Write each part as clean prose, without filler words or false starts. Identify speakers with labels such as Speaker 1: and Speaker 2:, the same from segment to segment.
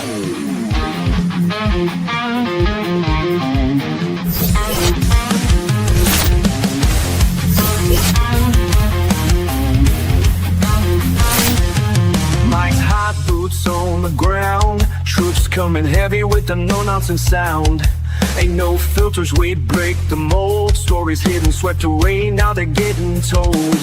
Speaker 1: Mike's hot boots on the ground, troops coming heavy with the no-nonsense sound. Ain't no filters, we break the mold. Stories hidden, swept away, now they're getting told.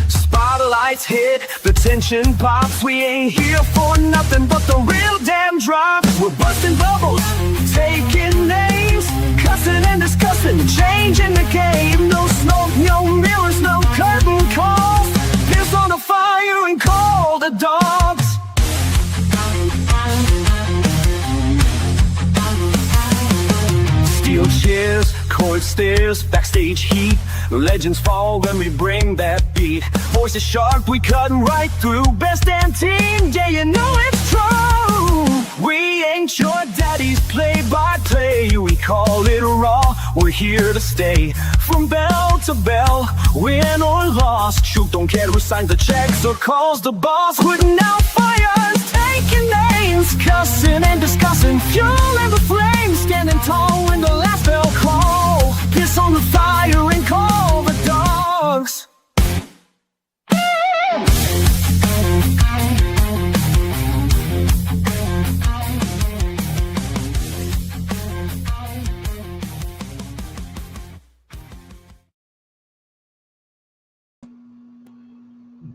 Speaker 1: Spotlights hit, the tension pops. We ain't here for nothing but the real damn drops. We're busting bubbles, taking names, cussing and discussing, changing the game. No smoke, no mirrors, no curtain calls. Piss on the fire and call the dogs. Steel chairs, court stairs, backstage heat. Legends fall when we bring that beat. Voices sharp, we cutting right through. Best damn team, yeah, you know it's true. We ain't your daddy's play-by-play. We call it raw, we're here to stay. From bell to bell, win or loss. Shoot, don't care who signs the checks or calls the boss. Putting out fires, taking names, cussing and discussing, fueling the flames. Standing tall when the last bell call. Piss on the fire and call the dogs.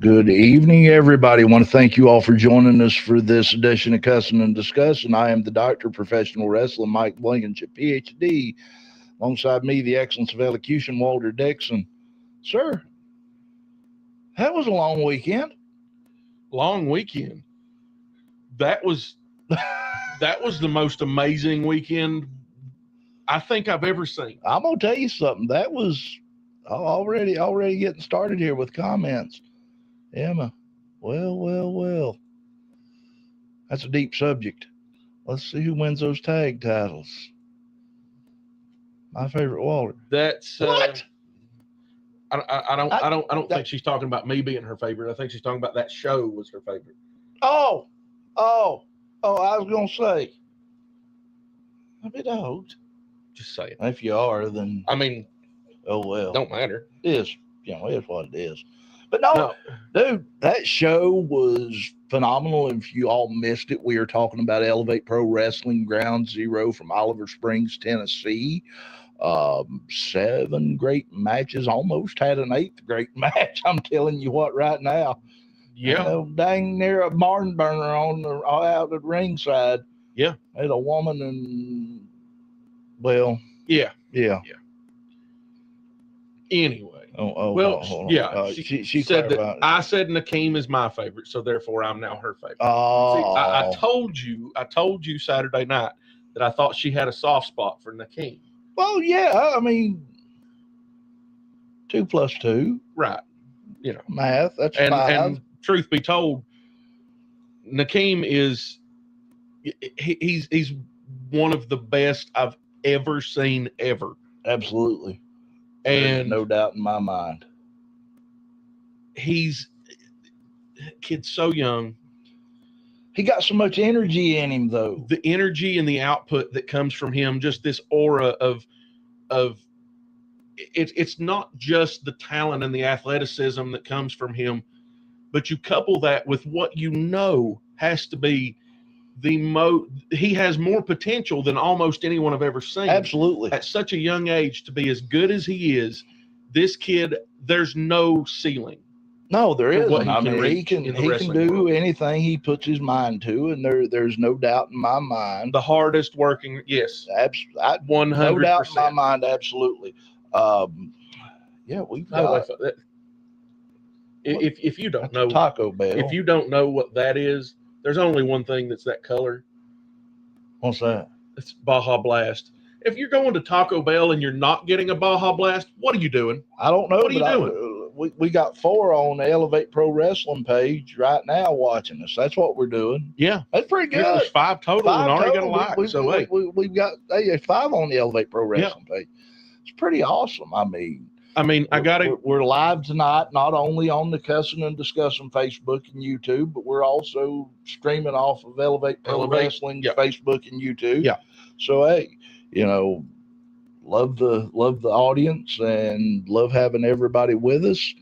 Speaker 2: Good evening, everybody. I want to thank you all for joining us for this edition of Cussin and Discussin. I am the Doctor of Professional Wrestling, Mike Blankenship, PhD. Alongside me, the excellence of elocution, Walter Dixon. Sir, that was a long weekend.
Speaker 3: Long weekend. That was the most amazing weekend I think I've ever seen.
Speaker 2: I'm gonna tell you something. That was already getting started here with comments. Emma, well. That's a deep subject. Let's see who wins those tag titles. My favorite Walter.
Speaker 3: That's
Speaker 2: what?
Speaker 3: I don't think she's talking about me being her favorite. I think she's talking about that show was her favorite.
Speaker 2: Oh, I was gonna say. Maybe don't.
Speaker 3: Just saying.
Speaker 2: If you are, then
Speaker 3: I mean,
Speaker 2: oh well.
Speaker 3: Don't matter.
Speaker 2: It is, it's what it is. But no, dude, that show was phenomenal. If you all missed it, we are talking about Elevate Pro Wrestling Ground Zero from Oliver Springs, Tennessee. 7 great matches, almost had an 8th great match. I'm telling you what, right now.
Speaker 3: Yeah.
Speaker 2: Dang near a barn burner out at ringside.
Speaker 3: Yeah.
Speaker 2: Had a woman and, well.
Speaker 3: Yeah.
Speaker 2: She
Speaker 3: Anyway. She said that I said Nikeem is my favorite, so therefore I'm now her favorite.
Speaker 2: Oh.
Speaker 3: See, I told you Saturday night that I thought she had a soft spot for Nikeem.
Speaker 2: Well, yeah, I mean, 2 + 2.
Speaker 3: Right.
Speaker 2: Math, that's 5.
Speaker 3: And truth be told, Nikeem is he's one of the best I've ever seen ever.
Speaker 2: Absolutely.
Speaker 3: And
Speaker 2: there's no doubt in my mind.
Speaker 3: Kid's so young.
Speaker 2: He got so much energy in him, though.
Speaker 3: The energy and the output that comes from him, just this aura of it's not just the talent and the athleticism that comes from him, but you couple that with what has to be he has more potential than almost anyone I've ever seen.
Speaker 2: Absolutely.
Speaker 3: At such a young age to be as good as he is, this kid, there's no ceiling.
Speaker 2: No, there isn't.
Speaker 3: I mean,
Speaker 2: he can do anything he puts his mind to, and there's no doubt in my mind.
Speaker 3: The hardest working, yes. 100%.
Speaker 2: No doubt in my mind, absolutely. We've got.
Speaker 3: If you don't know
Speaker 2: Taco Bell,
Speaker 3: if you don't know what that is, there's only one thing that's that color.
Speaker 2: What's that?
Speaker 3: It's Baja Blast. If you're going to Taco Bell and you're not getting a Baja Blast, what are you doing?
Speaker 2: I don't know.
Speaker 3: What are you doing?
Speaker 2: We got 4 on the Elevate Pro Wrestling page right now watching us. That's what we're doing.
Speaker 3: Yeah.
Speaker 2: That's pretty good.
Speaker 3: Yeah, there's 5 total and already got a like.
Speaker 2: We've got 5 on the Elevate Pro Wrestling page. It's pretty awesome. I mean,
Speaker 3: I mean,
Speaker 2: We're live tonight, not only on the Cussin and Discussin Facebook and YouTube, but we're also streaming off of Elevate Pro Wrestling Facebook and YouTube.
Speaker 3: Yeah.
Speaker 2: So hey, you know, love the audience and love having everybody with us.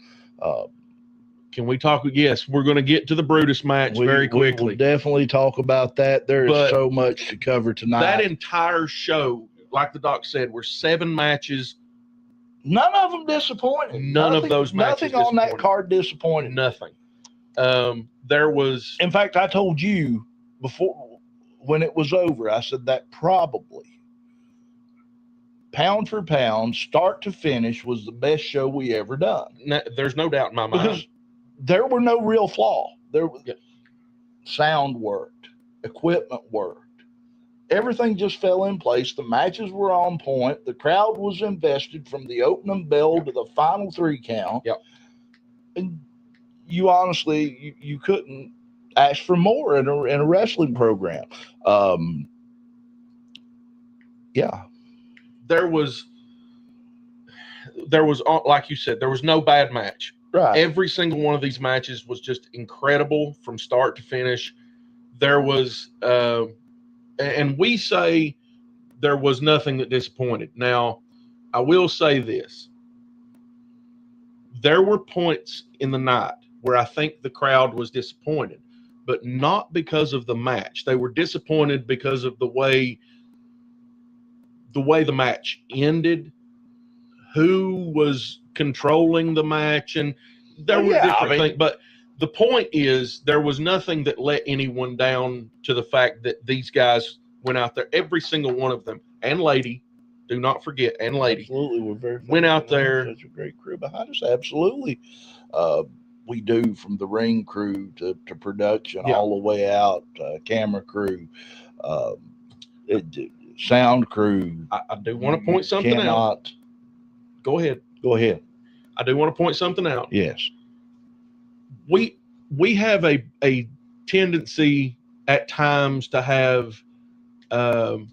Speaker 3: Can we talk? Yes, we're going to get to the Brutus match very quickly.
Speaker 2: We'll definitely talk about that. There is so much to cover tonight.
Speaker 3: That entire show, like the doc said, were 7 matches.
Speaker 2: None of them disappointed.
Speaker 3: None of those matches.
Speaker 2: Nothing on that card disappointed.
Speaker 3: Nothing. There was.
Speaker 2: In fact, I told you before when it was over, I said that probably pound for pound, start to finish, was the best show we ever done.
Speaker 3: There's no doubt in my mind.
Speaker 2: Because there were no real flaw. There was sound worked, equipment worked. Everything just fell in place. The matches were on point. The crowd was invested from the opening bell to the final 3 count.
Speaker 3: Yep.
Speaker 2: And you honestly, you couldn't ask for more in a wrestling program. Yeah.
Speaker 3: There was, like you said, there was no bad match.
Speaker 2: Right.
Speaker 3: Every single one of these matches was just incredible from start to finish. There was, and we say there was nothing that disappointed. Now, I will say this. There were points in the night where I think the crowd was disappointed, but not because of the match. They were disappointed because of the way the match ended, who was controlling the match, and there were different things. But the point is, there was nothing that let anyone down to the fact that these guys went out there, every single one of them, and lady, do not forget, and lady.
Speaker 2: Absolutely, we're very
Speaker 3: went out there.
Speaker 2: Such a great crew behind us. Absolutely. We do, from the ring crew to production, all the way out, camera crew, sound crew.
Speaker 3: I do want to point something out. Go ahead.
Speaker 2: Go ahead.
Speaker 3: I do want to point something out.
Speaker 2: Yes.
Speaker 3: We have a tendency at times to have, during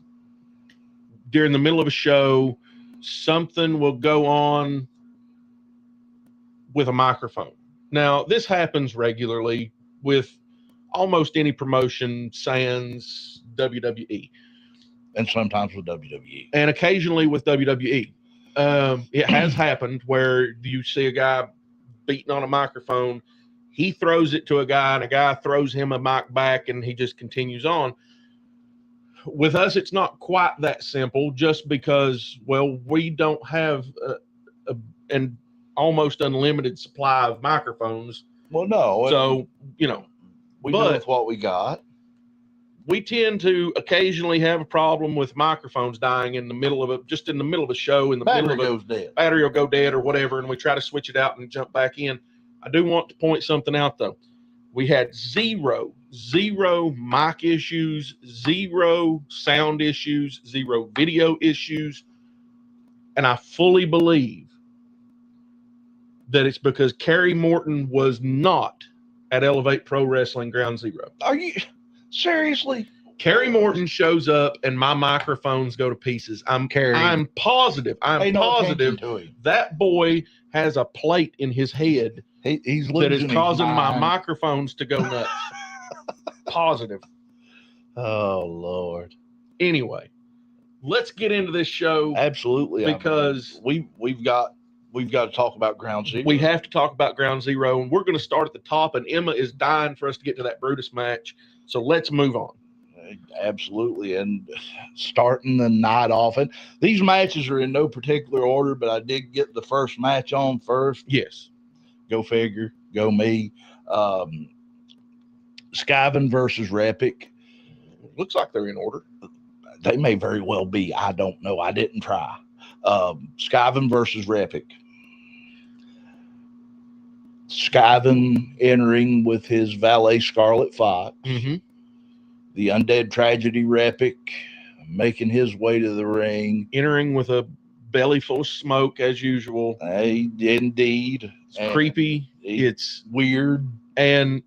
Speaker 3: the middle of a show, something will go on with a microphone. Now, this happens regularly with almost any promotion, sans WWE.
Speaker 2: And sometimes with WWE.
Speaker 3: And occasionally with WWE. It has happened where you see a guy beating on a microphone, he throws it to a guy, and a guy throws him a mic back, and he just continues on. With us, it's not quite that simple, just because, well, we don't have an almost unlimited supply of microphones.
Speaker 2: Well, no.
Speaker 3: So, you know.
Speaker 2: We do with what we got.
Speaker 3: We tend to occasionally have a problem with microphones dying in the middle of a show, in the
Speaker 2: battery
Speaker 3: middle of
Speaker 2: goes dead.
Speaker 3: Battery will go dead or whatever, and we try to switch it out and jump back in. I do want to point something out, though. We had zero mic issues, 0 sound issues, 0 video issues, and I fully believe that it's because Kerry Morton was not at Elevate Pro Wrestling Ground Zero.
Speaker 2: Are you seriously?
Speaker 3: Kerry Morton shows up and my microphones go to pieces. I'm positive that boy has a plate in his head that is causing my microphones to go nuts. Positive.
Speaker 2: Oh, Lord.
Speaker 3: Anyway, let's get into this show.
Speaker 2: Absolutely.
Speaker 3: Because
Speaker 2: we've got to talk about Ground Zero.
Speaker 3: We have to talk about Ground Zero, and we're going to start at the top, and Emma is dying for us to get to that Brutus match. So let's move on.
Speaker 2: Absolutely. And starting the night off, and these matches are in no particular order, but I did get the first match on first.
Speaker 3: Yes.
Speaker 2: Go figure. Go me. SKEYEVINN versus REPIK.
Speaker 3: Looks like they're in order.
Speaker 2: They may very well be. I don't know. I didn't try. SKEYEVINN versus REPIK. SKEYEVINN entering with his valet Scarlet Fox.
Speaker 3: Mm-hmm.
Speaker 2: The Undead Tragedy REPIK making his way to the ring.
Speaker 3: Entering with a belly full of smoke as usual.
Speaker 2: Indeed.
Speaker 3: It's creepy. It's
Speaker 2: weird.
Speaker 3: And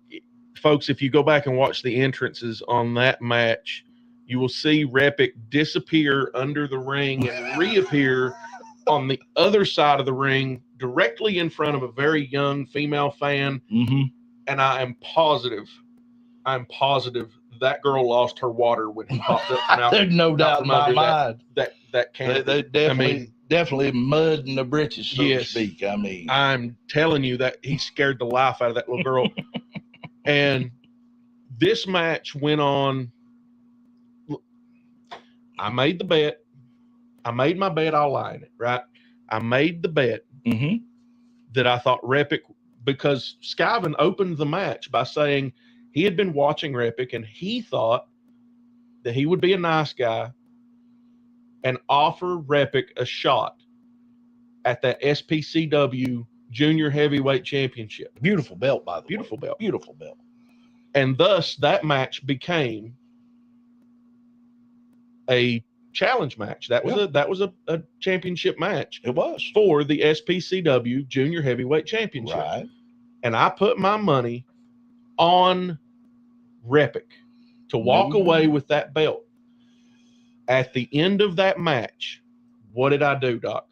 Speaker 3: folks, if you go back and watch the entrances on that match, you will see REPIK disappear under the ring and reappear on the other side of the ring, directly in front of a very young female fan.
Speaker 2: Mm-hmm.
Speaker 3: And I'm positive that girl lost her water when he popped up from out.
Speaker 2: There's no doubt in my mind.
Speaker 3: That canopy.
Speaker 2: They definitely mud in the britches, so to speak. I mean,
Speaker 3: I'm telling you that he scared the life out of that little girl. And this match went on. I made the bet. I made my bet. I'll lie in it, right? I made the bet that I thought REPIK, because SKEYEVINN opened the match by saying he had been watching REPIK and he thought that he would be a nice guy and offer REPIK a shot at that SPCW Junior Heavyweight Championship.
Speaker 2: Beautiful belt, by the way.
Speaker 3: Beautiful belt.
Speaker 2: Beautiful belt.
Speaker 3: And thus that match became a challenge match. That was a championship match.
Speaker 2: It was
Speaker 3: for the SPCW Junior Heavyweight Championship.
Speaker 2: Right.
Speaker 3: And I put my money on REPIK to walk away with that belt. At the end of that match, what did I do, Doc?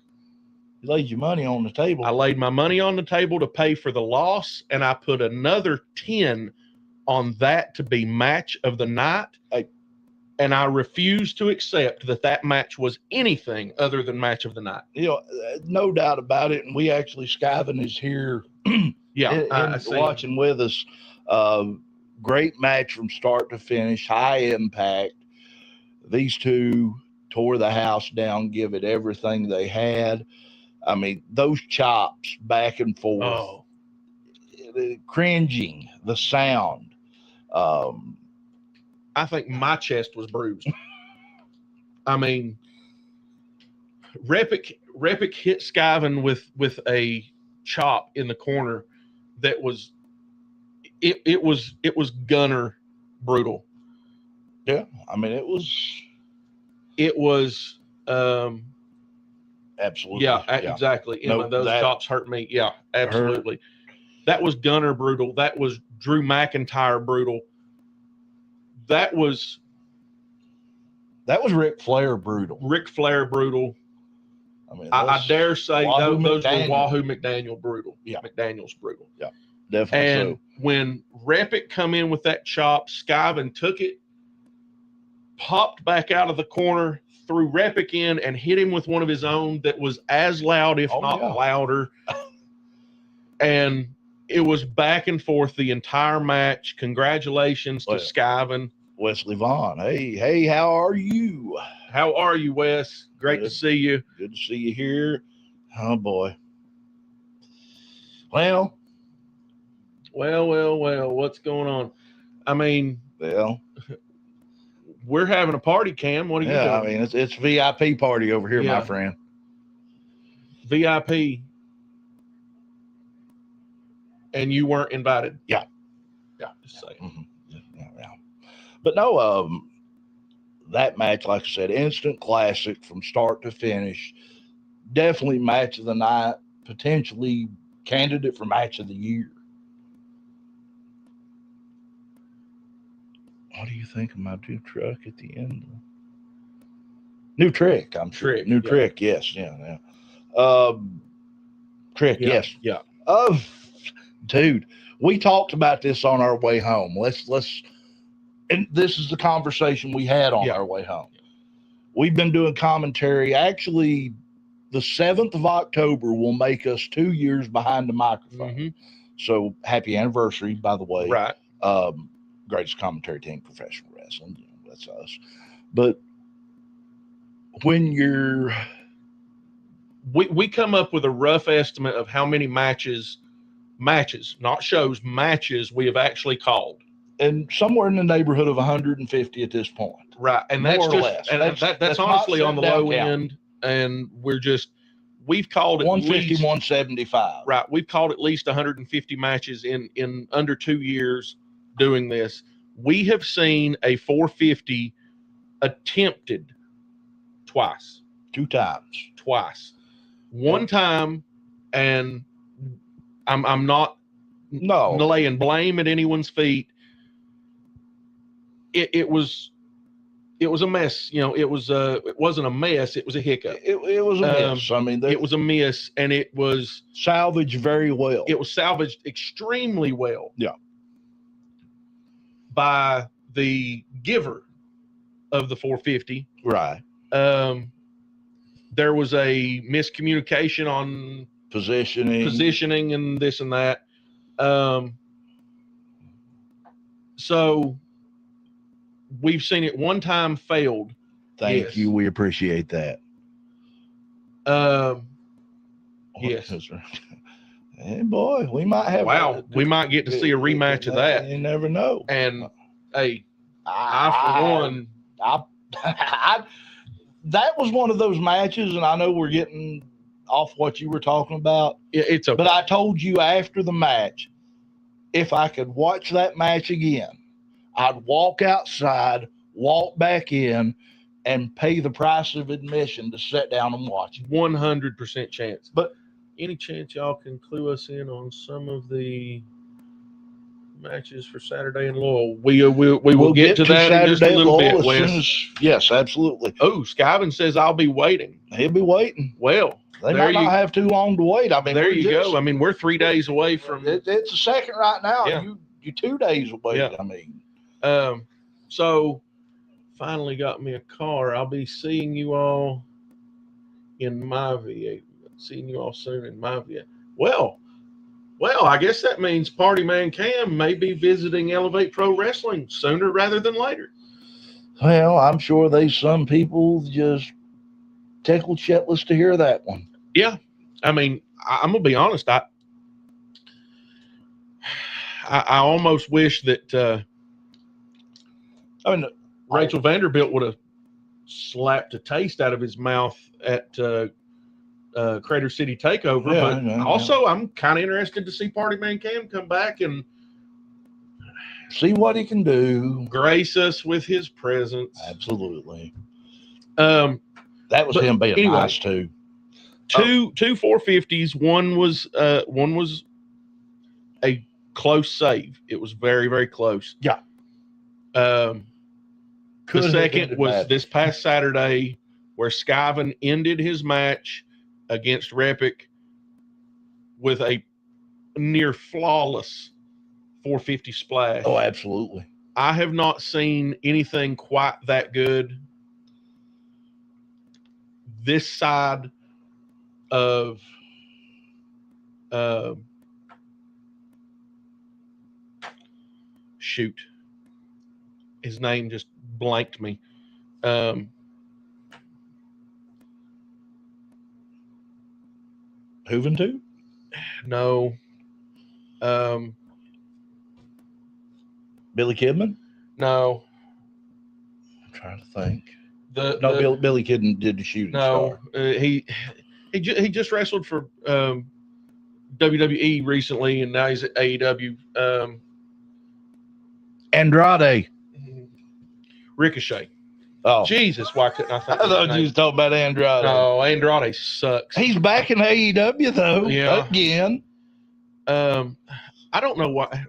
Speaker 2: You laid your money on the table.
Speaker 3: I laid my money on the table to pay for the loss, and I put another 10 on that to be match of the night. And I refuse to accept that match was anything other than match of the night.
Speaker 2: You know, no doubt about it. And we actually, SKEYEVINN is here watching with us. Great match from start to finish, high impact. These two tore the house down, give it everything they had. I mean, those chops back and forth, cringing, the sound.
Speaker 3: I think my chest was bruised. I mean, REPIK hit SKEYEVINN with a chop in the corner that was it was gunner brutal.
Speaker 2: Yeah, I mean it was absolutely.
Speaker 3: Yeah, exactly. Emma, those chops hurt me. Yeah, absolutely. That was gunner brutal. That was Drew McIntyre brutal. That was Ric Flair brutal. Ric Flair brutal. I mean, I dare say those were Wahoo McDaniel brutal. Yeah, McDaniel's brutal.
Speaker 2: Yeah, definitely.
Speaker 3: And when REPIK come in with that chop, SKEYEVINN took it, popped back out of the corner, threw REPIK in, and hit him with one of his own that was as loud, if not louder. And it was back and forth the entire match. Congratulations to SKEYEVINN.
Speaker 2: Wesley Vaughn. Hey, how are you?
Speaker 3: How are you, Wes? Great to see you.
Speaker 2: Good to see you here. Oh, boy. Well,
Speaker 3: what's going on? I mean, we're having a party, Cam. What are you doing?
Speaker 2: I mean, it's VIP party over here, my friend.
Speaker 3: VIP. And you weren't invited.
Speaker 2: Yeah.
Speaker 3: Just saying.
Speaker 2: Mm-hmm. Yeah. But no, that match, like I said, instant classic from start to finish. Definitely match of the night. Potentially candidate for match of the year. What do you think of my new truck at the end? New trick, I'm sure. New trick, yes. Yeah. Trick, yes.
Speaker 3: Yeah.
Speaker 2: Dude, we talked about this on our way home. And this is the conversation we had on our way home. We've been doing commentary. Actually, the 7th of October will make us 2 years behind the microphone.
Speaker 3: Mm-hmm.
Speaker 2: So happy anniversary, by the way.
Speaker 3: Right.
Speaker 2: Greatest commentary team, professional wrestling. You know, that's us. But when
Speaker 3: we come up with a rough estimate of how many matches, not shows, matches we have actually called.
Speaker 2: And somewhere in the neighborhood of 150 at this point.
Speaker 3: Right. And that's just, and that's honestly on the low end. And we've called it
Speaker 2: 150, 175.
Speaker 3: Right. We've called at least 150 matches in under 2 years doing this. We have seen a 450 attempted twice. Twice. One time, and I'm not laying blame at anyone's feet. It was It was a mess. You know, it wasn't a mess. It was a hiccup.
Speaker 2: It was a miss. I mean,
Speaker 3: it was a miss, and it was
Speaker 2: salvaged very well.
Speaker 3: It was salvaged extremely well.
Speaker 2: Yeah.
Speaker 3: By the giver of the 450.
Speaker 2: Right.
Speaker 3: There was a miscommunication on positioning and this and that. So we've seen it one time failed.
Speaker 2: Thank you. We appreciate that.
Speaker 3: Yes.
Speaker 2: Hey, boy, we might have.
Speaker 3: Wow, we might get to see a rematch of that.
Speaker 2: You never know.
Speaker 3: And hey, I for one,
Speaker 2: that was one of those matches, and I know we're getting off what you were talking about.
Speaker 3: It's okay.
Speaker 2: But I told you after the match, if I could watch that match again, I'd walk outside, walk back in, and pay the price of admission to sit down and watch it.
Speaker 3: 100% chance.
Speaker 2: But
Speaker 3: any chance y'all can clue us in on some of the matches for Saturday in Lowell? We will get to that in just a little bit, Wes.
Speaker 2: Yes, absolutely.
Speaker 3: Oh, SKEYEVINN says I'll be waiting.
Speaker 2: He'll be waiting.
Speaker 3: Well,
Speaker 2: they might not have too long to wait. I mean,
Speaker 3: there you go. I mean, we're 3 days away from.
Speaker 2: It's the second right now.
Speaker 3: Yeah.
Speaker 2: You 2 days away.
Speaker 3: Yeah.
Speaker 2: I mean,
Speaker 3: so finally got me a car. I'll be seeing you all in my VA. Seeing you all soon in my VA. Well, I guess that means Party Man Cam may be visiting Elevate Pro Wrestling sooner rather than later.
Speaker 2: Well, I'm sure there's some people just tickled shitless to hear that one.
Speaker 3: Yeah. I mean, I'm going to be honest. I almost wish that Rachel Vanderbilt would have slapped a taste out of his mouth at Crater City Takeover.
Speaker 2: Yeah,
Speaker 3: also, I'm kind of interested to see Party Man Cam come back and
Speaker 2: see what he can do.
Speaker 3: Grace us with his presence.
Speaker 2: Absolutely.
Speaker 3: That
Speaker 2: was him being nice too.
Speaker 3: Two 450s. One was a close save. It was very, very close.
Speaker 2: Yeah.
Speaker 3: The second was this past Saturday, where SKEYEVINN ended his match against REPIK with a near flawless 450 splash.
Speaker 2: Oh, absolutely.
Speaker 3: I have not seen anything quite that good this side of shoot. His name just blanked me.
Speaker 2: Juventud?
Speaker 3: No.
Speaker 2: Billy Kidman?
Speaker 3: No.
Speaker 2: I'm trying to think.
Speaker 3: Billy
Speaker 2: Kidman did the shooting
Speaker 3: star.
Speaker 2: No,
Speaker 3: he just wrestled for WWE recently, and now he's at AEW.
Speaker 2: Andrade.
Speaker 3: Ricochet.
Speaker 2: Oh,
Speaker 3: Jesus! Why couldn't I think?
Speaker 2: I thought you was talking about Andrade.
Speaker 3: No, Andrade sucks.
Speaker 2: He's back in AEW though.
Speaker 3: Yeah.
Speaker 2: Again.
Speaker 3: I don't know why.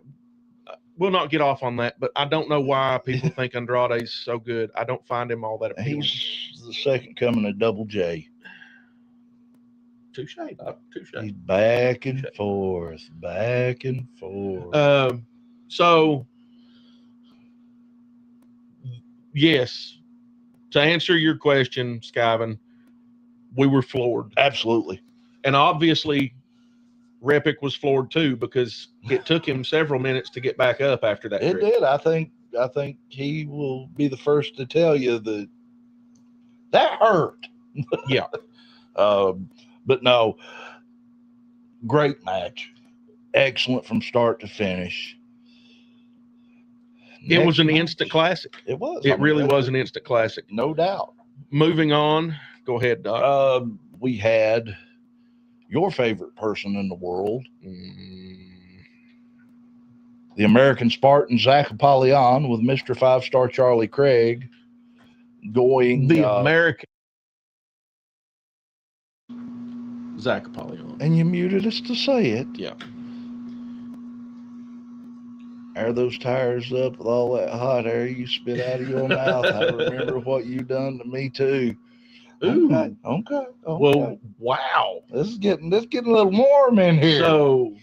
Speaker 3: We'll not get off on that, but I don't know why people think Andrade's so good. I don't find him all that appealing.
Speaker 2: He's the second coming of Double J.
Speaker 3: Touche.
Speaker 2: He's back and forth, back and forth.
Speaker 3: So yes, to answer your question, SKEYEVINN, we were floored.
Speaker 2: Absolutely.
Speaker 3: And obviously REPIK was floored too, because it took him several minutes to get back up after that.
Speaker 2: It did. I think he will be the first to tell you that hurt.
Speaker 3: Yeah.
Speaker 2: But no, great match. Excellent from start to finish.
Speaker 3: It was an instant classic.
Speaker 2: It was.
Speaker 3: It really was an instant classic.
Speaker 2: No doubt.
Speaker 3: Moving on. Go ahead, Doc.
Speaker 2: We had your favorite person in the world, the American Spartan, ZACK Apollyon, with Mr. 5-Star Charlie Craig going.
Speaker 3: The American ZACK Apollyon.
Speaker 2: And you muted us to say it.
Speaker 3: Yeah.
Speaker 2: Air those tires up with all that hot air you spit out of your mouth. I remember what you done to me too.
Speaker 3: Ooh.
Speaker 2: Okay.
Speaker 3: Well, wow.
Speaker 2: This is getting a little warm in here.
Speaker 3: So,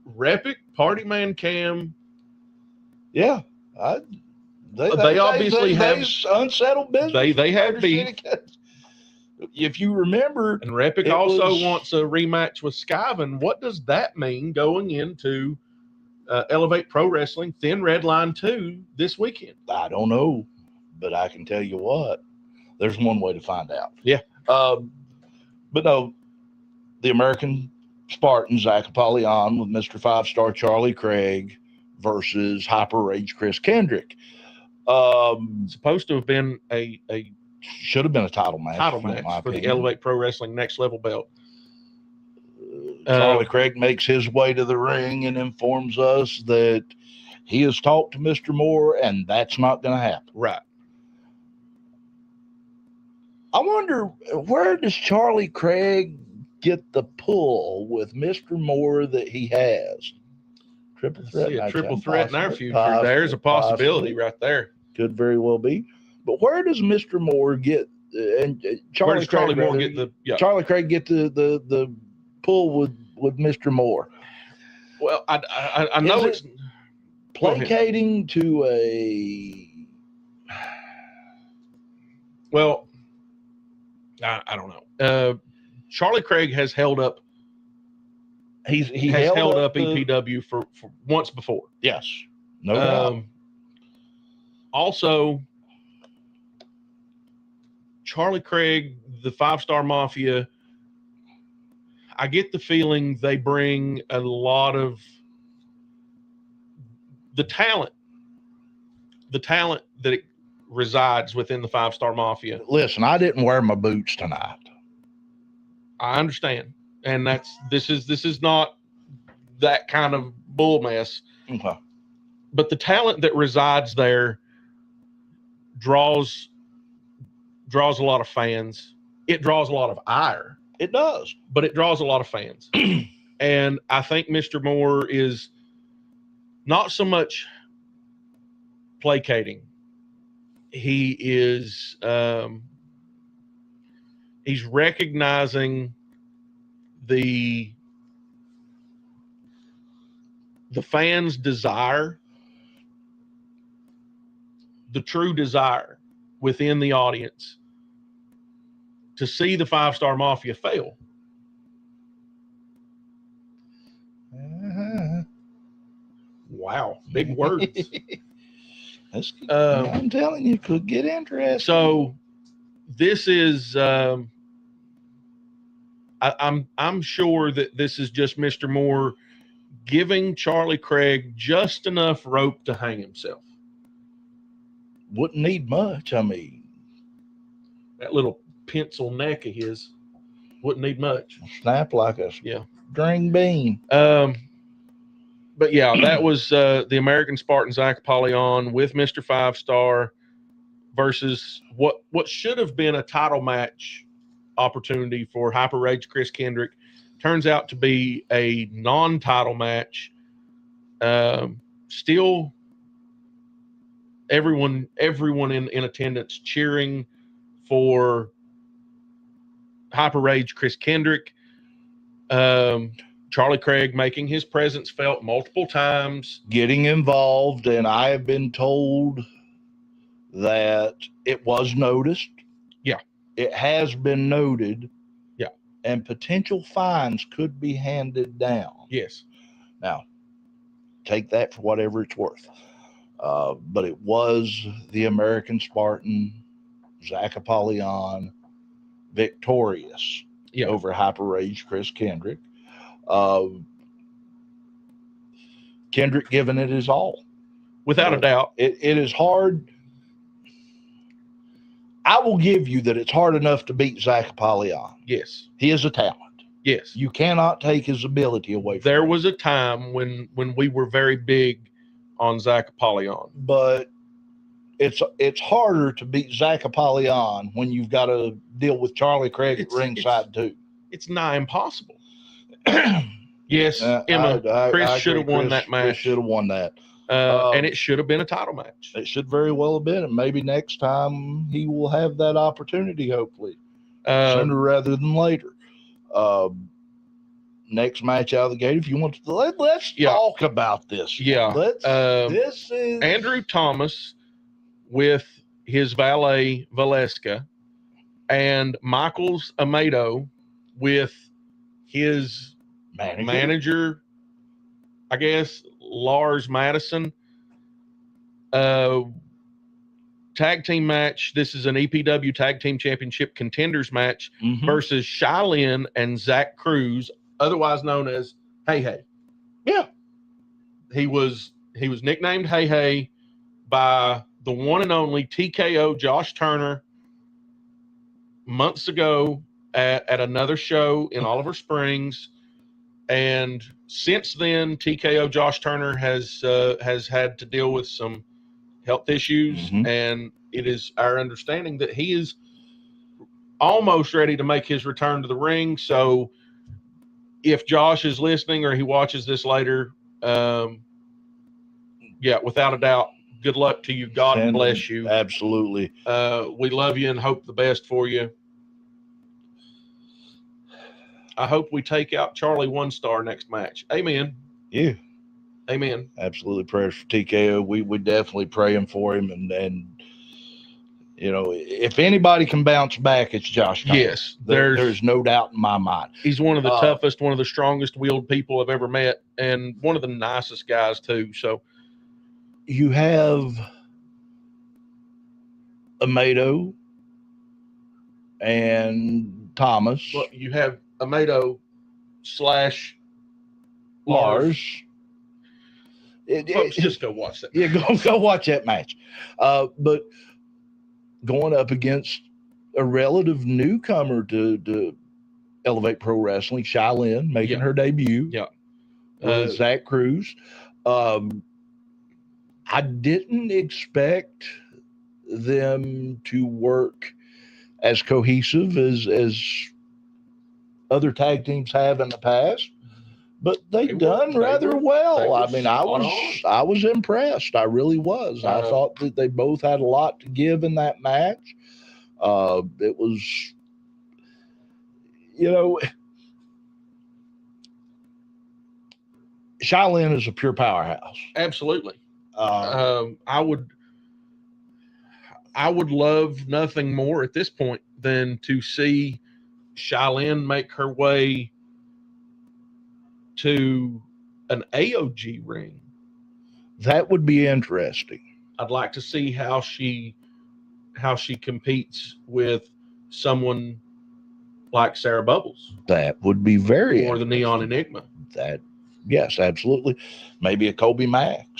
Speaker 3: REPIK, Party Man Cam.
Speaker 2: Yeah,
Speaker 3: They obviously have
Speaker 2: unsettled business.
Speaker 3: They have beef.
Speaker 2: If you remember,
Speaker 3: And REPIK also wants a rematch with SKEYEVINN. What does that mean going into Elevate Pro Wrestling Thin Red Line 2 this weekend?
Speaker 2: I don't know, but I can tell you what. There's one way to find out.
Speaker 3: Yeah.
Speaker 2: But no, the American Spartan, Xac Apollyon with Mr. 5 Star Charlie Craig versus Hyper Rage Chris Kendrick.
Speaker 3: Supposed to have been a
Speaker 2: should have been a title match.
Speaker 3: For the Elevate Pro Wrestling Next Level belt.
Speaker 2: Charlie Craig makes his way to the ring and informs us that he has talked to Mr. Moore and that's not going to happen.
Speaker 3: Right.
Speaker 2: I wonder, where does Charlie Craig get the pull with Mr. Moore that he has? Triple threat.
Speaker 3: Triple threat in our future. There's a possibility right there.
Speaker 2: Could very well be. But where does Mr. Moore get Charlie Craig get the pull with Mr. Moore?
Speaker 3: Well, I know it's
Speaker 2: placating to a.
Speaker 3: Well, I don't know. Charlie Craig has held up. He has held up EPW for once before.
Speaker 2: Yes, no doubt.
Speaker 3: Also, Charlie Craig, the 5 Star Mafia, I get the feeling they bring a lot of the talent that it resides within the 5 Star Mafia.
Speaker 2: Listen, I didn't wear my boots tonight.
Speaker 3: I understand. And this is not that kind of bull mess.
Speaker 2: Okay.
Speaker 3: But the talent that resides there draws a lot of fans. It draws a lot of ire.
Speaker 2: It does.
Speaker 3: But it draws a lot of fans. And I think Mr. Moore is not so much placating. He is he's recognizing the fans' desire, the true desire within the audience to see the 5 Star Mafia fail. Wow, big words.
Speaker 2: I'm telling you, could get interesting.
Speaker 3: So this is I'm sure that this is just Mr. Moore giving Charlie Craig just enough rope to hang himself.
Speaker 2: Wouldn't need much. I mean,
Speaker 3: that little pencil neck of his wouldn't need much.
Speaker 2: Snap like a string bean.
Speaker 3: But yeah, that was the American Spartan Xac Apollyon with Mr. 5 Star versus what should have been a title match opportunity for Hyper Rage Chris Kendrick. Turns out to be a non-title match. Still, everyone in attendance cheering for Hyper Rage Chris Kendrick. Charlie Craig making his presence felt multiple times.
Speaker 2: Getting involved, and I have been told that it was noticed.
Speaker 3: Yeah.
Speaker 2: It has been noted.
Speaker 3: Yeah.
Speaker 2: And potential fines could be handed down.
Speaker 3: Yes.
Speaker 2: Now, take that for whatever it's worth. But it was the American Spartan, Xac Apollyon, victorious over Hyper Rage Chris Kendrick. Kendrick giving it his all.
Speaker 3: Without a doubt.
Speaker 2: It is hard. I will give you that it's hard enough to beat Xac Apollyon.
Speaker 3: Yes.
Speaker 2: He is a talent.
Speaker 3: Yes.
Speaker 2: You cannot take his ability away from him.
Speaker 3: There was a time when we were very big on Xac Apollyon.
Speaker 2: But it's harder to beat Xac Apollyon when you've got to deal with Charlie Craig at ringside too.
Speaker 3: It's nigh impossible. Yes, Emma. Chris should have won that match.
Speaker 2: Should have won that.
Speaker 3: And it should have been a title match.
Speaker 2: It should very well have been. And maybe next time he will have that opportunity, hopefully. Sooner rather than later. Next match out of the gate, if you want to, let's talk about this.
Speaker 3: Yeah.
Speaker 2: This is
Speaker 3: Andrew Thomas with his valet, Valeska, and Michael's Amaydo with his manager, I guess, Lars Madison. Tag team match. This is an EPW Tag Team Championship Contenders match versus Shylynn and ZACK Cruze, otherwise known as Heyre.
Speaker 2: Yeah.
Speaker 3: He was nicknamed Heyre by the one and only TKO Josh Turner months ago at another show in Oliver Springs. And since then, TKO Josh Turner has had to deal with some health issues, and it is our understanding that he is almost ready to make his return to the ring. So if Josh is listening or he watches this later, without a doubt, good luck to you. God bless you.
Speaker 2: Absolutely.
Speaker 3: We love you and hope the best for you. I hope we take out Charlie 1 Star next match. Amen.
Speaker 2: Yeah.
Speaker 3: Amen.
Speaker 2: Absolutely. Prayers for TKO. We definitely praying for him, and you know, if anybody can bounce back, it's Josh Turner.
Speaker 3: Yes,
Speaker 2: there's no doubt in my mind.
Speaker 3: He's one of the toughest, one of the strongest willed people I've ever met, and one of the nicest guys too. So
Speaker 2: you have Amaydo and Thomas.
Speaker 3: Well, you have Amaydo /
Speaker 2: Lars.
Speaker 3: Folks, just go watch that.
Speaker 2: Yeah, go watch that match. But going up against a relative newcomer to Elevate Pro Wrestling, Shylynn, making her debut.
Speaker 3: Yeah.
Speaker 2: ZACK Cruze. I didn't expect them to work as cohesive as other tag teams have in the past, but they've done rather well. I mean, I was impressed. I really was. I thought that they both had a lot to give in that match. It was, you know, Shylynn is a pure powerhouse.
Speaker 3: Absolutely. I would love nothing more at this point than to see Shylynn make her way to an AOG ring.
Speaker 2: That would be interesting.
Speaker 3: I'd like to see how she competes with someone like Sarah Bubbles.
Speaker 2: That would be very
Speaker 3: or the Neon Enigma.
Speaker 2: Yes, absolutely. Maybe a Colby Max.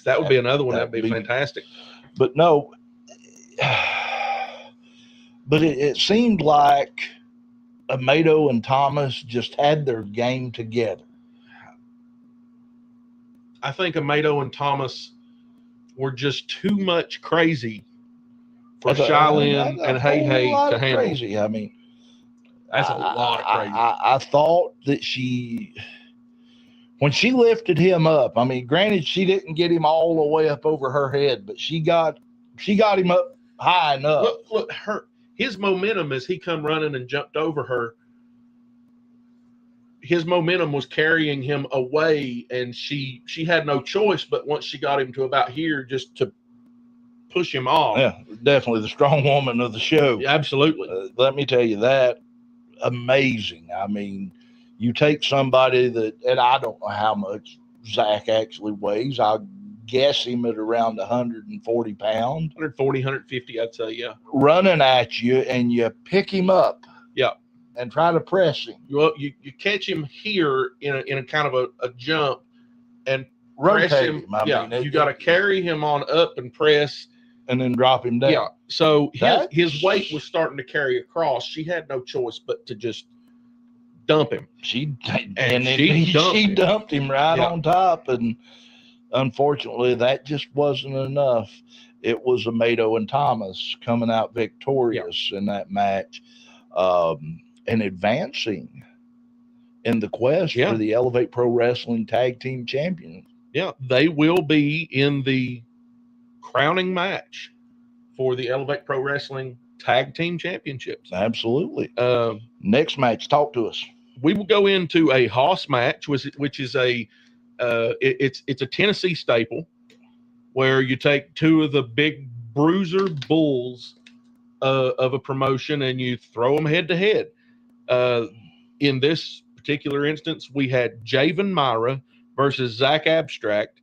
Speaker 3: That would be another one. That'd be fantastic.
Speaker 2: But no, but it seemed like Amaydo and Thomas just had their game together.
Speaker 3: I think Amaydo and Thomas were just too much crazy for Shylynn and Heyre to handle.
Speaker 2: Crazy. I mean,
Speaker 3: that's a lot of crazy.
Speaker 2: I thought that when she lifted him up, I mean, granted, she didn't get him all the way up over her head, but she got him up high enough.
Speaker 3: Look, his momentum as he come running and jumped over her, his momentum was carrying him away, and she had no choice but once she got him to about here just to push him off.
Speaker 2: Yeah, definitely the strong woman of the show.
Speaker 3: Yeah, absolutely.
Speaker 2: Let me tell you that. Amazing. I mean, you take somebody that, and I don't know how much Zack actually weighs. I guess him at around 140 pounds.
Speaker 3: 140, 150, I'd say, yeah.
Speaker 2: Running at you, and you pick him up.
Speaker 3: Yeah.
Speaker 2: And try to press him.
Speaker 3: Well, you catch him here in a kind of a jump and
Speaker 2: rotate
Speaker 3: press him. I mean, you got to carry him on up and press.
Speaker 2: And then drop him down.
Speaker 3: Yeah. So his weight was starting to carry across. She had no choice but to just dump him. She
Speaker 2: dumped him right on top, and unfortunately that just wasn't enough. It was Amaydo and Thomas coming out victorious in that match, and advancing in the quest
Speaker 3: Yeah.
Speaker 2: for the Elevate Pro Wrestling Tag Team Champions.
Speaker 3: Yeah, they will be in the crowning match for the Elevate Pro Wrestling Tag Team Championships.
Speaker 2: Absolutely.
Speaker 3: Uh,
Speaker 2: Next match, talk to us.
Speaker 3: we will go into a Hoss match, which is it's a Tennessee staple, where you take two of the big bruiser bulls of a promotion and you throw them head to head. In this particular instance, we had Javen Myra versus Xac Abstract,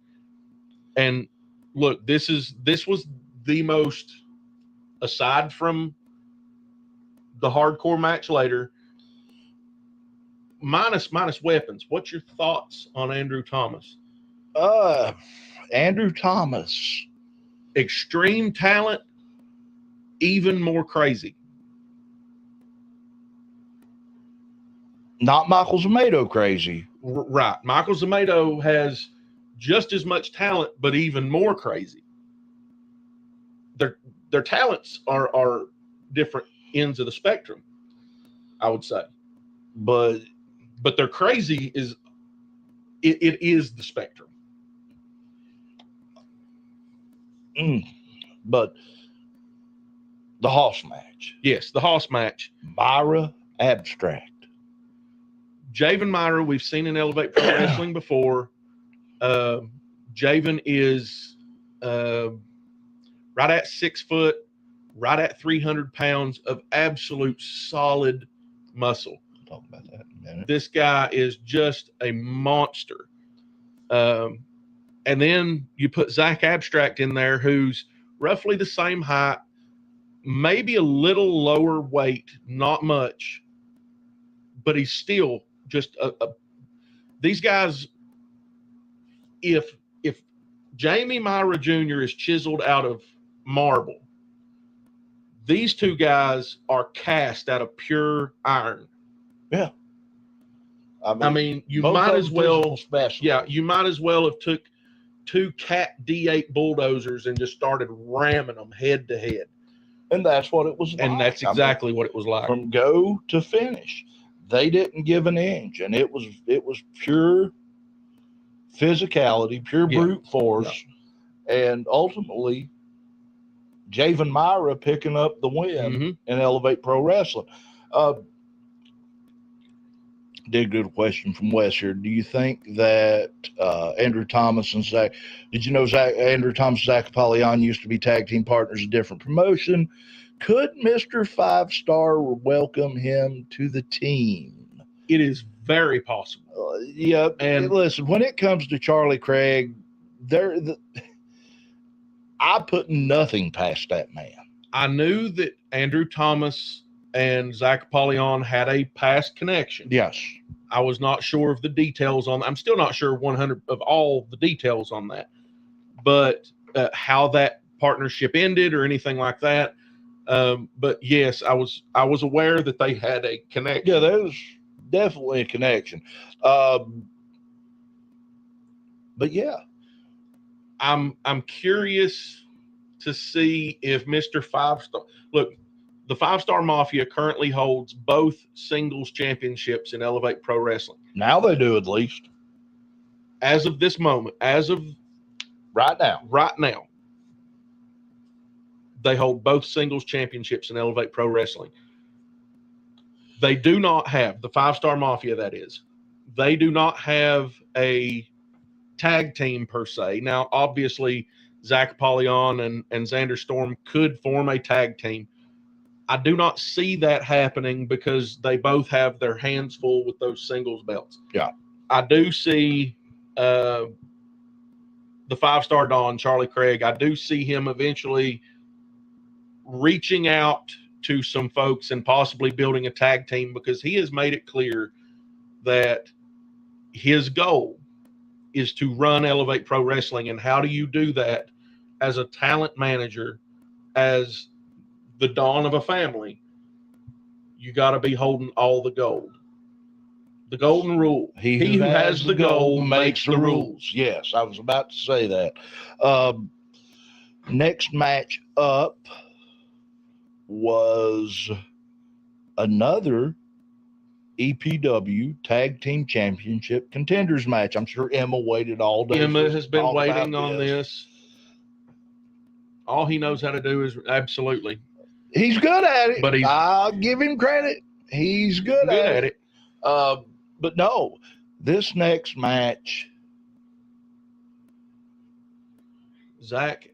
Speaker 3: and look, this was the most, aside from the hardcore match later, minus weapons. What's your thoughts on Andrew Thomas?
Speaker 2: Andrew Thomas,
Speaker 3: Extreme talent, even more crazy.
Speaker 2: not Michael Amaydo crazy.
Speaker 3: Right. Michael Amaydo has just as much talent, but even more crazy. Their talents are different ends of the spectrum, I would say.
Speaker 2: But
Speaker 3: Their crazy is it is the spectrum.
Speaker 2: but the Hoss match,
Speaker 3: Yes, the Hoss match.
Speaker 2: Myra Abstract.
Speaker 3: Javen Myra, we've seen in Elevate Pro Wrestling before. Javen is right at 6 foot, right at 300 pounds of absolute solid muscle.
Speaker 2: We'll talk about that in a minute.
Speaker 3: This guy is just a monster. And then you put Xac Abstract in there, who's roughly the same height, maybe a little lower weight, not much, but he's still just these guys. If Jamie Myra Jr. is chiseled out of marble, these two guys are cast out of pure iron.
Speaker 2: Yeah.
Speaker 3: I mean, you
Speaker 2: both
Speaker 3: might
Speaker 2: of
Speaker 3: as
Speaker 2: them
Speaker 3: well,
Speaker 2: physical specialists.
Speaker 3: yeah, you might as well have took two Cat D8 bulldozers and just started ramming them head to head.
Speaker 2: And that's what it was like.
Speaker 3: And that's exactly what it was like.
Speaker 2: From go to finish. They didn't give an inch, and it was pure physicality, pure brute force, and ultimately Javen Myra picking up the win in Elevate Pro Wrestling. Did get a question from Wes here. Do you think that Andrew Thomas and Zach? Did you know Andrew Thomas and Zach Apollyon used to be tag team partners in different promotion? Could Mr. 5 Star welcome him to the team?
Speaker 3: It is very possible.
Speaker 2: Yeah, and listen, when it comes to Charlie Craig, I put nothing past that man.
Speaker 3: I knew that Andrew Thomas and Zach Apollyon had a past connection.
Speaker 2: Yes.
Speaker 3: I was not sure of the details on that. I'm still not sure 100 of all the details on that, but how that partnership ended or anything like that. But yes, I was aware that they had a connection.
Speaker 2: Yeah, there's definitely a connection. But yeah,
Speaker 3: I'm curious to see if Mr. 5 Star. Look, the 5 Star Mafia currently holds both singles championships in Elevate Pro Wrestling.
Speaker 2: Now they do, at least.
Speaker 3: As of this moment, as of
Speaker 2: right now,
Speaker 3: they hold both singles championships in Elevate Pro Wrestling. They do not have, the 5 Star Mafia, that is, they do not have a tag team per se. Now, obviously, Zack Apollyon and Zander Storm could form a tag team. I do not see that happening because they both have their hands full with those singles belts.
Speaker 2: Yeah.
Speaker 3: I do see the 5 Star Don, Charlie Craig, I do see him eventually reaching out to some folks and possibly building a tag team, because he has made it clear that his goal is to run Elevate Pro Wrestling. And how do you do that as a talent manager, as the dawn of a family? You got to be holding all the gold. The golden rule. He who has the gold makes the rules.
Speaker 2: Yes, I was about to say that. Next match up was another EPW Tag Team Championship Contenders match. I'm sure Emma waited all day.
Speaker 3: Emma has been waiting on this. All he knows how to do is absolutely.
Speaker 2: He's good at it,
Speaker 3: But
Speaker 2: I'll give him credit. He's good at it. But no, this next match,
Speaker 3: ZACK,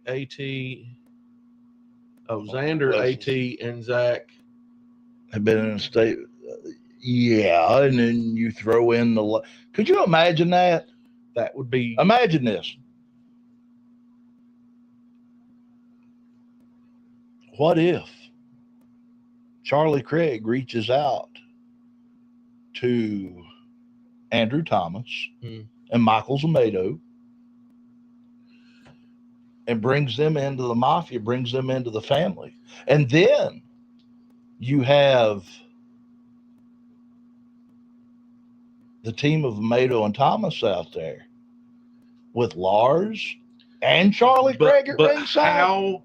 Speaker 3: Zander, AT, and ZACK
Speaker 2: have been in a state. Yeah, and then you throw in the. Could you imagine that?
Speaker 3: That would be.
Speaker 2: Imagine this. What if Charlie Craig reaches out to Andrew Thomas and Michael Amaydo and brings them into the Mafia, brings them into the family? And then you have the team of Amaydo and Thomas out there with Lars and Charlie Craig at ringside.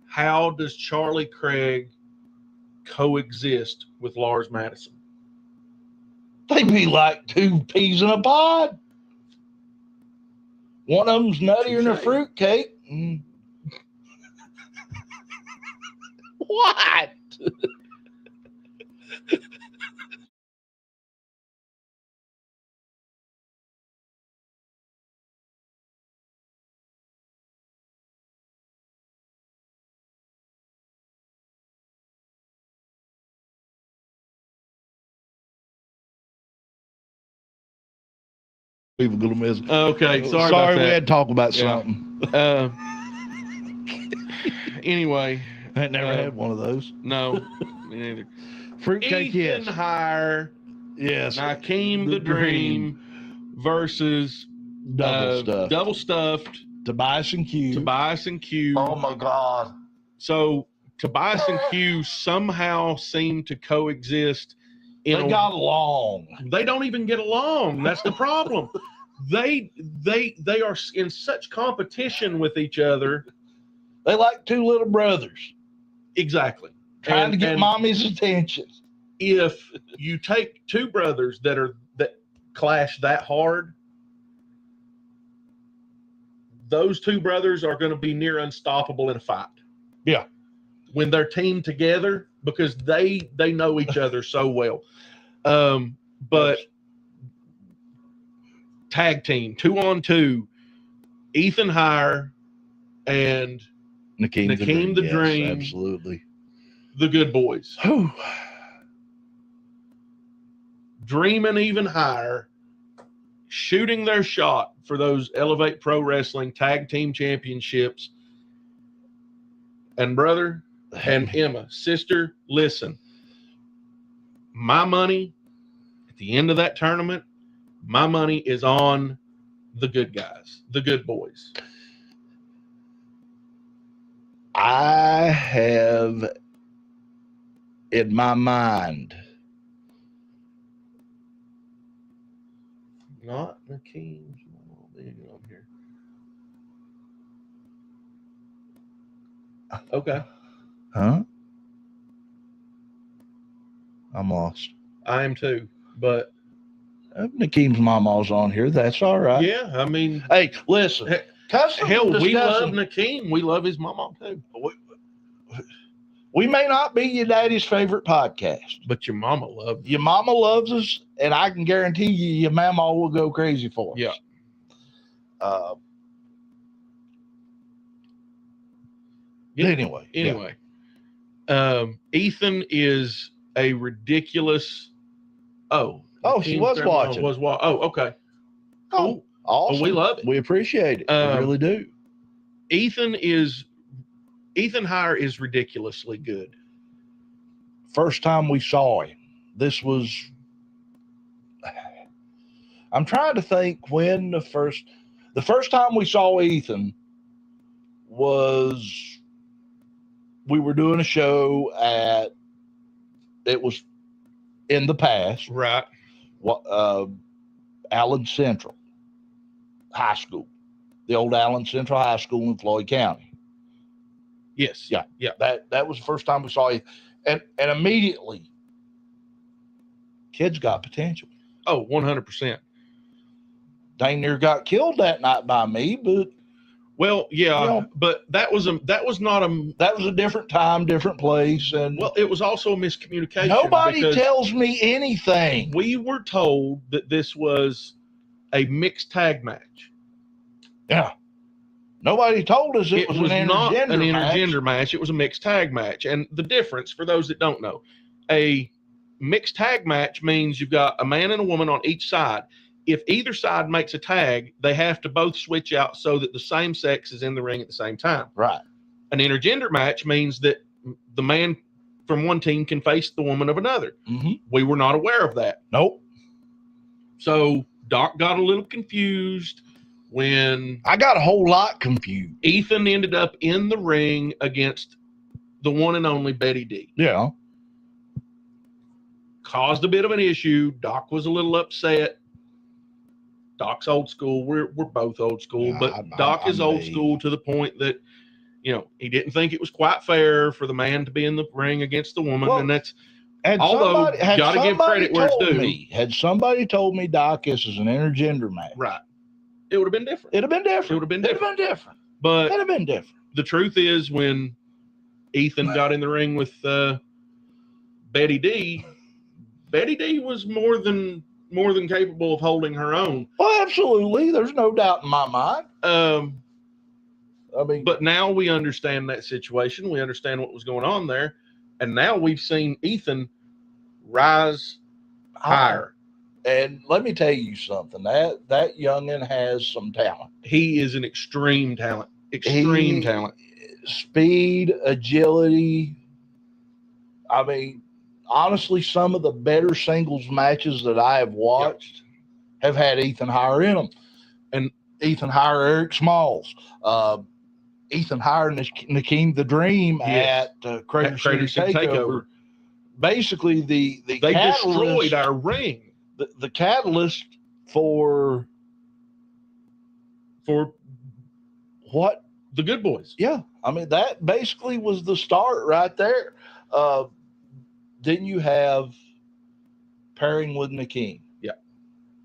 Speaker 3: How does Charlie Craig coexist with Lars Madison?
Speaker 2: They'd be like two peas in a pod. One of them's nuttier than a fruitcake. What? People gonna miss.
Speaker 3: Okay, sorry about that.
Speaker 2: We had to talk about something.
Speaker 3: Anyway,
Speaker 2: I never had one of those.
Speaker 3: No, me neither.
Speaker 2: Fruitcake, yes.
Speaker 3: Heyre,
Speaker 2: Yes.
Speaker 3: Nikeem the Dream versus double stuffed
Speaker 2: Tobias and Q.
Speaker 3: Oh
Speaker 2: my God.
Speaker 3: So Tobias and Q somehow seem to coexist.
Speaker 2: They got along.
Speaker 3: They don't even get along. That's the problem. They are in such competition with each other.
Speaker 2: They like two little brothers.
Speaker 3: Exactly.
Speaker 2: Trying to get mommy's attention.
Speaker 3: If you take two brothers that clash that hard, those two brothers are going to be near unstoppable in a fight.
Speaker 2: Yeah.
Speaker 3: When they're teamed together, because they know each other so well. But tag team 2-on-2, Ethan Heyre and Nikeem the Dream.
Speaker 2: Yes, absolutely.
Speaker 3: The Good Boys. Dream and even Heyre shooting their shot for those Elevate Pro Wrestling Tag Team Championships. And brother and Emma, sister, listen. My money at the end of that tournament, my money is on the good guys, the Good Boys.
Speaker 2: I have in my mind.
Speaker 3: Not Nikeem's big on here. Okay.
Speaker 2: Huh? I'm lost.
Speaker 3: I am too, but
Speaker 2: Nikeem's mama's on here. That's all right.
Speaker 3: Yeah, I mean,
Speaker 2: hey, listen.
Speaker 3: Hell, we love Nikeem. We love his mama too.
Speaker 2: We may not be your daddy's favorite podcast,
Speaker 3: but your mama loves us.
Speaker 2: Your mama loves us, and I can guarantee you, your mama will go crazy for us.
Speaker 3: Yeah.
Speaker 2: Anyway.
Speaker 3: Ethan is a ridiculous.
Speaker 2: She was watching.
Speaker 3: Oh, okay. Cool.
Speaker 2: Awesome.
Speaker 3: Well, we love it.
Speaker 2: We appreciate it. We really do.
Speaker 3: Ethan Heyre is ridiculously good.
Speaker 2: First time we saw him, this was. I'm trying to think when the first time we saw Ethan was. We were doing a show it was in the past.
Speaker 3: Right.
Speaker 2: Allen Central High School. The old Allen Central High School in Floyd County.
Speaker 3: Yes.
Speaker 2: Yeah. That was the first time we saw you. And immediately Kid's got potential.
Speaker 3: Oh, 100%.
Speaker 2: Dang near got killed that night by me, but
Speaker 3: Well, yeah,
Speaker 2: You know,
Speaker 3: but that was not a
Speaker 2: that was a different time, different place, and
Speaker 3: well, it was also a miscommunication.
Speaker 2: nobody
Speaker 3: because
Speaker 2: tells me anything.
Speaker 3: we were told that this was a mixed tag match.
Speaker 2: Yeah. Nobody told us it was
Speaker 3: not an
Speaker 2: match.
Speaker 3: intergender match. It was a mixed tag match. And the difference, for those that don't know, a mixed tag match means you've got a man and a woman on each side. If either side makes a tag, they have to both switch out so that the same sex is in the ring at the same time.
Speaker 2: Right.
Speaker 3: An intergender match means that the man from one team can face the woman of another.
Speaker 2: Mm-hmm.
Speaker 3: We were not aware of that.
Speaker 2: Nope.
Speaker 3: So Doc got a little confused when
Speaker 2: I got a whole lot confused.
Speaker 3: Ethan ended up in the ring against the one and only Betty D.
Speaker 2: Yeah.
Speaker 3: Caused a bit of an issue. Doc was a little upset. Doc's old school. We're both old school,
Speaker 2: Yeah,
Speaker 3: but Doc is old school to the point that, you know, he didn't think it was quite fair for the man to be in the ring against the woman.
Speaker 2: Well,
Speaker 3: and that's,
Speaker 2: Had
Speaker 3: although,
Speaker 2: somebody,
Speaker 3: gotta give credit where it's
Speaker 2: told
Speaker 3: due.
Speaker 2: me, had somebody told me, Doc, this is an intergender match,
Speaker 3: right. It would have been different.
Speaker 2: it'd have been different.
Speaker 3: It would have been
Speaker 2: It'd have been different.
Speaker 3: But
Speaker 2: It'd have been different.
Speaker 3: the truth is, when Ethan got in the ring with Betty D was more than capable of holding her own.
Speaker 2: Well, absolutely. There's no doubt in my mind. I mean,
Speaker 3: But now we understand that situation. We understand what was going on there. And now we've seen Ethan rise higher.
Speaker 2: and let me tell you something. That youngin has some talent.
Speaker 3: He is an extreme talent. Extreme talent.
Speaker 2: Speed, agility. I mean, honestly, some of the better singles matches that I have watched have had Ethan Heyre in them. And Ethan Heyre, Eric Smalls. Ethan Heyre and Nikeem the Dream at Crater City Takeover. Basically, they
Speaker 3: destroyed our ring.
Speaker 2: The catalyst for what?
Speaker 3: The Good Boys.
Speaker 2: Yeah, I mean, that basically was the start right there. Then you have pairing with Nikeem.
Speaker 3: Yeah.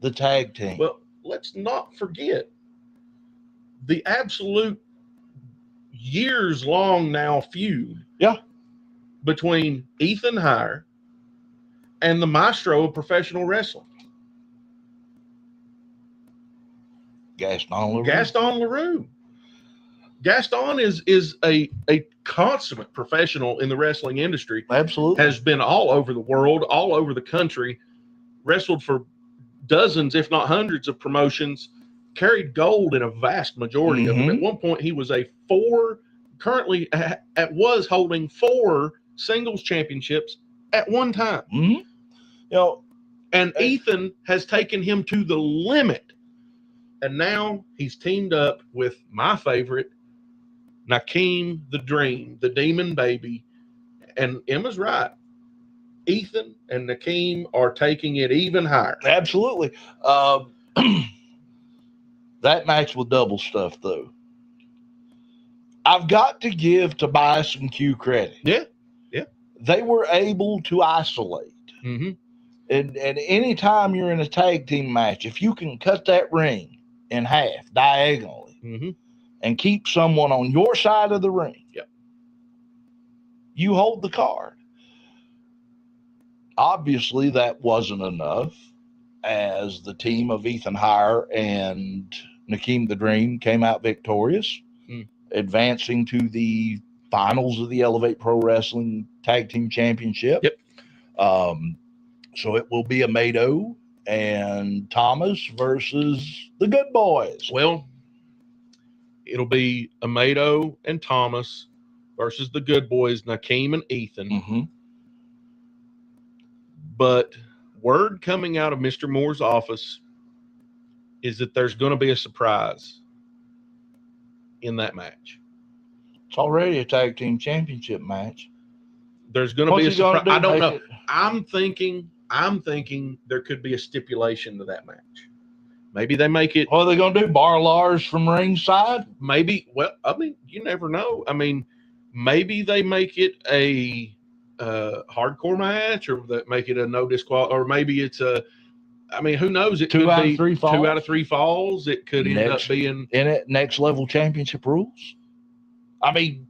Speaker 2: The tag team.
Speaker 3: Well, let's not forget the absolute years-long now feud.
Speaker 2: Yeah.
Speaker 3: Between Ethan Heyre and the maestro of professional wrestling,
Speaker 2: Gaston
Speaker 3: LaRue. Gaston is a consummate professional in the wrestling industry.
Speaker 2: Absolutely.
Speaker 3: Has been all over the world, all over the country, wrestled for dozens, if not hundreds of promotions, carried gold in a vast majority of them. At one point, he was was holding 4 singles championships at one time.
Speaker 2: You know,
Speaker 3: and Ethan has taken him to the limit. And now he's teamed up with my favorite, Nikeem the Dream, the Demon Baby. And Emma's right. Ethan and Nikeem are taking it even higher.
Speaker 2: Absolutely. That match was double stuff, though. I've got to give Tobias and Q credit.
Speaker 3: Yeah.
Speaker 2: They were able to isolate.
Speaker 3: Mm-hmm.
Speaker 2: And anytime you're in a tag team match, if you can cut that ring in half diagonally and keep someone on your side of the ring, you hold the card. Obviously, that wasn't enough, as the team of Ethan Heyre and Nikeem the Dream came out victorious, advancing to the finals of the Elevate Pro Wrestling Tag Team Championship. So it will be Amaydo and Thomas versus the Good Boys.
Speaker 3: Well, it'll be Amaydo and Thomas versus the Good Boys, Nikeem and Ethan. But word coming out of Mr. Moore's office is that there's going to be a surprise in that match.
Speaker 2: It's already a tag team championship match.
Speaker 3: There's going to be a surprise. I don't know. I'm thinking there could be a stipulation to that match. Maybe they make it.
Speaker 2: What are they going to do? Bar Lars from ringside?
Speaker 3: Maybe. Well, I mean, you never know. I mean, maybe they make it a hardcore match, or that make it a no disqual, or maybe it's a. I mean, who knows? It
Speaker 2: Two
Speaker 3: could
Speaker 2: out of
Speaker 3: be
Speaker 2: three falls.
Speaker 3: 2 out of 3 falls. It could end up
Speaker 2: Next-
Speaker 3: being
Speaker 2: In it, next level championship rules. I mean,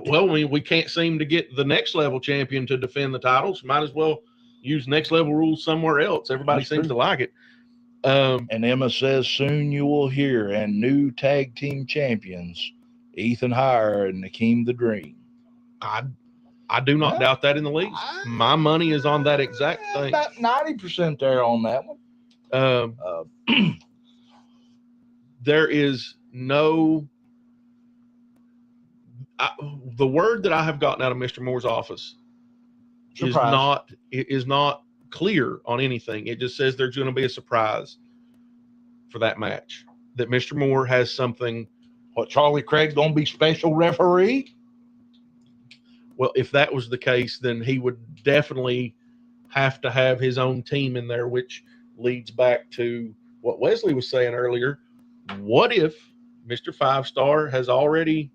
Speaker 3: well. I mean, we can't seem to get the next level champion to defend the titles. Might as well use next level rules somewhere else. Everybody
Speaker 2: That's
Speaker 3: seems
Speaker 2: true.
Speaker 3: to like it.
Speaker 2: and Emma says soon you will hear, and new tag team champions, Ethan Heyre and Nikeem the Dream.
Speaker 3: I do not doubt that in the least. My money is on that exact thing.
Speaker 2: About 90% there on that one.
Speaker 3: There is no. The word that I have gotten out of Mr. Moore's office
Speaker 2: Surprise.
Speaker 3: is not clear on anything. It just says there's going to be a surprise for that match. That Mr. Moore has something.
Speaker 2: What, Charlie Craig gonna be special referee?
Speaker 3: Well, if that was the case, then he would definitely have to have his own team in there, which leads back to what Wesley was saying earlier. What if Mr. Five Star has already?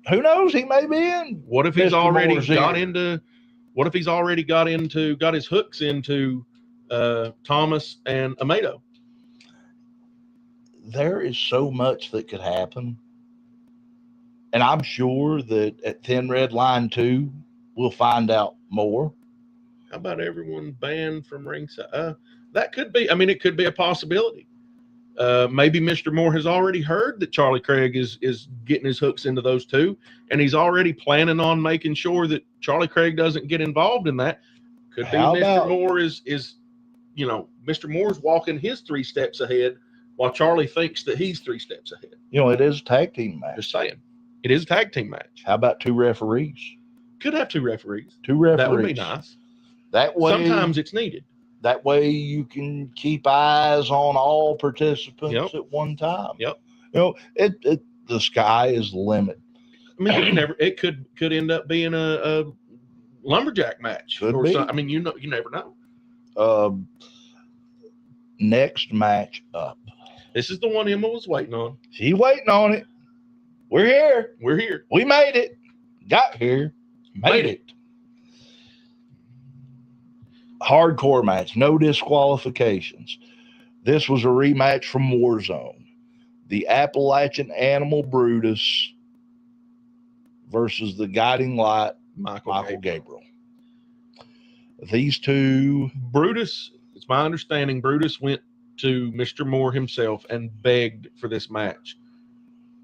Speaker 2: Who knows? He may be in.
Speaker 3: What if he's
Speaker 2: Mr.
Speaker 3: already
Speaker 2: Moore's
Speaker 3: got
Speaker 2: ear.
Speaker 3: into? What if he's already got his hooks into Thomas and Amaydo?
Speaker 2: There is so much that could happen. And I'm sure that at Thin Red Line 2, we'll find out more.
Speaker 3: How about everyone banned from ringside? That could be. I mean, it could be a possibility. Maybe Mr. Moore has already heard that Charlie Craig is getting his hooks into those two, and he's already planning on making sure that Charlie Craig doesn't get involved in that. Could be
Speaker 2: How
Speaker 3: Mr.
Speaker 2: about-
Speaker 3: Moore is Mr. Moore's walking his 3 steps ahead while Charlie thinks that he's 3 steps ahead.
Speaker 2: You know, it is a tag team match.
Speaker 3: Just saying. It is a tag team match.
Speaker 2: How about 2 referees?
Speaker 3: Could have 2 referees.
Speaker 2: 2 referees.
Speaker 3: That would be nice.
Speaker 2: That way,
Speaker 3: Sometimes it's needed.
Speaker 2: that way you can keep eyes on all participants
Speaker 3: Yep.
Speaker 2: at one time.
Speaker 3: Yep.
Speaker 2: You know, the sky is the limit.
Speaker 3: I mean, it could end up being a lumberjack match.
Speaker 2: Could
Speaker 3: or
Speaker 2: be.
Speaker 3: something. I mean, you never know.
Speaker 2: Next match up.
Speaker 3: This is the one Emma was waiting on.
Speaker 2: She's waiting on it. We're here.
Speaker 3: We're here.
Speaker 2: We made it. Got here. Made it. Hardcore match. No disqualifications. This was a rematch from Warzone. The Appalachian Animal BRUTUS versus the Guiding Light Michael Gabriel. These two.
Speaker 3: BRUTUS, it's my understanding, BRUTUS went to Mr. Moore himself and begged for this match.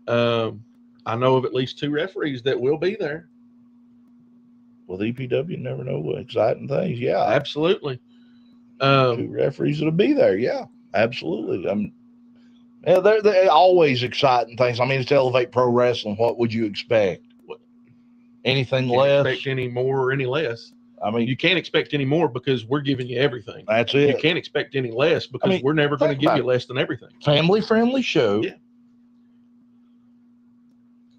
Speaker 3: I know of at least 2 referees that will be there.
Speaker 2: With EPW, never know what exciting things. Yeah,
Speaker 3: Absolutely.
Speaker 2: 2 referees that'll be there. Yeah, absolutely. Yeah, they're always exciting things. I mean, it's Elevate Pro Wrestling. What would you expect? Anything
Speaker 3: Can't
Speaker 2: less?
Speaker 3: expect any more or any less.
Speaker 2: I mean,
Speaker 3: You can't expect any more because we're giving you everything.
Speaker 2: that's
Speaker 3: You
Speaker 2: it.
Speaker 3: can't expect any less because
Speaker 2: I mean,
Speaker 3: we're never going to
Speaker 2: think
Speaker 3: give
Speaker 2: about
Speaker 3: you less than everything.
Speaker 2: Family-friendly show.
Speaker 3: Yeah.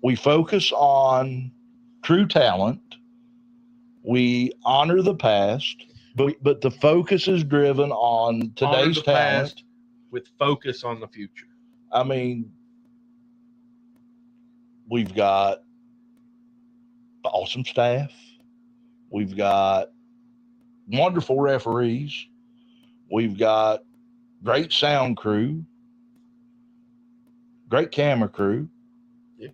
Speaker 2: We focus on true talent. We honor the past, but the focus is driven on
Speaker 3: Honor
Speaker 2: today's
Speaker 3: the
Speaker 2: talent.
Speaker 3: past with focus on the future.
Speaker 2: I mean, we've got awesome staff. We've got wonderful referees. We've got great sound crew, great camera crew.
Speaker 3: Yeah.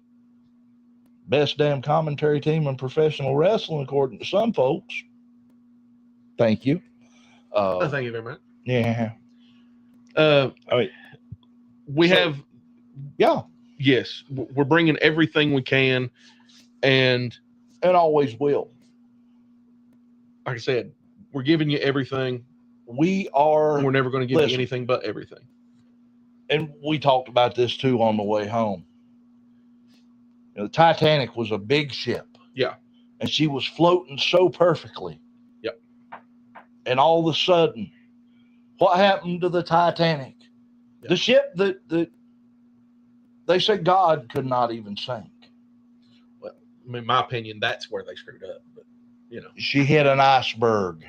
Speaker 2: Best damn commentary team in professional wrestling, according to some folks. Thank you.
Speaker 3: Thank you very much.
Speaker 2: Yeah.
Speaker 3: I
Speaker 2: mean,
Speaker 3: we
Speaker 2: so-
Speaker 3: have,
Speaker 2: Yeah.
Speaker 3: yes, we're bringing everything we can. And
Speaker 2: And always will.
Speaker 3: like I said, we're giving you everything.
Speaker 2: We are,
Speaker 3: We're never going to give
Speaker 2: Listen.
Speaker 3: you anything but everything.
Speaker 2: and we talked about this too on the way home. You know, the Titanic was a big ship.
Speaker 3: Yeah.
Speaker 2: And she was floating so perfectly.
Speaker 3: Yep.
Speaker 2: And all of a sudden, what happened to the Titanic?
Speaker 3: Yeah.
Speaker 2: The ship that they said God could not even sink.
Speaker 3: I mean, in my opinion, that's where they screwed up. But,
Speaker 2: She hit an iceberg.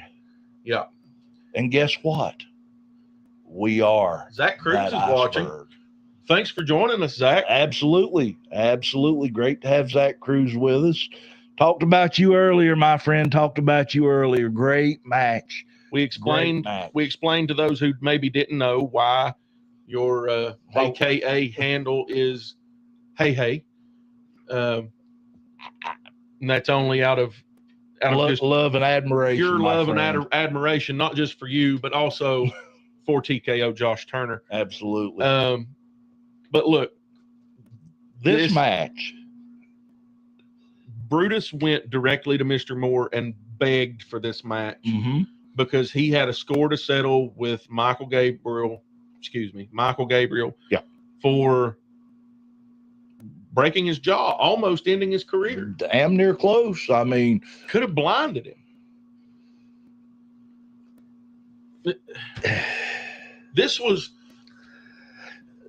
Speaker 3: yeah.
Speaker 2: And guess what? We are
Speaker 3: Zach Cruze
Speaker 2: that
Speaker 3: is watching.
Speaker 2: iceberg.
Speaker 3: Thanks for joining us, Zach.
Speaker 2: Absolutely. Absolutely. Great to have Zach Cruze with us. Talked about you earlier, my friend. Talked about you earlier. Great match.
Speaker 3: We explained to those who maybe didn't know why your AKA handle is Hey. And that's only out of just
Speaker 2: love and admiration.
Speaker 3: Pure love and admiration, not just for you, but also for TKO Josh Turner.
Speaker 2: Absolutely.
Speaker 3: But look,
Speaker 2: this match,
Speaker 3: Brutus went directly to Mr. Moore and begged for this match because he had a score to settle with Michael Gabriel.
Speaker 2: Yeah.
Speaker 3: For breaking his jaw, almost ending his career.
Speaker 2: Damn near close. I mean,
Speaker 3: could have blinded him.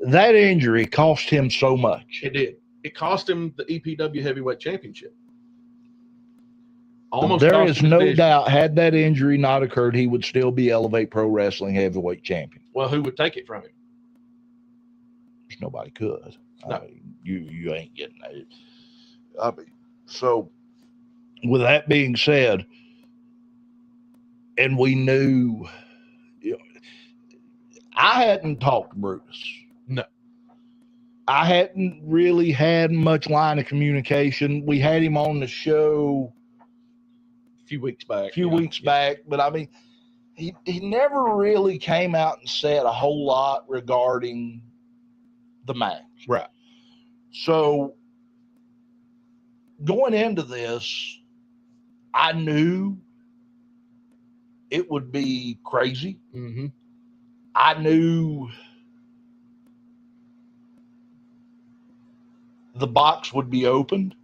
Speaker 2: That injury cost him so much.
Speaker 3: It did. It cost him the EPW Heavyweight Championship.
Speaker 2: There is no doubt, had that injury not occurred, he would still be Elevate Pro Wrestling Heavyweight Champion.
Speaker 3: Well, who would take it from him?
Speaker 2: Nobody could.
Speaker 3: No.
Speaker 2: I mean, you ain't getting that. I mean, so with that being said, and we knew, I hadn't talked to Brutus.
Speaker 3: No.
Speaker 2: I hadn't really had much line of communication. We had him on the show
Speaker 3: a few weeks back.
Speaker 2: But I mean, he never really came out and said a whole lot regarding the match.
Speaker 3: Right.
Speaker 2: So going into this, I knew it would be crazy. I knew the box would be opened.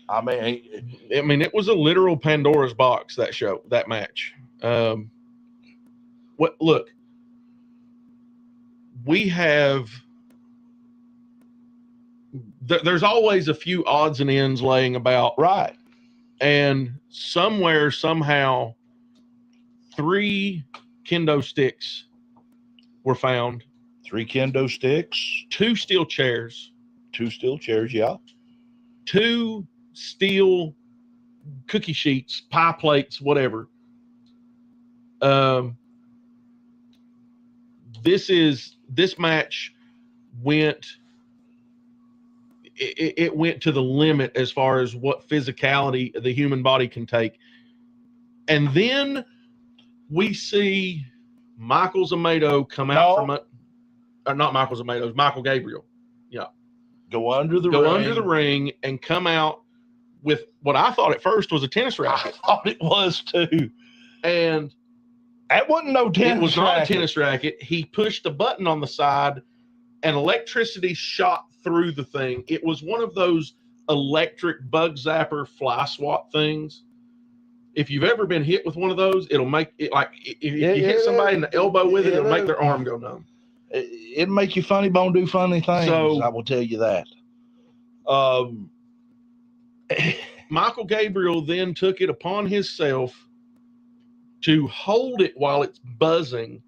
Speaker 2: I mean,
Speaker 3: it was a literal Pandora's box, that match. Look, we have. There's always a few odds and ends laying about.
Speaker 2: Right.
Speaker 3: And somewhere, somehow, 3 kendo sticks were found.
Speaker 2: 3 kendo sticks.
Speaker 3: 2 steel chairs.
Speaker 2: 2 steel chairs, yeah.
Speaker 3: 2 steel cookie sheets, pie plates, whatever. This match went. It went to the limit as far as what physicality the human body can take. And then we see Michael's Amaydo come out from it. Not Michael's Amaydo, Michael Gabriel. Yeah.
Speaker 2: Go under the
Speaker 3: ring and come out with what I thought at first was a tennis racket.
Speaker 2: I thought it was too.
Speaker 3: And
Speaker 2: that wasn't no tennis racket.
Speaker 3: It was not a tennis racket. He pushed the button on the side and electricity shot through the thing. It was one of those electric bug zapper fly swat things. If you've ever been hit with one of those, it'll make it like if you hit somebody in the elbow with it, it'll make their arm go numb.
Speaker 2: It'll make you funny bone do funny things. So, I will tell you that.
Speaker 3: Michael Gabriel then took it upon himself to hold it while it's buzzing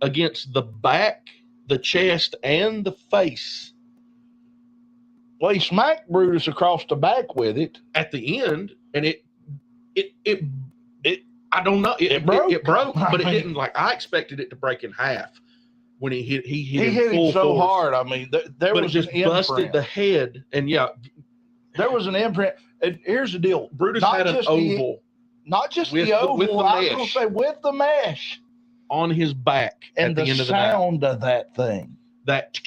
Speaker 3: against the back, the chest, and the face.
Speaker 2: Well, he smacked Brutus across the back with it
Speaker 3: at the end, and it I don't know. It broke, but it didn't. Like, I expected it to break in half when he hit
Speaker 2: it so force. Hard. I mean, there was
Speaker 3: just busted the head, and
Speaker 2: there was an imprint. And here's the deal:
Speaker 3: Brutus had an oval,
Speaker 2: not just the oval. With the I was going to say with the mesh
Speaker 3: on his back,
Speaker 2: and
Speaker 3: at the end of the
Speaker 2: sound of that thing.
Speaker 3: That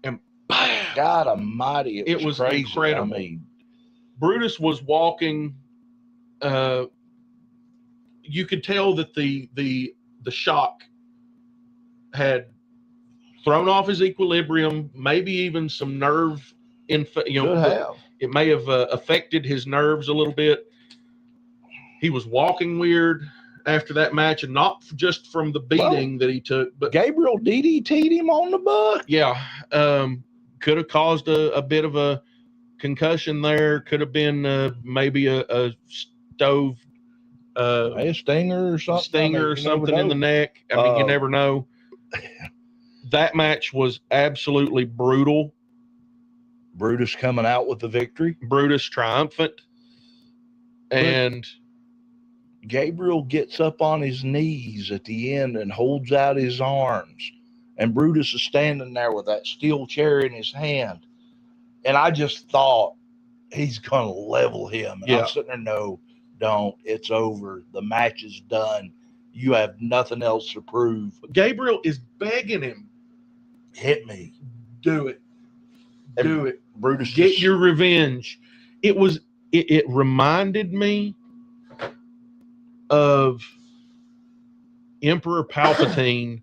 Speaker 3: and bam!
Speaker 2: God Almighty! It was crazy.
Speaker 3: Incredible. I mean, Brutus was walking. You could tell that the shock had thrown off his equilibrium, maybe even some nerve. It may have affected his nerves a little bit. He was walking weird after that match, and not just from the beating that he took, but
Speaker 2: Gabriel DDT'd him on the butt.
Speaker 3: Yeah, could have caused a bit of a concussion there. Could have been maybe a stove,
Speaker 2: a stinger or something,
Speaker 3: in the neck. I mean, you never know. That match was absolutely brutal.
Speaker 2: Brutus coming out with the victory.
Speaker 3: Brutus triumphant. And
Speaker 2: Gabriel gets up on his knees at the end and holds out his arms. And Brutus is standing there with that steel chair in his hand. And I just thought he's going to level him. And I'm sitting there, no, don't. It's over. The match is done. You have nothing else to prove.
Speaker 3: Gabriel is begging him.
Speaker 2: Hit me.
Speaker 3: Do it. Do it.
Speaker 2: Brutus,
Speaker 3: get your revenge. It reminded me of Emperor Palpatine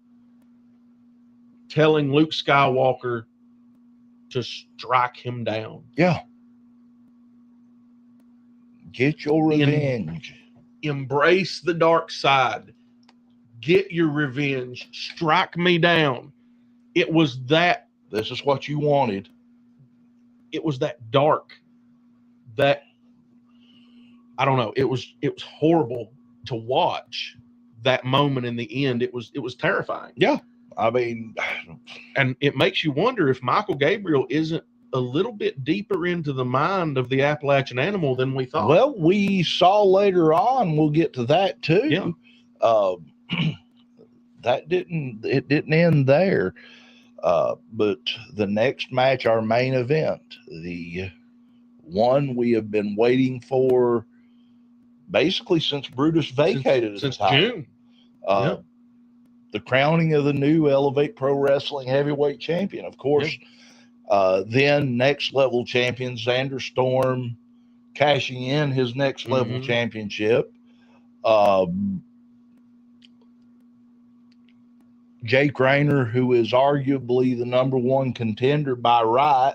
Speaker 3: telling Luke Skywalker to strike him down.
Speaker 2: Yeah. Get your revenge.
Speaker 3: Embrace the dark side. Get your revenge. Strike me down. It was that.
Speaker 2: This is what you wanted.
Speaker 3: It was that dark. That, I don't know. It was horrible to watch that moment in the end. It was terrifying.
Speaker 2: Yeah. I mean,
Speaker 3: and it makes you wonder if Michael Gabriel isn't a little bit deeper into the mind of the Appalachian Animal than we thought.
Speaker 2: Well, we saw later on, we'll get to that too.
Speaker 3: Yeah.
Speaker 2: It didn't end there. But the next match, our main event, the one we have been waiting for basically since Brutus vacated
Speaker 3: since June.
Speaker 2: The crowning of the new Elevate Pro Wrestling Heavyweight Champion. Of course, then next level champion Zander Storm cashing in his next level championship. Jake Raynor, who is arguably the #1 contender by right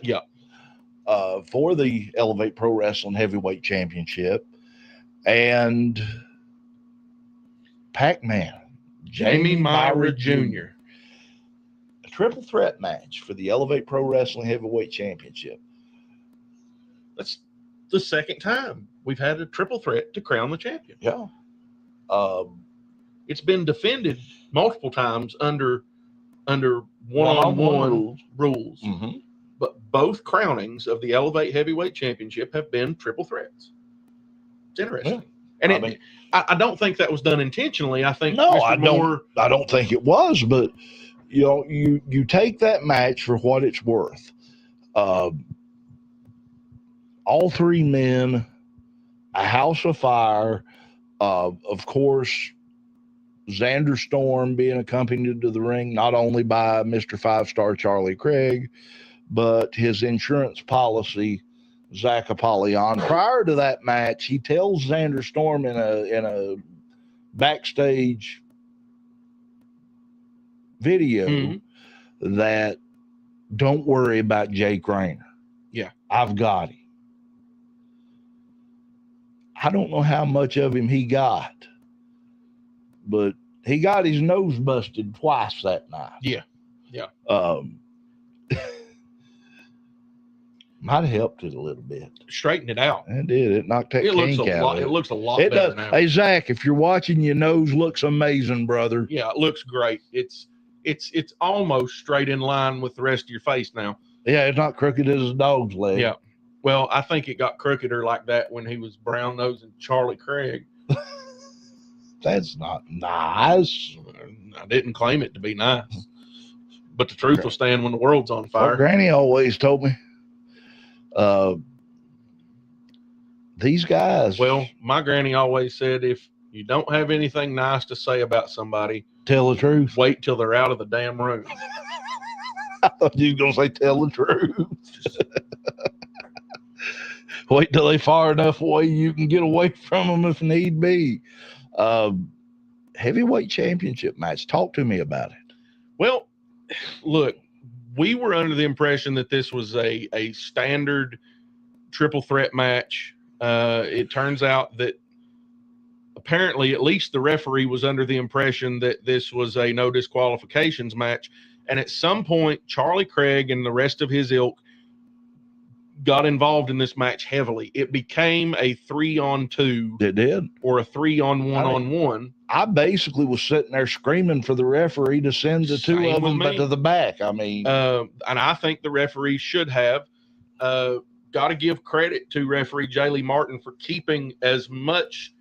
Speaker 2: for the Elevate Pro Wrestling Heavyweight Championship. And Pac-Man,
Speaker 3: Javen Myra Jr.
Speaker 2: A triple threat match for the Elevate Pro Wrestling Heavyweight Championship.
Speaker 3: That's the second time we've had a triple threat to crown the champion.
Speaker 2: Yeah.
Speaker 3: It's been defended multiple times under one-on-one rules.
Speaker 2: Mm-hmm.
Speaker 3: But both crownings of the Elevate Heavyweight Championship have been triple threats. It's interesting. Yeah. And I don't think that was done intentionally. I think
Speaker 2: I don't think it was, but you know, you take that match for what it's worth. All three men, a house of fire, of course, Zander Storm being accompanied to the ring not only by Mr. 5-Star Charlie Craig, but his insurance policy, ZACK Apollyon. Prior to that match, he tells Zander Storm in a backstage video that don't worry about Jake Raynor.
Speaker 3: Yeah.
Speaker 2: I've got him. I don't know how much of him he got, but he got his nose busted twice that night.
Speaker 3: Yeah. Yeah.
Speaker 2: Might have helped it a little bit.
Speaker 3: Straightened it out.
Speaker 2: It did. It knocked that kink out.
Speaker 3: It looks a lot
Speaker 2: it
Speaker 3: better
Speaker 2: does.
Speaker 3: now.
Speaker 2: Hey, Zach, if you're watching, your nose looks amazing, brother.
Speaker 3: Yeah, it looks great. It's almost straight in line with the rest of your face now.
Speaker 2: Yeah, it's not crooked as a dog's leg.
Speaker 3: Yeah. Well, I think it got crookeder like that when he was brown-nosing Charlie Craig.
Speaker 2: That's not nice.
Speaker 3: I didn't claim it to be nice. But the truth will stand when the world's on fire.
Speaker 2: Well, Granny always told me. These guys.
Speaker 3: Well, my granny always said, if you don't have anything nice to say about somebody,
Speaker 2: tell the truth.
Speaker 3: Wait till they're out of the damn room.
Speaker 2: I thought you were going to say tell the truth. Wait till they far enough away you can get away from them if need be. Heavyweight championship match. Talk to me about it.
Speaker 3: Well, look, we were under the impression that this was a standard triple threat match. It turns out that apparently at least the referee was under the impression that this was a no disqualifications match. And at some point, Charlie Craig and the rest of his ilk got involved in this match heavily. It became a 3-on-2.
Speaker 2: It did.
Speaker 3: Or a 3-on-1-on-1.
Speaker 2: I basically was sitting there screaming for the referee to send the two of them to the back. I mean,
Speaker 3: and I think the referee should have. got to give credit to referee Jaylee Martin for keeping as much.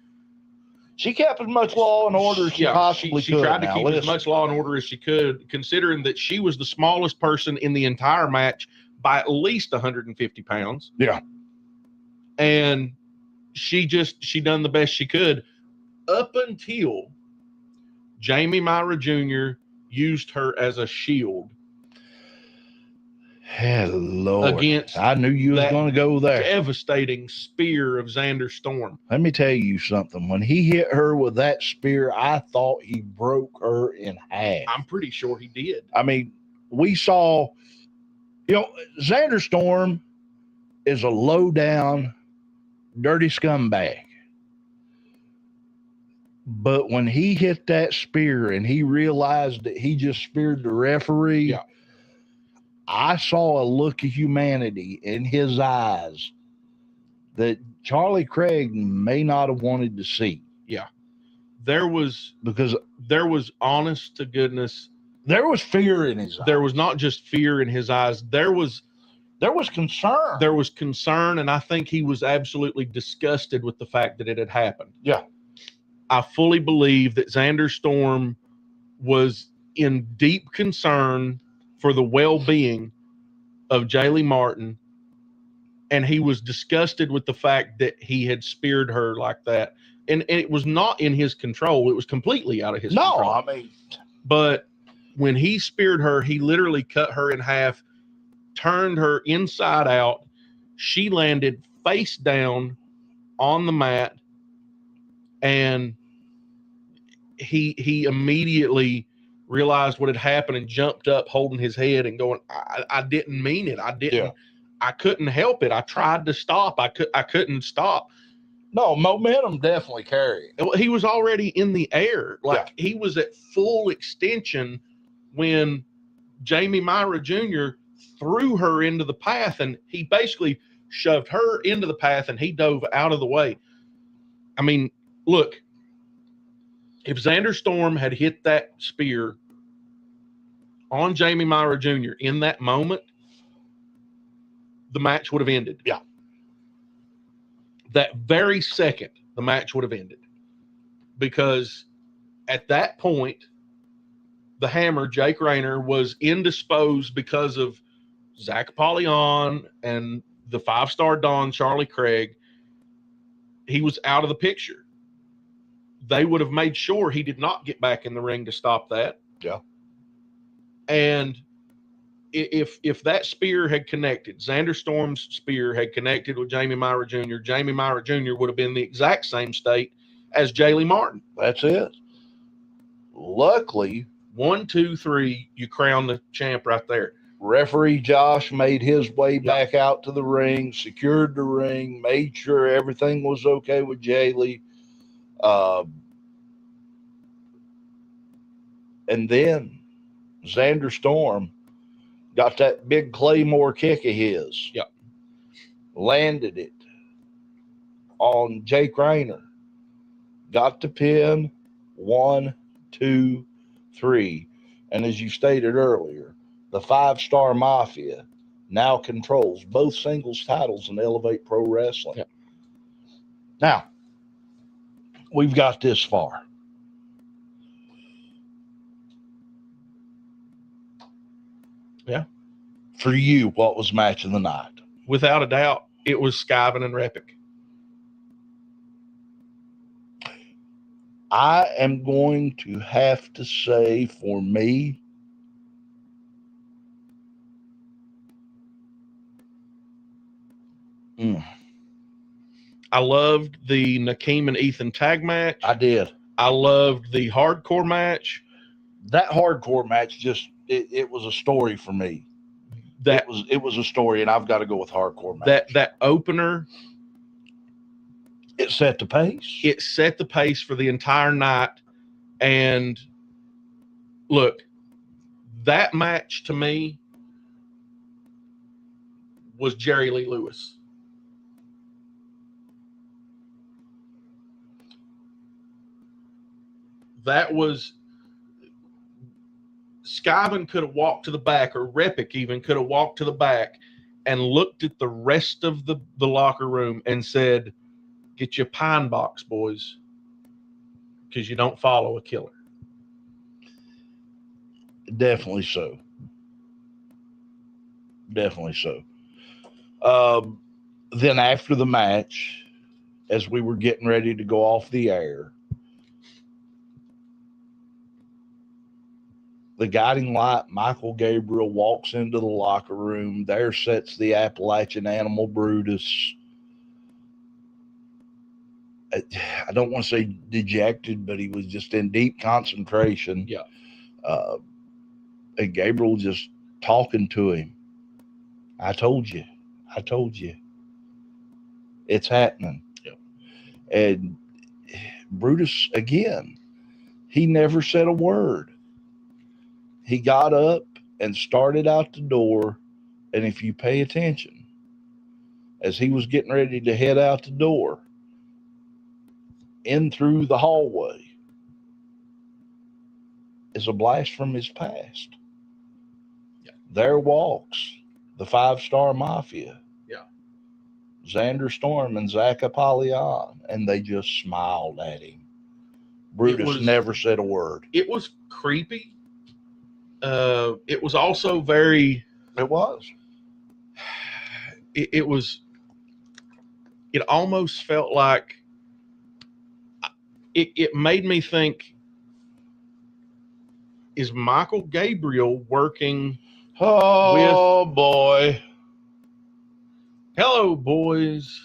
Speaker 2: She kept as much law and order as she possibly could.
Speaker 3: She tried to keep as much law and order as she could, considering that she was the smallest person in the entire match by at least 150 pounds.
Speaker 2: Yeah.
Speaker 3: And she done the best she could up until Javen Myra Jr. used her as a shield.
Speaker 2: Hello.
Speaker 3: Against
Speaker 2: I knew you was going to go there.
Speaker 3: Devastating spear of Zander Storm.
Speaker 2: Let me tell you something. When he hit her with that spear, I thought he broke her in half.
Speaker 3: I'm pretty sure he did.
Speaker 2: I mean, we saw, Zander Storm is a low down, dirty scumbag. But when he hit that spear and he realized that he just speared the referee,
Speaker 3: yeah.
Speaker 2: I saw a look of humanity in his eyes that Charlie Craig may not have wanted to see.
Speaker 3: Yeah. There was honest to goodness.
Speaker 2: There was fear in his eyes.
Speaker 3: There was not just fear in his eyes. There was
Speaker 2: concern.
Speaker 3: There was concern, and I think he was absolutely disgusted with the fact that it had happened.
Speaker 2: Yeah.
Speaker 3: I fully believe that Zander Storm was in deep concern for the well-being of Jaylee Martin, and he was disgusted with the fact that he had speared her like that. And it was not in his control. It was completely out of his control.
Speaker 2: No, I mean.
Speaker 3: But when he speared her, he literally cut her in half, turned her inside out. She landed face down on the mat, and he immediately realized what had happened and jumped up holding his head and going, I didn't mean it. I couldn't help it. I tried to stop. I couldn't stop.
Speaker 2: No, momentum definitely carried.
Speaker 3: He was already in the air. He was at full extension when Javen Myra Jr. threw her into the path, and he basically shoved her into the path and he dove out of the way. I mean, look, if Zander Storm had hit that spear on Javen Myra Jr. in that moment, the match would have ended.
Speaker 2: Yeah.
Speaker 3: That very second, the match would have ended. Because at that point, the Hammer, Jake Raynor, was indisposed because of ZACK Apollyon and the 5-star Don, Charlie Craig. He was out of the picture. They would have made sure he did not get back in the ring to stop that.
Speaker 2: Yeah.
Speaker 3: And if that spear had connected, Zander Storm's spear had connected with Javen Myra Jr., Javen Myra Jr. would have been the exact same state as Jaylee Martin.
Speaker 2: That's it. Luckily,
Speaker 3: 1, 2, 3, you crown the champ right there.
Speaker 2: Referee Josh made his way back out to the ring, secured the ring, made sure everything was okay with Jaylee. And then Zander Storm got that big Claymore kick of his.
Speaker 3: Yep.
Speaker 2: Landed it on Jake Raynor. Got the pin. 1, 2, 3. And as you stated earlier, the 5-Star Mafia now controls both singles titles in Elevate Pro Wrestling.
Speaker 3: Yep.
Speaker 2: Now, we've got this far.
Speaker 3: Yeah.
Speaker 2: For you, what was match of the night?
Speaker 3: Without a doubt, it was SKEYEVINN and REPIK.
Speaker 2: I am going to have to say, for me,
Speaker 3: I loved the Nikeem and Ethan tag match.
Speaker 2: I did.
Speaker 3: I loved the hardcore match.
Speaker 2: That hardcore match just it was a story for me. It was a story, and I've got to go with hardcore match.
Speaker 3: That opener,
Speaker 2: it set the pace.
Speaker 3: It set the pace for the entire night. And look, that match to me was Jerry Lee Lewis. That was SKEYEVINN could have walked to the back, or REPIK even could have walked to the back and looked at the rest of the locker room and said, "Get your pine box, boys, because you don't follow a killer."
Speaker 2: Definitely so. Definitely so. Then after the match, as we were getting ready to go off the air, the guiding light, Michael Gabriel, walks into the locker room. There sits the Appalachian Animal BRUTUS. I don't want to say dejected, but he was just in deep concentration.
Speaker 3: Yeah.
Speaker 2: And Gabriel just talking to him. I told you. It's happening.
Speaker 3: Yep.
Speaker 2: And BRUTUS, again, he never said a word. He got up and started out the door. And if you pay attention, as he was getting ready to head out the door, in through the hallway is a blast from his past.
Speaker 3: Yeah.
Speaker 2: There walks the 5 Star Mafia.
Speaker 3: Yeah.
Speaker 2: Zander Storm and ZACK Apollyon, and they just smiled at him. BRUTUS never said a word.
Speaker 3: It was creepy. It was also very.
Speaker 2: It was.
Speaker 3: It was. It almost felt like. It made me think. Is Michael Gabriel working?
Speaker 2: Oh boy.
Speaker 3: Hello, boys.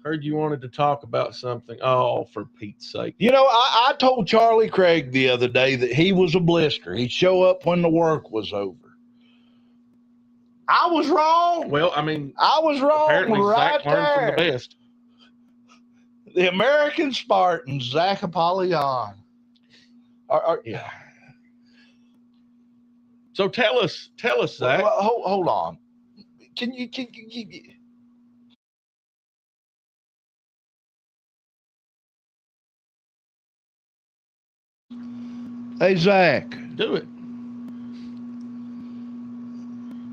Speaker 3: Heard you wanted to talk about something. Oh, for Pete's sake.
Speaker 2: You know, I told Charlie Craig the other day that he was a blister. He'd show up when the work was over. I was wrong.
Speaker 3: Well, I mean,
Speaker 2: I was wrong.
Speaker 3: Apparently,
Speaker 2: right
Speaker 3: Zack learned from the
Speaker 2: there.
Speaker 3: best.
Speaker 2: The American Spartan, ZACK Apollyon.
Speaker 3: Yeah. So tell us, Zack.
Speaker 2: Well, hold on. Can you Hey, Zack.
Speaker 3: Do it.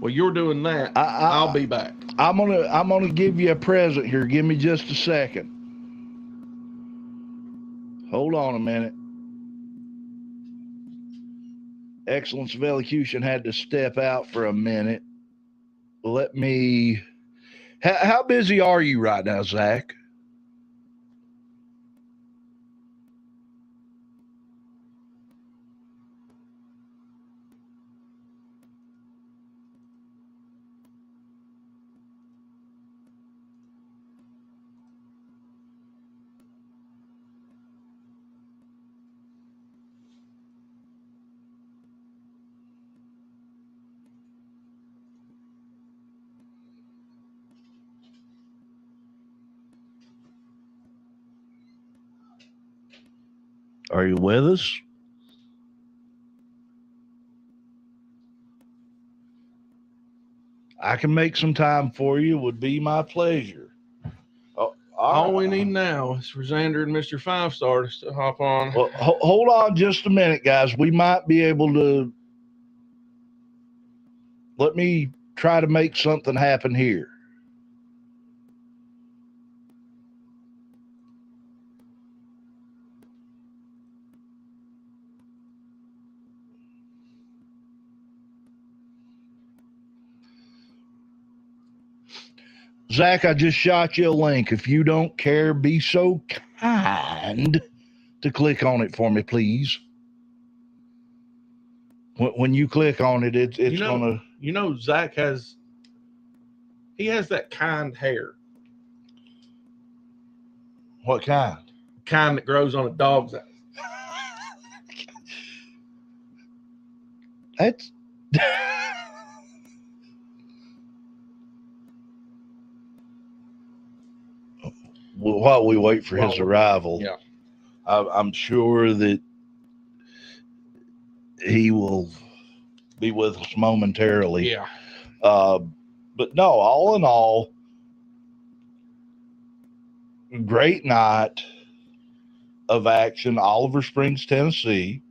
Speaker 3: Well, you're doing that. I'll be back.
Speaker 2: I'm gonna give you a present here. Give me just a second. Hold on a minute. Excellence of Elocution had to step out for a minute. Let me. How busy are you right now, Zack? Are you with us? I can make some time for you. It would be my pleasure. Oh,
Speaker 3: All we need now is for Zander and Mr. 5 Star to hop on.
Speaker 2: Well, hold on just a minute, guys. We might be able to. Let me try to make something happen here. Zack, I just shot you a link. If you don't care, be so kind to click on it for me, please. When you click on it, it's gonna.
Speaker 3: You know, Zack has that kind hair.
Speaker 2: What kind?
Speaker 3: Kind that grows on a dog's ass.
Speaker 2: That's. Well, while we wait for his arrival,
Speaker 3: yeah,
Speaker 2: I'm sure that he will be with us momentarily.
Speaker 3: Yeah.
Speaker 2: But no, all in all, great night of action, Oliver Springs, Tennessee.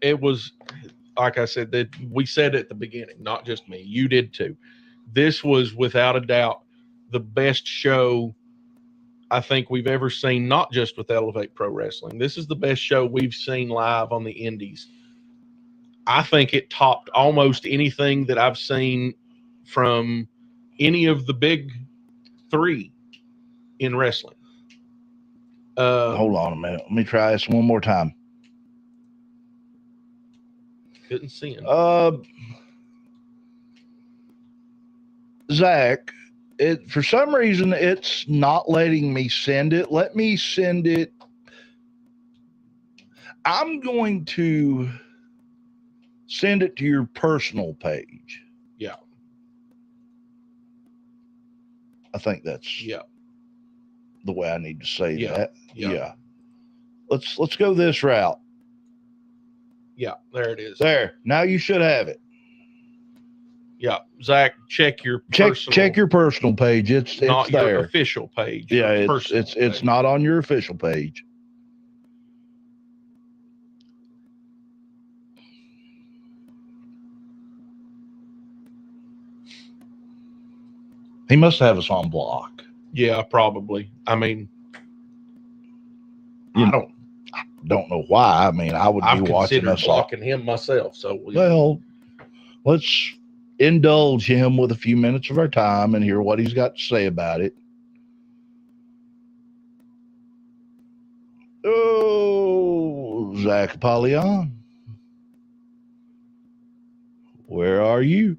Speaker 3: It was like I said, that we said at the beginning, not just me, you did too. This was without a doubt the best show I think we've ever seen, not just with Elevate Pro Wrestling. This is the best show we've seen live on the indies. I think it topped almost anything that I've seen from any of the big three in wrestling.
Speaker 2: Hold on a minute. Let me try this one more time.
Speaker 3: Couldn't see him.
Speaker 2: Zach, for some reason it's not letting me send it. Let me send it. I'm going to send it to your personal page.
Speaker 3: Yeah.
Speaker 2: I think that's the way I need to say that. Yeah. Let's go this route.
Speaker 3: Yeah, there it is.
Speaker 2: There. Now you should have it.
Speaker 3: Yeah, Zach, check your
Speaker 2: personal page. It's
Speaker 3: not
Speaker 2: there.
Speaker 3: Your official page.
Speaker 2: Yeah, it's not on your official page. He must have us on block.
Speaker 3: Yeah, probably. I mean,
Speaker 2: I don't know why. I mean, I would be watching us
Speaker 3: blocking him myself. So
Speaker 2: well, let's indulge him with a few minutes of our time and hear what he's got to say about it. Oh, Xac Apollyon, where are you?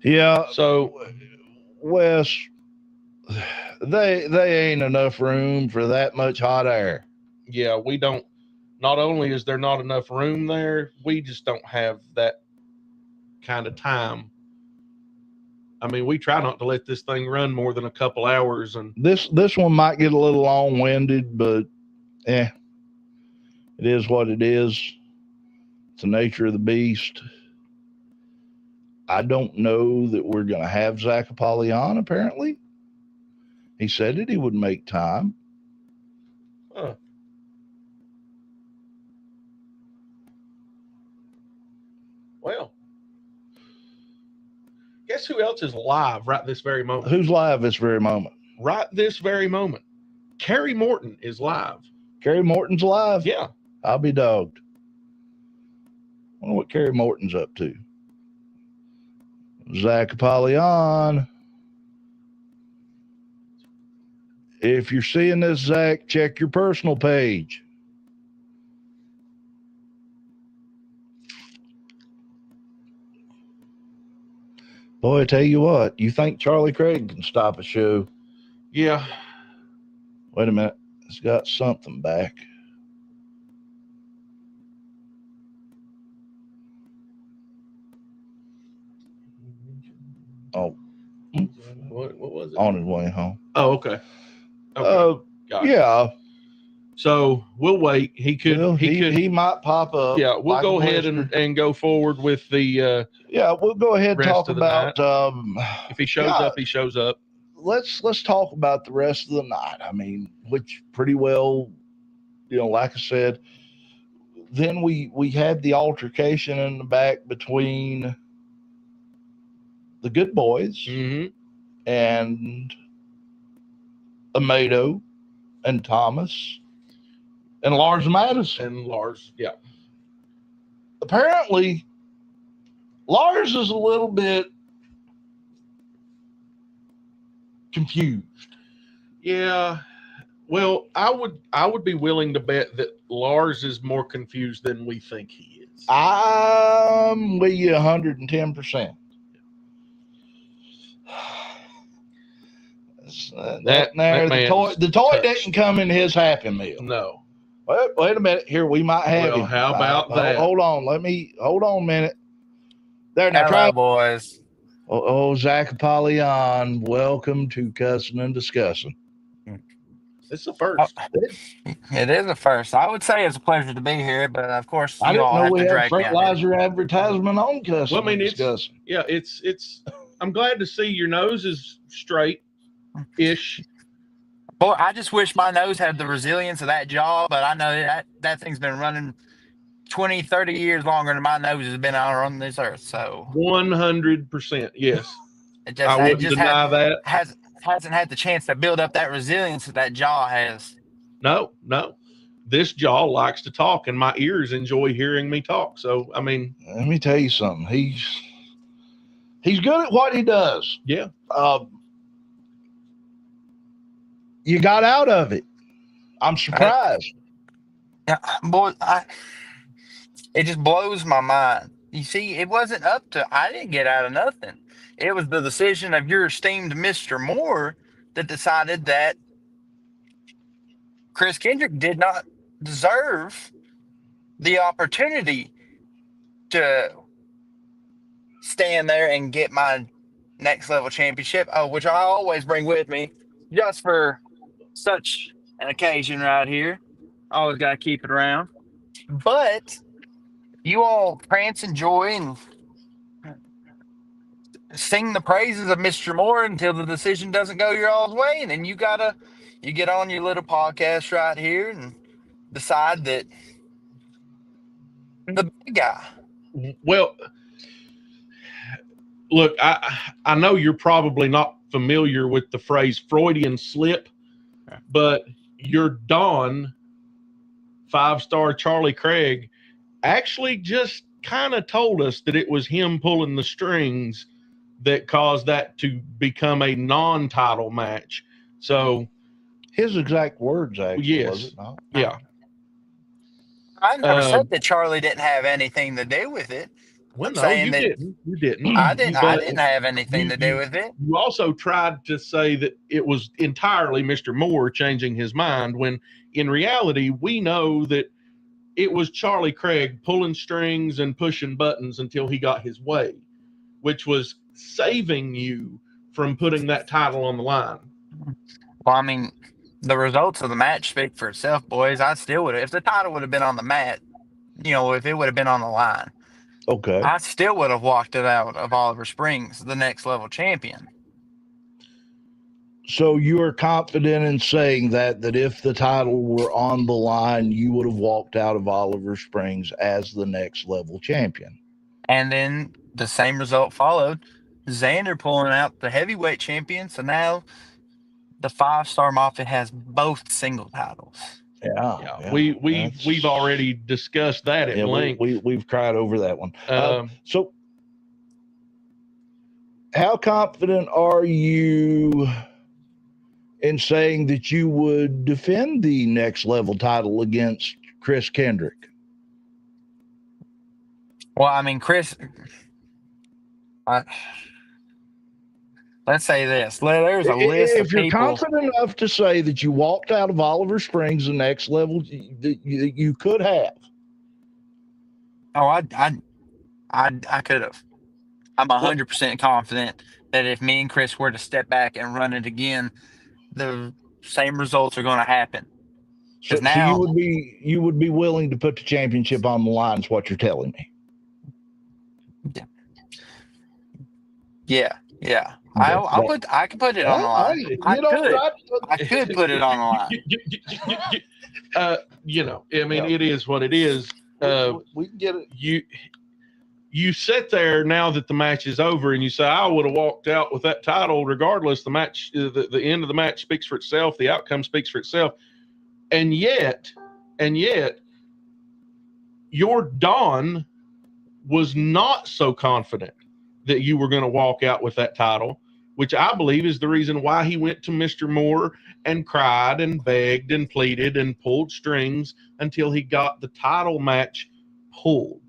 Speaker 2: Yeah.
Speaker 3: So,
Speaker 2: Wes, they ain't enough room for that much hot air.
Speaker 3: Yeah, we don't. Not only is there not enough room there, we just don't have that kind of time. I mean, we try not to let this thing run more than a couple hours, and
Speaker 2: this one might get a little long-winded, but it is what it is. It's the nature of the beast. I don't know that we're going to have Xac Apollyon, apparently. He said that he would make time.
Speaker 3: Huh. Well, guess who else is live right this very moment?
Speaker 2: Who's live this very moment?
Speaker 3: Right this very moment. Kerry Morton is live.
Speaker 2: Kerry Morton's live?
Speaker 3: Yeah.
Speaker 2: I'll be dogged. I wonder what Kerry Morton's up to. Xac Apollyon. If you're seeing this, Zach, check your personal page. Boy, I tell you what, you think Charlie Craig can stop a show?
Speaker 3: Yeah.
Speaker 2: Wait a minute. It's got something back. Oh.
Speaker 3: What was it?
Speaker 2: On his way home.
Speaker 3: Oh, okay.
Speaker 2: Yeah.
Speaker 3: So we'll wait. He
Speaker 2: might pop up.
Speaker 3: Yeah, we'll go ahead and go forward with the
Speaker 2: we'll go ahead and talk about
Speaker 3: if he shows up, he shows up.
Speaker 2: Let's talk about the rest of the night. I mean, which pretty well, like I said, then we had the altercation in the back between the good boys and Amaydo and Thomas and Lars and Madison.
Speaker 3: And Lars, yeah.
Speaker 2: Apparently, Lars is a little bit confused.
Speaker 3: Yeah. Well, I would be willing to bet that Lars is more confused than we think he is.
Speaker 2: I'm with you 110%. The toy didn't come in his Happy Meal.
Speaker 3: No.
Speaker 2: Well, wait a minute. Here, we might have him.
Speaker 3: How about that?
Speaker 2: Hold on. Hold on a minute. There, now
Speaker 4: try, boys.
Speaker 2: Xac Apollyon, welcome to Cussin and Discussin.
Speaker 3: It's the first.
Speaker 4: It is a first. I would say it's a pleasure to be here, but of course,
Speaker 2: I
Speaker 4: you all
Speaker 2: didn't know
Speaker 4: have
Speaker 2: we
Speaker 4: to
Speaker 2: had
Speaker 4: drag
Speaker 2: fertilizer advertisement on Cussin.
Speaker 3: Well, I mean,
Speaker 2: it's
Speaker 3: I'm glad to see your nose is straight-ish.
Speaker 4: Boy, I just wish my nose had the resilience of that jaw, but I know that thing's been running 20, 30 years longer than my nose has been on this earth. So
Speaker 3: 100%. Yes.
Speaker 4: it
Speaker 3: I wouldn't
Speaker 4: just
Speaker 3: deny that.
Speaker 4: hasn't had the chance to build up that resilience that jaw has.
Speaker 3: No. This jaw likes to talk, and my ears enjoy hearing me talk. So, I mean,
Speaker 2: let me tell you something. He's good at what he does.
Speaker 3: Yeah.
Speaker 2: You got out of it. I'm surprised.
Speaker 4: Yeah, boy, it just blows my mind. You see, it wasn't up to, I didn't get out of nothing. It was the decision of your esteemed Mr. Moore that decided that Chris Kendrick did not deserve the opportunity to stand there and get my next level championship, which I always bring with me just for such an occasion right here. Always got to keep it around. But you all prance and joy and sing the praises of Mr. Moore until the decision doesn't go your all's way. And then you get on your little podcast right here and decide that I'm the big guy.
Speaker 3: Well, look, I know you're probably not familiar with the phrase Freudian slip, but your Don, 5-star Charlie Craig, actually just kind of told us that it was him pulling the strings that caused that to become a non-title match. So
Speaker 2: his exact words, actually,
Speaker 3: yes.
Speaker 2: was it not?
Speaker 3: Yeah.
Speaker 4: I never said that Charlie didn't have anything to do with it.
Speaker 3: Well, no, you didn't. You didn't.
Speaker 4: I didn't have anything to do with it.
Speaker 3: You also tried to say that it was entirely Mr. Moore changing his mind, when in reality, we know that it was Charlie Craig pulling strings and pushing buttons until he got his way, which was saving you from putting that title on the line.
Speaker 4: Well, I mean, the results of the match speak for itself, boys. I still would have, if the title would have been on the mat, if it would have been on the line,
Speaker 2: okay,
Speaker 4: I still would have walked it out of Oliver Springs, the next level champion.
Speaker 2: So you are confident in saying that if the title were on the line, you would have walked out of Oliver Springs as the next level champion.
Speaker 4: And then the same result followed. Zander pulling out the heavyweight champion. So now the 5-star Mafia has both single titles.
Speaker 2: Yeah.
Speaker 3: We've already discussed that at length.
Speaker 2: We've cried over that one. So how confident are you in saying that you would defend the next level title against Chris Kendrick?
Speaker 4: Well, I mean, Chris, let's say this. There's a list of people.
Speaker 2: If you're confident enough to say that you walked out of Oliver Springs the next level, you could have.
Speaker 4: Oh, I could have. I'm 100% confident that if me and Chris were to step back and run it again, the same results are going to happen.
Speaker 2: So you would be willing to put the championship on the line, is what you're telling me. Yeah. I could put it on the line. I could put it on the line.
Speaker 3: It is what it is.
Speaker 2: We get it.
Speaker 3: You sit there now that the match is over and you say, I would have walked out with that title regardless. The match, the end of the match speaks for itself. The outcome speaks for itself. And yet, your Don was not so confident that you were going to walk out with that title, which I believe is the reason why he went to Mr. Moore and cried and begged and pleaded and pulled strings until he got the title match pulled.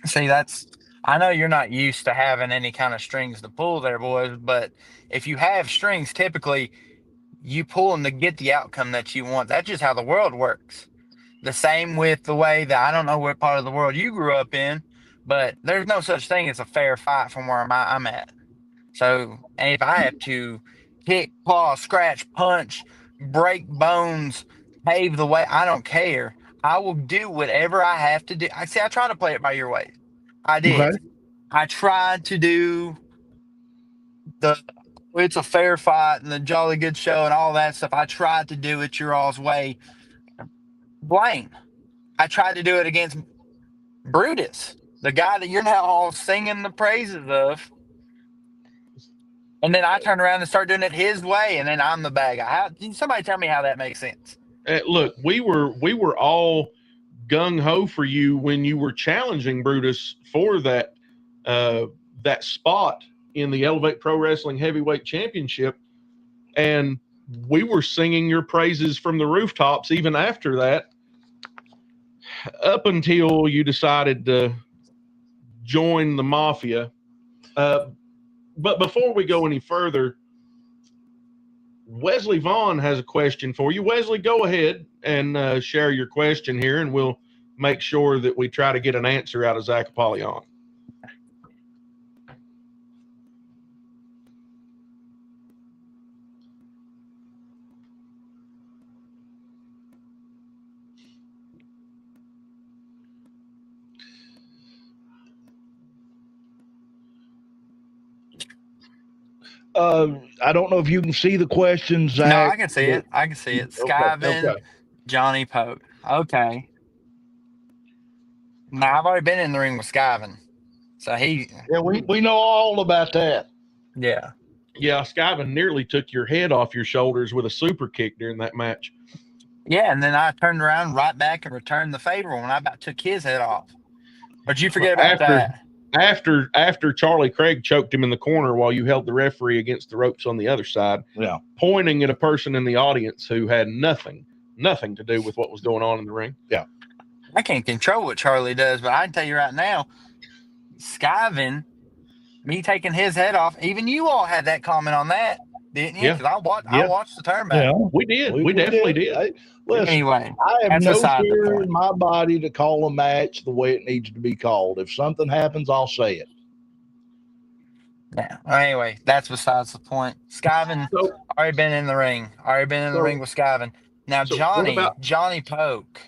Speaker 4: See, I know you're not used to having any kind of strings to pull there, boys, but if you have strings, typically you pull them to get the outcome that you want. That's just how the world works. The same with the way that, I don't know what part of the world you grew up in, but there's no such thing as a fair fight from where I'm at. So if I have to kick, claw, scratch, punch, break bones, pave the way, I don't care. I will do whatever I have to do. I try to play it by your way. I did. Okay. I tried to do the it's a fair fight and a jolly good show and all that stuff. I tried to do it your all's way. Blaine, I tried to do it against Brutus, the guy that you're now all singing the praises of. And then I turn around and start doing it his way, and then I'm the bad guy. Can somebody tell me how that makes sense?
Speaker 3: Look, we were all gung ho for you when you were challenging Brutus for that that spot in the Elevate Pro Wrestling Heavyweight Championship, and we were singing your praises from the rooftops even after that, up until you decided to join the Mafia. But before we go any further, Wesley Vaughn has a question for you. Wesley, go ahead and share your question here, and we'll make sure that we try to get an answer out of Zach Apollyon.
Speaker 2: I don't know if you can see the question, Zach.
Speaker 4: No, I can see it. I can see it. SKEYEVINN,
Speaker 3: okay.
Speaker 4: Johnny Pope. Okay. Now, I've already been in the ring with SKEYEVINN. So
Speaker 2: Yeah, we know all about that.
Speaker 4: Yeah.
Speaker 3: Yeah, SKEYEVINN nearly took your head off your shoulders with a super kick during that match.
Speaker 4: Yeah, and then I turned around right back and returned the favor when I about took his head off. But you forget about that.
Speaker 3: After Charlie Craig choked him in the corner while you held the referee against the ropes on the other side,
Speaker 2: Yeah.
Speaker 3: pointing at a person in the audience who had nothing to do with what was going on in the ring.
Speaker 2: Yeah.
Speaker 4: I can't control what Charlie does, but I can tell you right now, SKEYEVINN, me taking his head off, even you all had that comment on that, didn't you?
Speaker 3: Yeah.
Speaker 4: Because I watched the turn back.
Speaker 2: Yeah.
Speaker 3: We did. We definitely did.
Speaker 2: Hey, listen,
Speaker 4: Anyway,
Speaker 2: I have
Speaker 4: that's
Speaker 2: no
Speaker 4: beside the
Speaker 2: fear
Speaker 4: point.
Speaker 2: in my body to call a match the way it needs to be called. If something happens, I'll say it.
Speaker 4: Yeah. Anyway, that's besides the point. SKEYEVINN
Speaker 3: So,
Speaker 4: already been in the ring. Already been in the ring with SKEYEVINN. Now
Speaker 3: so what about-
Speaker 4: Johnny Poke.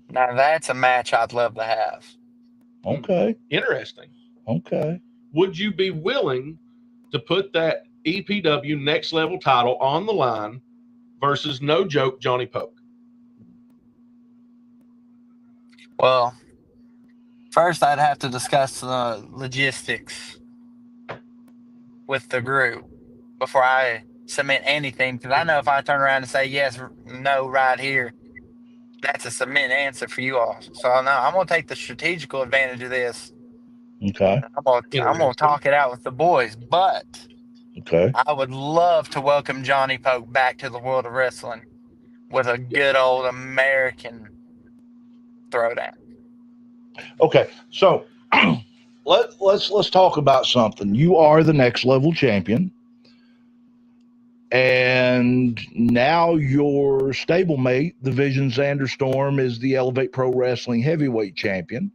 Speaker 4: Now that's a match I'd love to have.
Speaker 2: Okay.
Speaker 3: interesting.
Speaker 2: Okay.
Speaker 3: Would you be willing to put that EPW next level title on the line versus no joke Johnny Poke?
Speaker 4: Well, first I'd have to discuss the logistics with the group before I submit anything, because I know if I turn around and say yes, no, right here, that's a submit answer for you all. So no, I'm gonna take the strategical advantage of this.
Speaker 2: Okay.
Speaker 4: I'm gonna talk it out with the boys, but
Speaker 2: Okay.
Speaker 4: I would love to welcome Johnny Poke back to the world of wrestling with a good old American throwdown.
Speaker 2: Okay. So let's talk about something. You are the next level champion. And now your stablemate, the Vision Zander Storm, is the Elevate Pro Wrestling Heavyweight Champion.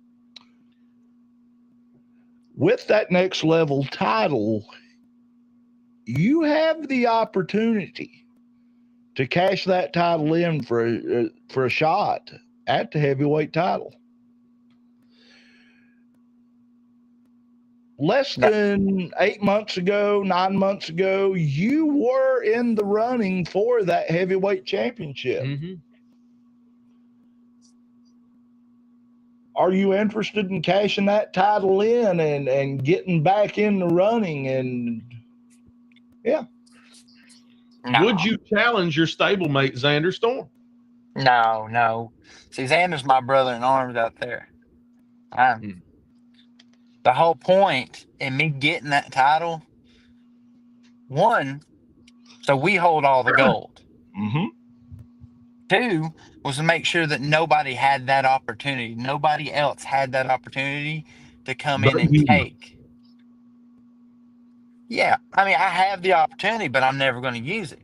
Speaker 2: With that next level title, you have the opportunity to cash that title in for a shot at the heavyweight title. Less than 8 months ago, 9 months ago, you were in the running for that heavyweight championship.
Speaker 3: Mm-hmm.
Speaker 2: Are you interested in cashing that title in and getting back in the running? And yeah.
Speaker 4: No.
Speaker 3: Would you challenge your stablemate Zander Storm?
Speaker 4: No. See, Xander's my brother in arms out there. The whole point in me getting that title, one, so we hold all the gold.
Speaker 2: Mm-hmm.
Speaker 4: Two, was to make sure that nobody had that opportunity. Nobody else had that opportunity to come in and take. Yeah, I mean, I have the opportunity, but I'm never going to use it.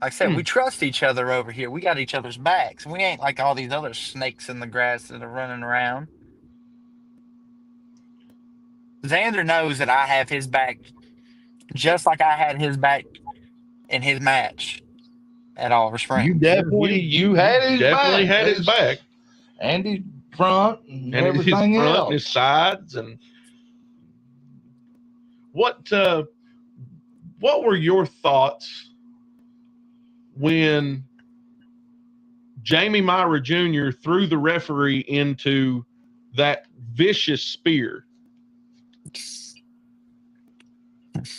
Speaker 4: Like I said, we trust each other over here. We got each other's backs. We ain't like all these other snakes in the grass that are running around. Zander knows that I have his back just like I had his back in his match at Oliver Springs.
Speaker 2: You definitely had his
Speaker 3: definitely
Speaker 2: back.
Speaker 3: had his back.
Speaker 2: And his front and everything
Speaker 3: his front
Speaker 2: else.
Speaker 3: and his sides. And what what were your thoughts when Javen Myra Jr. threw the referee into that vicious spear?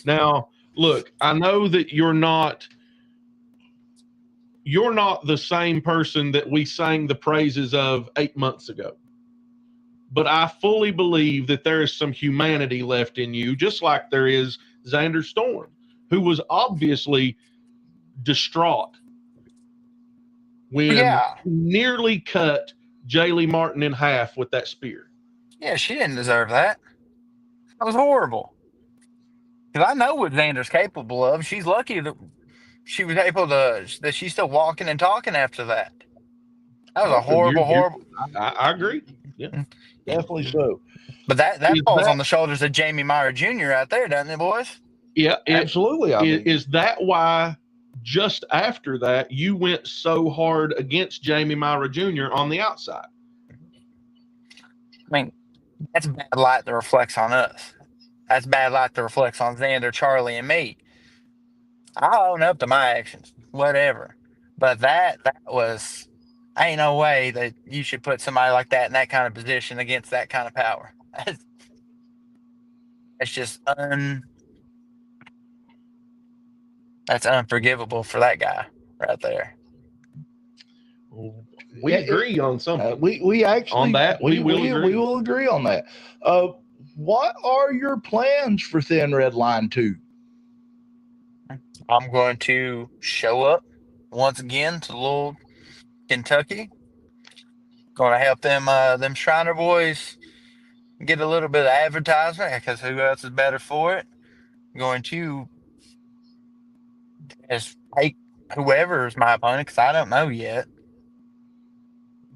Speaker 3: Now, look, I know that you're not the same person that we sang the praises of 8 months ago. But I fully believe that there is some humanity left in you, just like there is Zander Storm, who was obviously distraught when he nearly cut Jaylee Martin in half with that spear.
Speaker 4: Yeah, she didn't deserve that. That was horrible. Because I know what Zander's capable of. She's lucky that she was able to, that she's still walking and talking after that. That was a horrible.
Speaker 3: I agree. Yeah,
Speaker 2: Definitely so.
Speaker 4: But that falls on the shoulders of Javen Myra Jr. out there, doesn't it, boys?
Speaker 3: Yeah,
Speaker 2: absolutely.
Speaker 3: Is that why just after that you went so hard against Javen Myra Jr. on the outside?
Speaker 4: I mean, that's bad light that reflects on us. That's bad light that reflects on Zander, Charlie, and me. I'll own up to my actions, whatever. But that was, ain't no way that you should put somebody like that in that kind of position against that kind of power. It's just that's unforgivable for that guy right there.
Speaker 3: We agree on something.
Speaker 2: We actually
Speaker 3: on that we
Speaker 2: will agree on that. What are your plans for Thin Red Line 2?
Speaker 4: I'm going to show up once again to little Kentucky. Going to help them Shriner boys get a little bit of advertisement, because who else is better for it? Going to just take whoever is my opponent, because I don't know yet.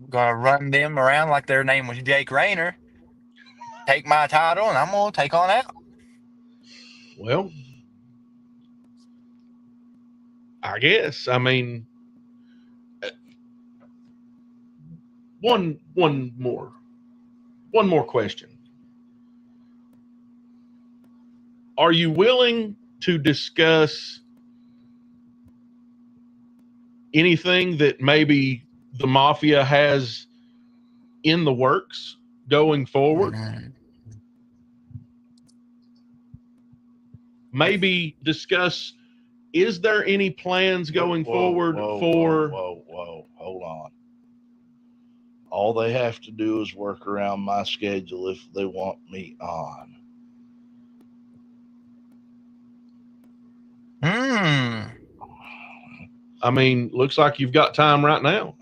Speaker 4: Going to run them around like their name was Jake Raynor. Take my title, and I'm going to take on out.
Speaker 3: Well, I guess. I mean, one more question. Are you willing to discuss anything that maybe the Mafia has in the works going forward?
Speaker 4: Mm-hmm.
Speaker 3: Maybe discuss, is there any plans going forward for...
Speaker 2: Whoa, hold on. All they have to do is work around my schedule if they want me on.
Speaker 3: I mean, looks like you've got time right now.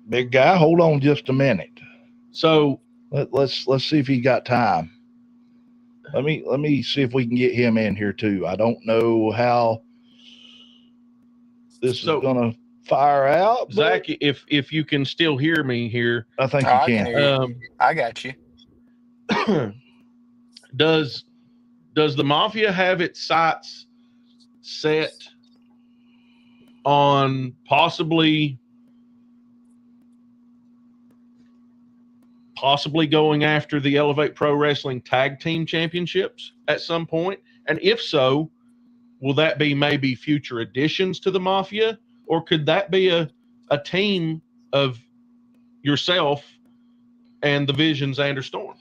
Speaker 2: Big guy, hold on just a minute.
Speaker 3: So
Speaker 2: let's see if he got time. Let me see if we can get him in here too. I don't know how this is gonna fire out.
Speaker 3: Zach, if you can still hear me here,
Speaker 2: I think you can.
Speaker 4: I got you.
Speaker 3: Does the Mafia have its sights set on possibly going after the Elevate Pro Wrestling Tag Team Championships at some point? And if so, will that be maybe future additions to the Mafia? Or could that be a team of yourself and the Vision Zander Storm?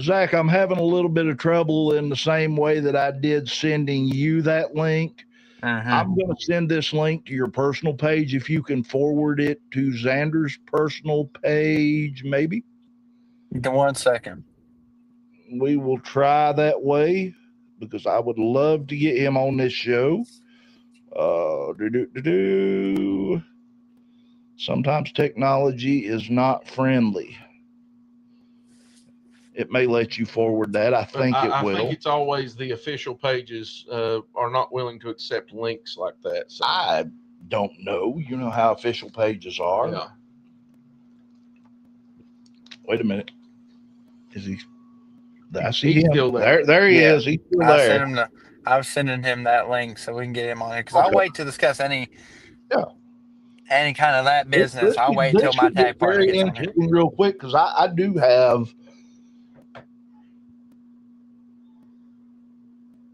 Speaker 2: Zach, I'm having a little bit of trouble in the same way that I did sending you that link. I'm going to send this link to your personal page. If you can forward it to Zander's personal page, maybe.
Speaker 4: 1 second.
Speaker 2: We will try that way, because I would love to get him on this show. Sometimes technology is not friendly. It may let you forward that. I think it will.
Speaker 3: I think it's always the official pages are not willing to accept links like that. So.
Speaker 2: I don't know. You know how official pages are.
Speaker 3: Yeah.
Speaker 2: Wait a minute. Is he? I see him.
Speaker 3: Still there.
Speaker 2: There he is. He's still there.
Speaker 4: I was sending him that link so we can get him on here, because I'll wait to discuss any kind of that business. I'll wait until my tag partner gets on here.
Speaker 2: Real quick, because I do have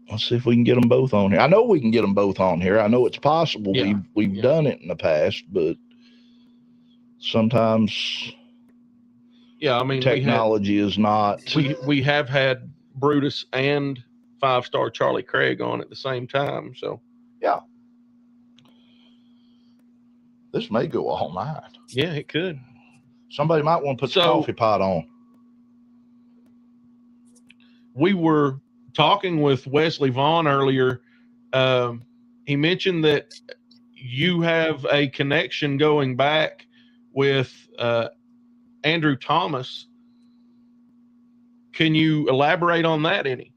Speaker 2: Let's see if we can get them both on here. I know we can get them both on here. I know it's possible.
Speaker 3: Yeah.
Speaker 2: We've done it in the past, but sometimes
Speaker 3: Yeah, I mean,
Speaker 2: technology is not.
Speaker 3: We have had Brutus and 5-star Charlie Craig on at the same time. So
Speaker 2: Yeah. This may go all night.
Speaker 3: yeah, it could.
Speaker 2: Somebody might want to put the coffee pot on.
Speaker 3: We were talking with Wesley Vaughn earlier. He mentioned that you have a connection going back with Andrew Thomas. Can you elaborate on that any?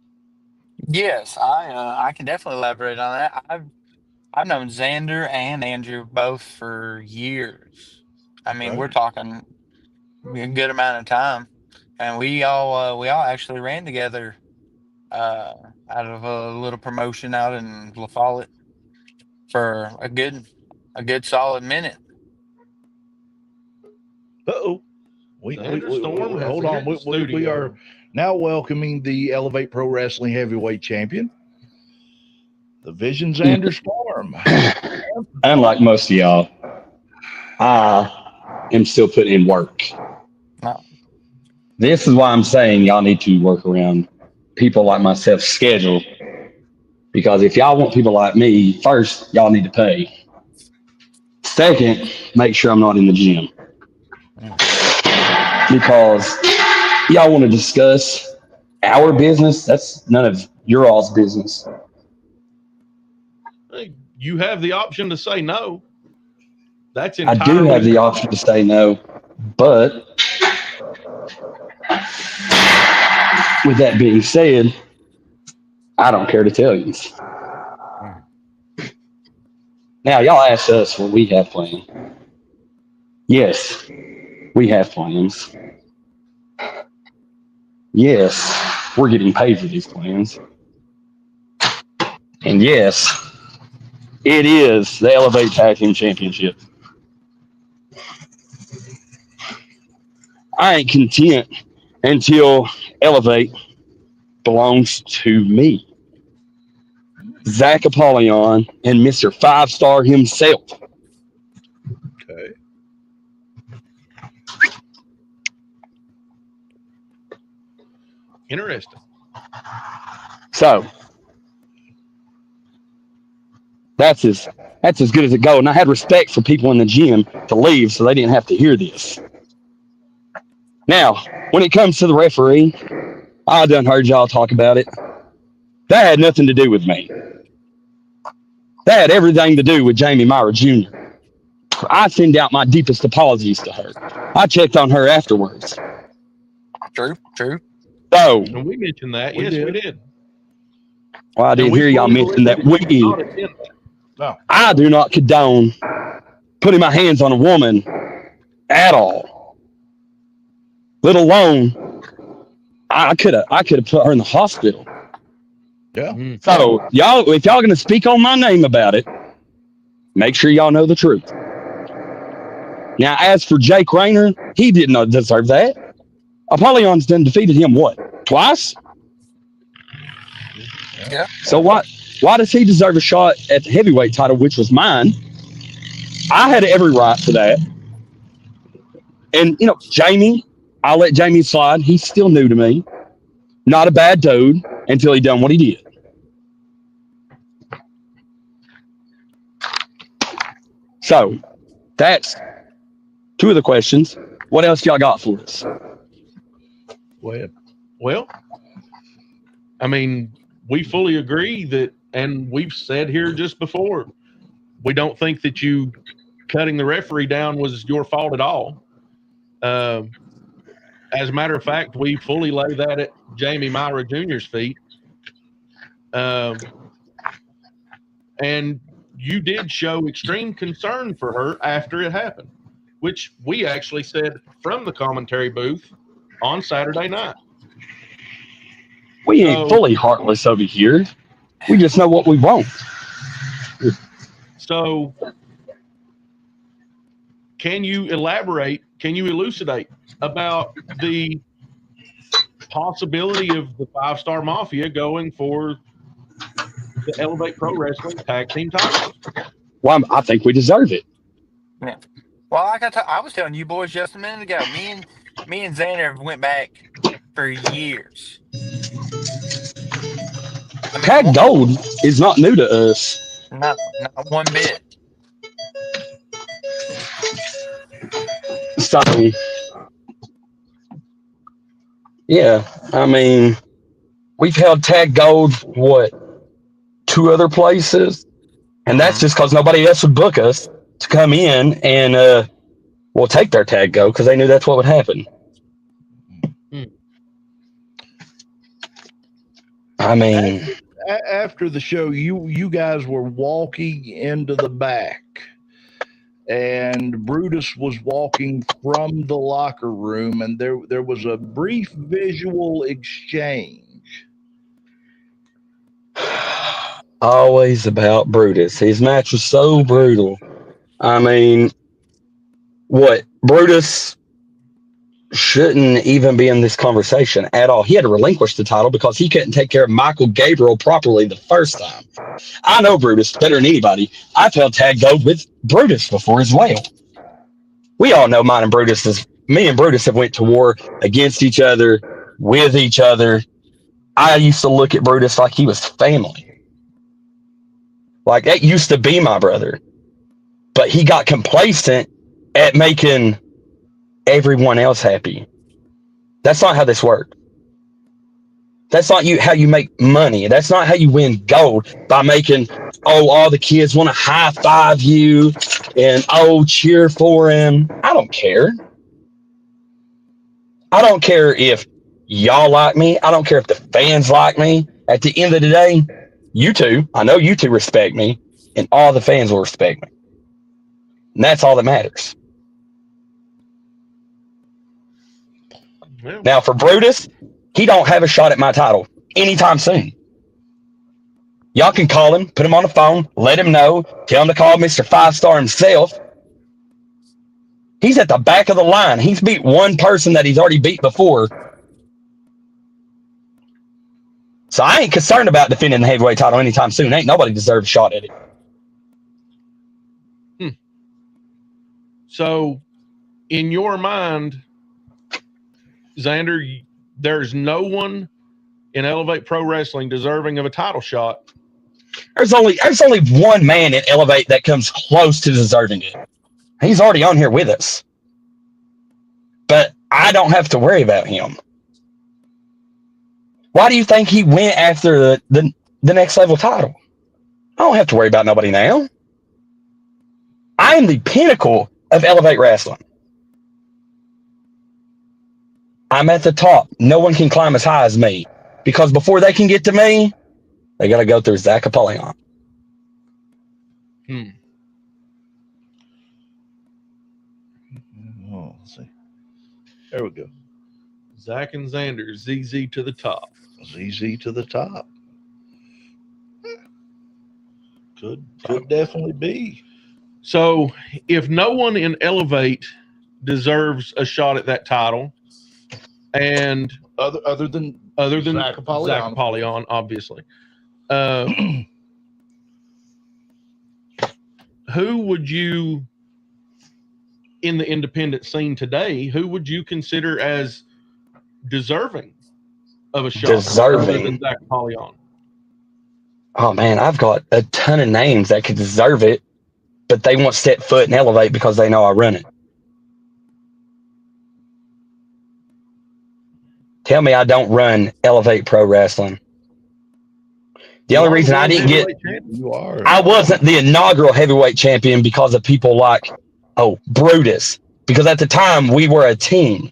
Speaker 4: Yes, I can definitely elaborate on that. I've known Zander and Andrew both for years. I mean,
Speaker 2: Right.
Speaker 4: we're talking a good amount of time, and we all actually ran together out of a little promotion out in La Follette for a good solid minute.
Speaker 2: Uh-oh.
Speaker 3: Zander Storm has
Speaker 2: Hold on.
Speaker 3: entered the
Speaker 2: We
Speaker 3: studio.
Speaker 2: are now welcoming the Elevate Pro Wrestling Heavyweight Champion, the Vision Zander Storm.
Speaker 5: Unlike most of y'all, I am still putting in work.
Speaker 4: No.
Speaker 5: This is why I'm saying y'all need to work around people like myself's schedule. Because if y'all want people like me, first, y'all need to pay. Second, make sure I'm not in the gym. Because y'all want to discuss our business, that's none of your all's business.
Speaker 3: Hey, you have the option to say no. That's
Speaker 5: I
Speaker 3: entirely
Speaker 5: do have the option to say no, but with that being said, I don't care to tell you. Now, y'all asked us what we have planned. Yes, we have plans. Yes, we're getting paid for these plans. And yes, it is the Elevate Tag Team Championship. I ain't content until Elevate belongs to me. ZACK Apollyon and Mr. 5-star himself.
Speaker 2: Okay.
Speaker 3: interesting.
Speaker 5: So that's as good as it goes. And I had respect for people in the gym to leave so they didn't have to hear this. Now, when it comes to the referee, I done heard y'all talk about it. That had nothing to do with me. That had everything to do with Javen Myra Jr. I send out my deepest apologies to her. I checked on her afterwards.
Speaker 4: True.
Speaker 5: So,
Speaker 3: And we mentioned that.
Speaker 2: We
Speaker 3: Yes,
Speaker 2: did.
Speaker 3: we did.
Speaker 5: well, I didn't
Speaker 3: And we
Speaker 5: hear y'all
Speaker 3: fully
Speaker 5: mention that
Speaker 3: believe
Speaker 5: we.
Speaker 3: not attend that.
Speaker 2: No.
Speaker 5: I do not condone putting my hands on a woman at all. Let alone, I could have put her in the hospital.
Speaker 2: Yeah.
Speaker 3: Mm.
Speaker 5: So y'all, if y'all gonna speak on my name about it, make sure y'all know the truth. Now, as for Jake Raynor, he did not deserve that. Apollyon's done defeated him what? Twice?
Speaker 4: Yeah.
Speaker 5: So why does he deserve a shot at the heavyweight title, which was mine? I had every right to that. And you know, Jamie, I'll let Jamie slide. He's still new to me. Not a bad dude until he done what he did. So that's two of the questions. What else y'all got for us?
Speaker 2: Go ahead.
Speaker 3: Well, I mean, we fully agree that, and we've said here just before, we don't think that you cutting the referee down was your fault at all. As a matter of fact, we fully lay that at Javen Myra Jr.'s feet. And you did show extreme concern for her after it happened, which we actually said from the commentary booth on Saturday night.
Speaker 5: We ain't fully heartless over here. We just know what we want.
Speaker 3: So can you elaborate, can you elucidate about the possibility of the 5 Star Mafia going for the Elevate Pro Wrestling Tag Team titles.
Speaker 5: Well, I think we deserve it.
Speaker 4: Yeah. Well, like I was telling you boys just a minute ago, me and Zander went back for years. I mean,
Speaker 5: Tag Gold is not new to us.
Speaker 4: not one bit.
Speaker 5: So, yeah, I mean, we've held Tag Gold, what, 2 other places? And that's just because nobody else would book us to come in and, we'll take their Tag Gold because they knew that's what would happen. I mean,
Speaker 2: after the show, you guys were walking into the back, and Brutus was walking from the locker room, and there was a brief visual exchange.
Speaker 5: always about Brutus. His match was so brutal. I mean, what, Brutus shouldn't even be in this conversation at all. He had to relinquish the title because he couldn't take care of Michael Gabriel properly the first time. I know Brutus better than anybody. I've held tag gold with Brutus before as well. We all know me and Brutus have went to war against each other, with each other. I used to look at Brutus like he was family. Like, that used to be my brother. But he got complacent at making everyone else happy. That's not how this works. That's not how you make money. That's not how you win gold, by making, all the kids want to high five you and cheer for him. I don't care. I don't care if y'all like me. I don't care if the fans like me. At the end of the day, I know you two respect me, and all the fans will respect me. And that's all that matters.
Speaker 3: Well,
Speaker 5: now, for Brutus, he don't have a shot at my title anytime soon. Y'all can call him, put him on the phone, let him know, tell him to call Mr. Five Star himself. He's at the back of the line. He's beat one person that he's already beat before. So I ain't concerned about defending the heavyweight title anytime soon. Ain't nobody deserves a shot at it.
Speaker 3: So, in your mind, Zander, there's no one in Elevate Pro Wrestling deserving of a title shot.
Speaker 5: There's only one man in Elevate that comes close to deserving it. He's already on here with us. But I don't have to worry about him. Why do you think he went after the next level title? I don't have to worry about nobody now. I am the pinnacle of Elevate Wrestling. I'm at the top. No one can climb as high as me. Because before they can get to me, they got to go through ZACK Apollyon.
Speaker 2: Oh, let's see. There we go.
Speaker 3: Zack and Zander, ZZ to the top.
Speaker 2: ZZ to the top. Could definitely be.
Speaker 3: So, if no one in Elevate deserves a shot at that title, and
Speaker 2: other than
Speaker 3: ZACK
Speaker 2: Apollyon.
Speaker 3: Apollyon, obviously, who would you, in the independent scene today, who would you consider as deserving of a shot other than ZACK Apollyon?
Speaker 5: Oh man, I've got a ton of names that could deserve it, but they won't step foot and Elevate because they know I run it. Tell me I don't run Elevate Pro Wrestling. The only reason I didn't I wasn't the inaugural heavyweight champion because of people like, Brutus. Because at the time we were a team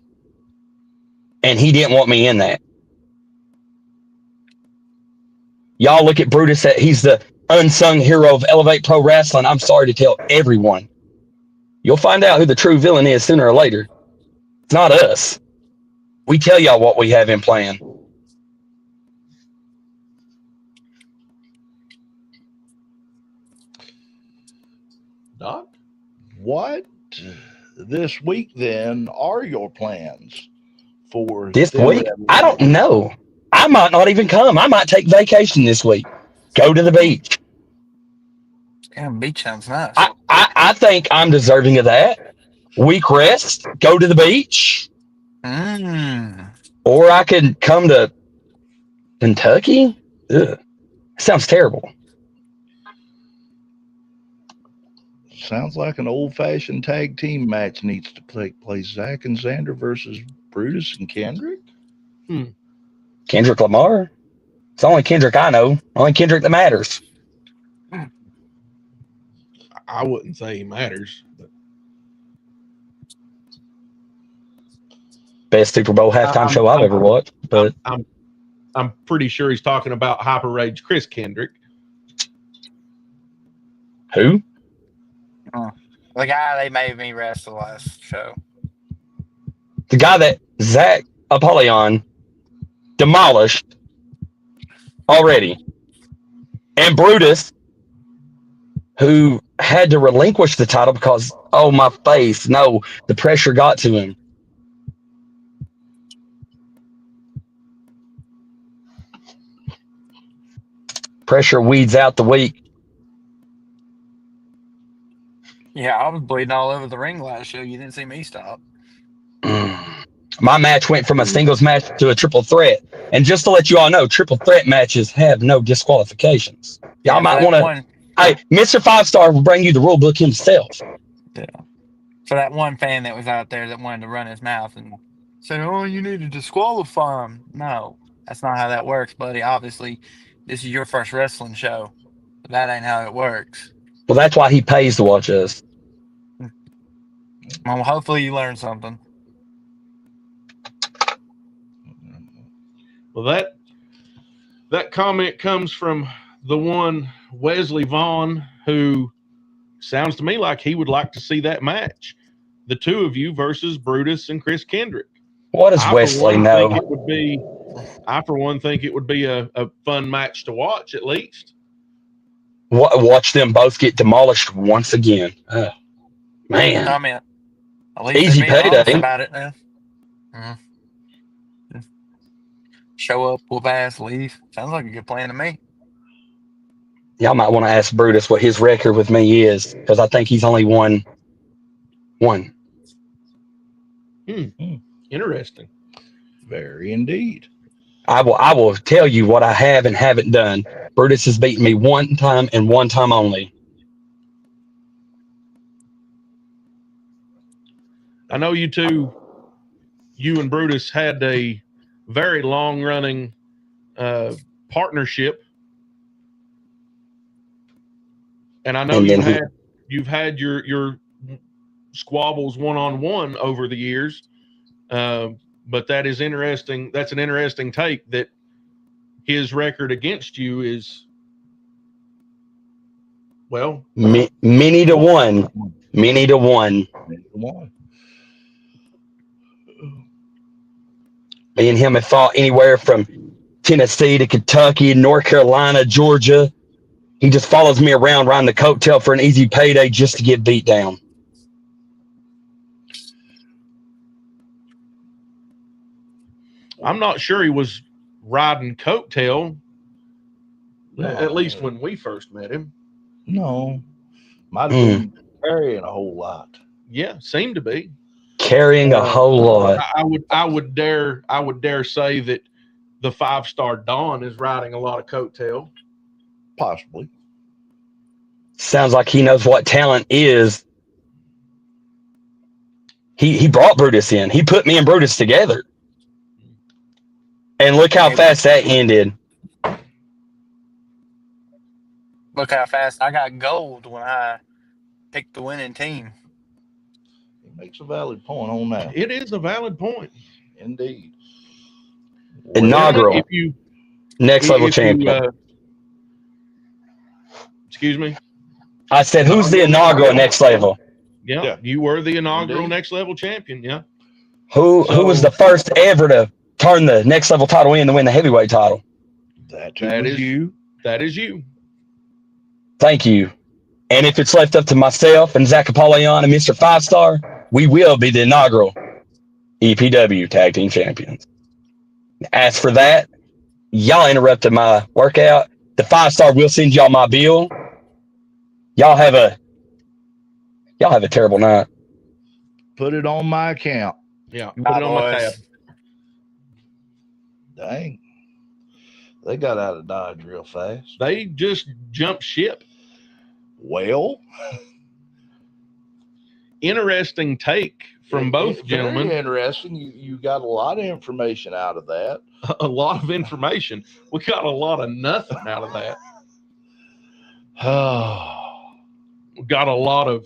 Speaker 5: and he didn't want me in that. Y'all look at Brutus, he's the unsung hero of Elevate Pro Wrestling. I'm sorry to tell everyone. You'll find out who the true villain is sooner or later. It's not us. We tell y'all what we have in plan.
Speaker 3: Doc?
Speaker 2: What this week then are your plans for
Speaker 5: this week? I don't know. I might not even come. I might take vacation this week. Go to the beach.
Speaker 4: Yeah, beach sounds nice.
Speaker 5: I think I'm deserving of that. Week rest, go to the beach. Or I could come to Kentucky. Ugh. Sounds terrible.
Speaker 2: Sounds like an old-fashioned tag team match needs to take place. Zack and Zander versus Brutus and Kendrick.
Speaker 5: Kendrick Lamar. It's the only Kendrick I know. Only Kendrick that matters.
Speaker 3: I wouldn't say he matters. But
Speaker 5: Best Super Bowl halftime show I've ever watched. But
Speaker 3: I'm pretty sure he's talking about Hyper Rage Chris Kendrick.
Speaker 5: who?
Speaker 4: The guy they made me wrestle last show.
Speaker 5: The guy that ZACK Apollyon demolished already. And BRUTUS, who had to relinquish the title because, oh, my face, no, the pressure got to him. Pressure weeds out the weak.
Speaker 4: Yeah, I was bleeding all over the ring last show. You didn't see me stop.
Speaker 5: My match went from a singles match to a triple threat. And just to let you all know, triple threat matches have no disqualifications. Y'all might want to... Hey, Mr. Five Star will bring you the rule book himself.
Speaker 4: Yeah. For that one fan that was out there that wanted to run his mouth and say, oh, you need to disqualify him. No, that's not how that works, buddy. Obviously, this is your first wrestling show. But that ain't how it works.
Speaker 5: Well, that's why he pays to watch us.
Speaker 4: Well, hopefully you learned something.
Speaker 3: Well, that comment comes from the one Wesley Vaughn, who sounds to me like he would like to see that match. The two of you versus BRUTUS and Chris Kendrick.
Speaker 5: What does Wesley know?
Speaker 3: I, for one, think it would be a fun match to watch, at least.
Speaker 5: Watch them both get demolished once again. Man.
Speaker 4: I mean, at least
Speaker 5: easy
Speaker 4: they're being honest
Speaker 5: payday
Speaker 4: about it now. Show up, whoop ass, leave. Sounds like a good plan to me.
Speaker 5: Y'all might want to ask BRUTUS what his record with me is, because I think he's only won one.
Speaker 3: Interesting.
Speaker 2: Very indeed.
Speaker 5: I will tell you what I have and haven't done. BRUTUS has beaten me one time and one time only.
Speaker 3: I know you two, you and BRUTUS had a very long-running partnership, and I know you've had your squabbles one-on-one over the years. But that is interesting. That's an interesting take that his record against you is, well,
Speaker 5: many to one. Many to one. Me and him have fought anywhere from Tennessee to Kentucky, North Carolina, Georgia. He just follows me around riding the coattail for an easy payday just to get beat down.
Speaker 3: I'm not sure he was riding coattail, at least when we first met him.
Speaker 2: No. Might have been carrying a whole lot.
Speaker 3: Yeah, seemed to be.
Speaker 5: Carrying a whole lot.
Speaker 3: I would dare say that the 5-star Dawn is riding a lot of coattail.
Speaker 2: Possibly.
Speaker 5: Sounds like he knows what talent is. He brought BRUTUS in. He put me and BRUTUS together. And look how fast that ended.
Speaker 4: Look how fast I got gold when I picked the winning team.
Speaker 2: He makes a valid point on that.
Speaker 3: It is a valid point.
Speaker 2: Indeed.
Speaker 5: Inaugural. Next level champion.
Speaker 3: Excuse me?
Speaker 5: I said, who's the inaugural next level?
Speaker 3: Yeah, you were the inaugural next level champion, yeah.
Speaker 5: Who was the first ever to turn the next level title in to win the heavyweight title?
Speaker 3: That is you. That is you.
Speaker 5: Thank you. And if it's left up to myself and Xac Abstract and Mr. 5-Star, we will be the inaugural EPW Tag Team Champions. As for that, y'all interrupted my workout. the 5 Star will send y'all my bill. Y'all have a terrible night.
Speaker 2: Put it on my account.
Speaker 3: Yeah, put
Speaker 4: Bye,
Speaker 3: it on my
Speaker 4: boys.
Speaker 3: tab.
Speaker 2: Dang. They got out of Dodge real fast.
Speaker 3: They just jumped ship.
Speaker 2: Well,
Speaker 3: Interesting take from both gentlemen.
Speaker 2: Very interesting. You got a lot of information out of that.
Speaker 3: A lot of information. We got a lot of nothing out of that. We got a lot of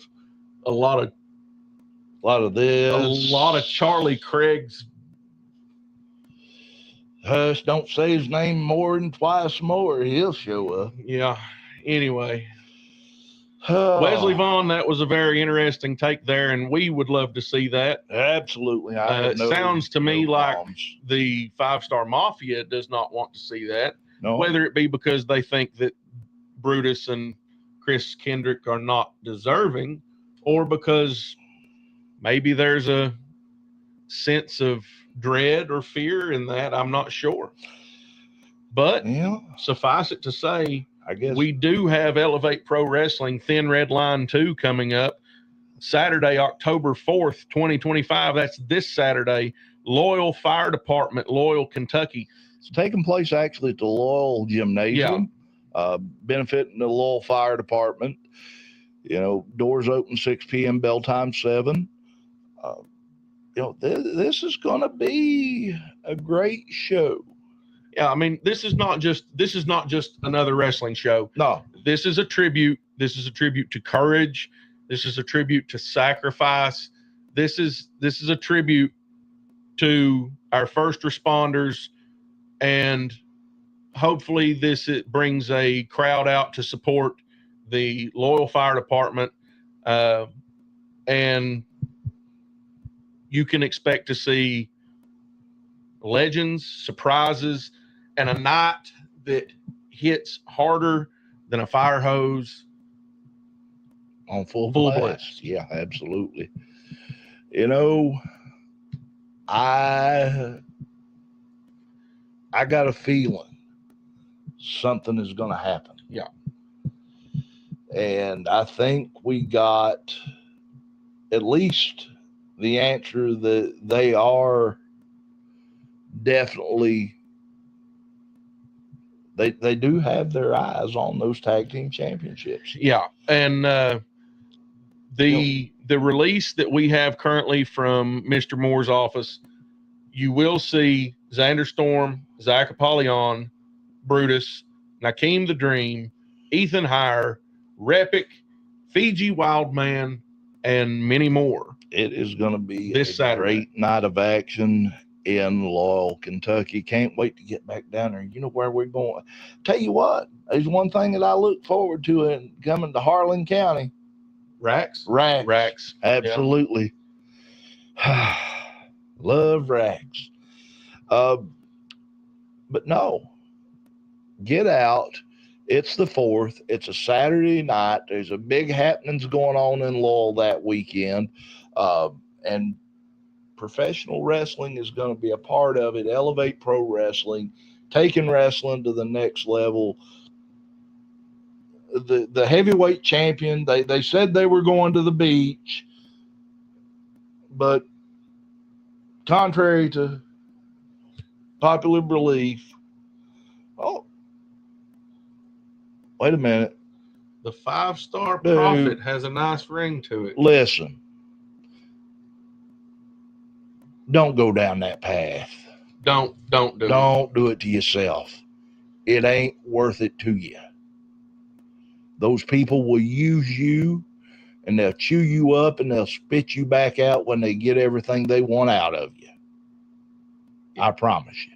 Speaker 2: this.
Speaker 3: a lot of Charlie Craig's.
Speaker 2: Hush, don't say his name more than twice more. He'll show up.
Speaker 3: Yeah. Anyway, Wesley Vaughn, that was a very interesting take there, and we would love to see that.
Speaker 2: Absolutely.
Speaker 3: It sounds to me like
Speaker 2: problems.
Speaker 3: the 5 Star Mafia does not want to see that,
Speaker 2: No.
Speaker 3: whether it be because they think that Brutus and Chris Kendrick are not deserving, or because maybe there's a sense of dread or fear in that. I'm not sure. But
Speaker 2: Yeah,
Speaker 3: suffice it to say,
Speaker 2: I guess
Speaker 3: we do have Elevate Pro Wrestling Thin Red Line 2 coming up Saturday, October 4th, 2025. That's this Saturday. Loyal Fire Department, Loyal, Kentucky.
Speaker 2: it's taking place actually at the Loyal Gymnasium, benefiting the Loyal Fire Department. You know, doors open 6 p.m., bell time 7. You know, this is going to be a great show.
Speaker 3: Yeah, I mean, this is not just another wrestling show.
Speaker 2: No,
Speaker 3: This is a tribute. This is a tribute to courage. This is a tribute to sacrifice. This is a tribute to our first responders, and hopefully it brings a crowd out to support the Loyal Fire Department, and you can expect to see legends, surprises, and a night that hits harder than a fire hose
Speaker 2: on full
Speaker 3: Full
Speaker 2: blast.
Speaker 3: blast.
Speaker 2: Yeah, absolutely. You know, I got a feeling something is going to happen.
Speaker 3: Yeah.
Speaker 2: And I think we got at least the answer that they are definitely, they do have their eyes on those tag team championships.
Speaker 3: Yeah, and the release that we have currently from Mr. Moore's office, you will see Zander Storm, ZACK Apollyon, BRUTUS, Nikeem the Dream, Ethan Heyre, REPIK, Fiji Wildman, and many more.
Speaker 2: It is going to be
Speaker 3: This
Speaker 2: a
Speaker 3: Saturday.
Speaker 2: great night of action in Loyal, Kentucky. Can't wait to get back down there. You know where we're going. Tell you what, there's one thing that I look forward to in coming to Harlan County.
Speaker 3: Racks?
Speaker 2: Racks. Absolutely. Love racks. But no, get out. It's the 4th. It's a Saturday night. There's a big happenings going on in Lowell that weekend. And professional wrestling is going to be a part of it. Elevate Pro Wrestling, taking wrestling to the next level. The heavyweight champion, they said they were going to the beach, but contrary to popular belief, oh, wait a minute.
Speaker 3: The 5 Star
Speaker 2: Dude.
Speaker 3: Prophet has a nice ring to it.
Speaker 2: Listen, don't go down that path.
Speaker 3: Don't do it.
Speaker 2: Don't do it to yourself. It ain't worth it to you. Those people will use you, and they'll chew you up, and they'll spit you back out when they get everything they want out of you. I promise you.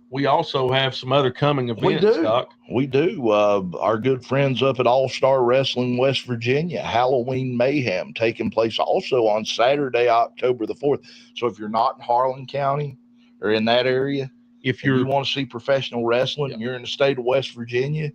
Speaker 3: We also have some other coming events,
Speaker 2: We do.
Speaker 3: Doc.
Speaker 2: We do. Our good friends up at All Star Wrestling West Virginia, Halloween Mayhem, taking place also on Saturday, October the 4th. So if you're not in Harlan County or in that area,
Speaker 3: If
Speaker 2: if
Speaker 3: you're
Speaker 2: you want to see professional wrestling, and you're in the state of West Virginia,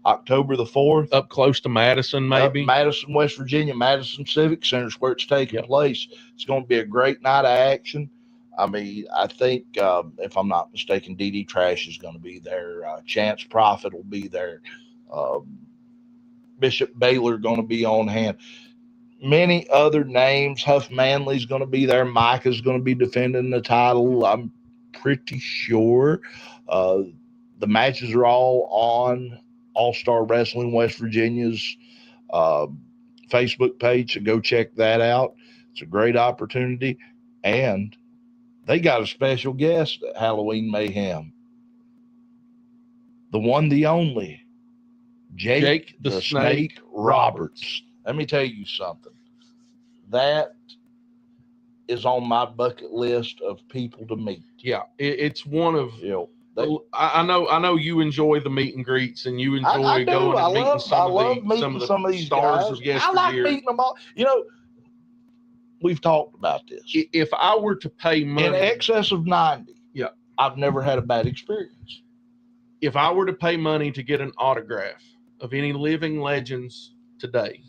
Speaker 2: October the 4th,
Speaker 3: up close to Madison, maybe.
Speaker 2: up Madison, West Virginia, Madison Civic Center is where it's taking place. It's going to be a great night of action. I mean, I think if I'm not mistaken, DD Trash is going to be there. Chance Prophet will be there. Bishop Baylor going to be on hand. Many other names. Huff Manley's going to be there. Micah's going to be defending the title. I'm pretty sure. The matches are all on All Star Wrestling West Virginia's Facebook page, so go check that out. It's a great opportunity. And they got a special guest at Halloween Mayhem. The one, the only, Jake the Snake Roberts. Let me tell you something. That is on my bucket list of people to meet.
Speaker 3: Yeah, it's one of
Speaker 2: You know,
Speaker 3: I know you enjoy the meet and greets, and you enjoy
Speaker 2: I do.
Speaker 3: going
Speaker 2: I
Speaker 3: and meeting
Speaker 2: love
Speaker 3: some of the
Speaker 2: these
Speaker 3: stars
Speaker 2: guys.
Speaker 3: of yesteryear.
Speaker 2: I like meeting them all. You know, we've talked about this.
Speaker 3: If I were to pay money
Speaker 2: In excess of 90,
Speaker 3: yeah,
Speaker 2: I've never had a bad experience.
Speaker 3: If I were to pay money to get an autograph of any living legends today,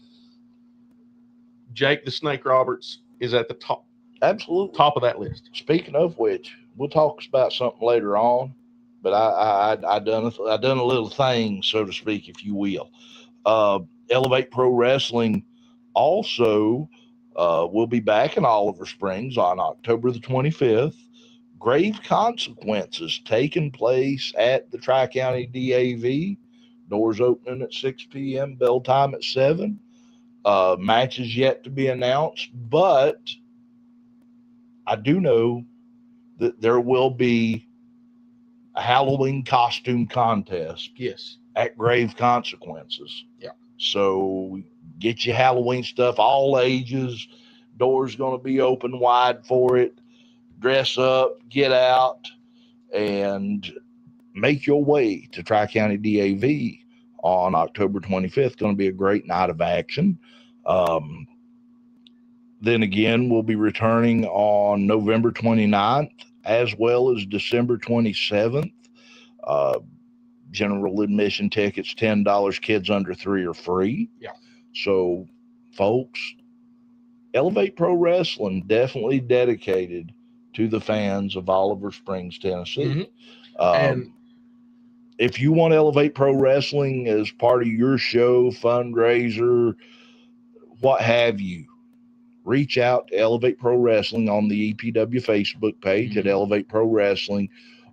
Speaker 3: Jake the Snake Roberts is at the top.
Speaker 2: Absolutely.
Speaker 3: Top of that list.
Speaker 2: Speaking of which, we'll talk about something later on, but I done a little thing, so to speak, if you will. Elevate Pro Wrestling also will be back in Oliver Springs on October the 25th. Grave Consequences taking place at the Tri-County DAV. Doors opening at 6 p.m., bell time at 7. Matches yet to be announced, but I do know that there will be a Halloween costume contest.
Speaker 3: Yes.
Speaker 2: At Grave Consequences.
Speaker 3: Yeah.
Speaker 2: So get your Halloween stuff, all ages. Doors going to be open wide for it. Dress up, get out, and make your way to Tri-County DAV on October 25th. Going to be a great night of action. Then again, we'll be returning on November 29th as well as December 27th. General admission tickets, $10. Kids under 3 are free.
Speaker 3: Yeah.
Speaker 2: So, folks, Elevate Pro Wrestling definitely dedicated to the fans of Oliver Springs, Tennessee.
Speaker 3: Mm-hmm. And
Speaker 2: if you want Elevate Pro Wrestling as part of your show, fundraiser, what have you, reach out to Elevate Pro Wrestling on the EPW Facebook page at Elevate Pro Wrestling,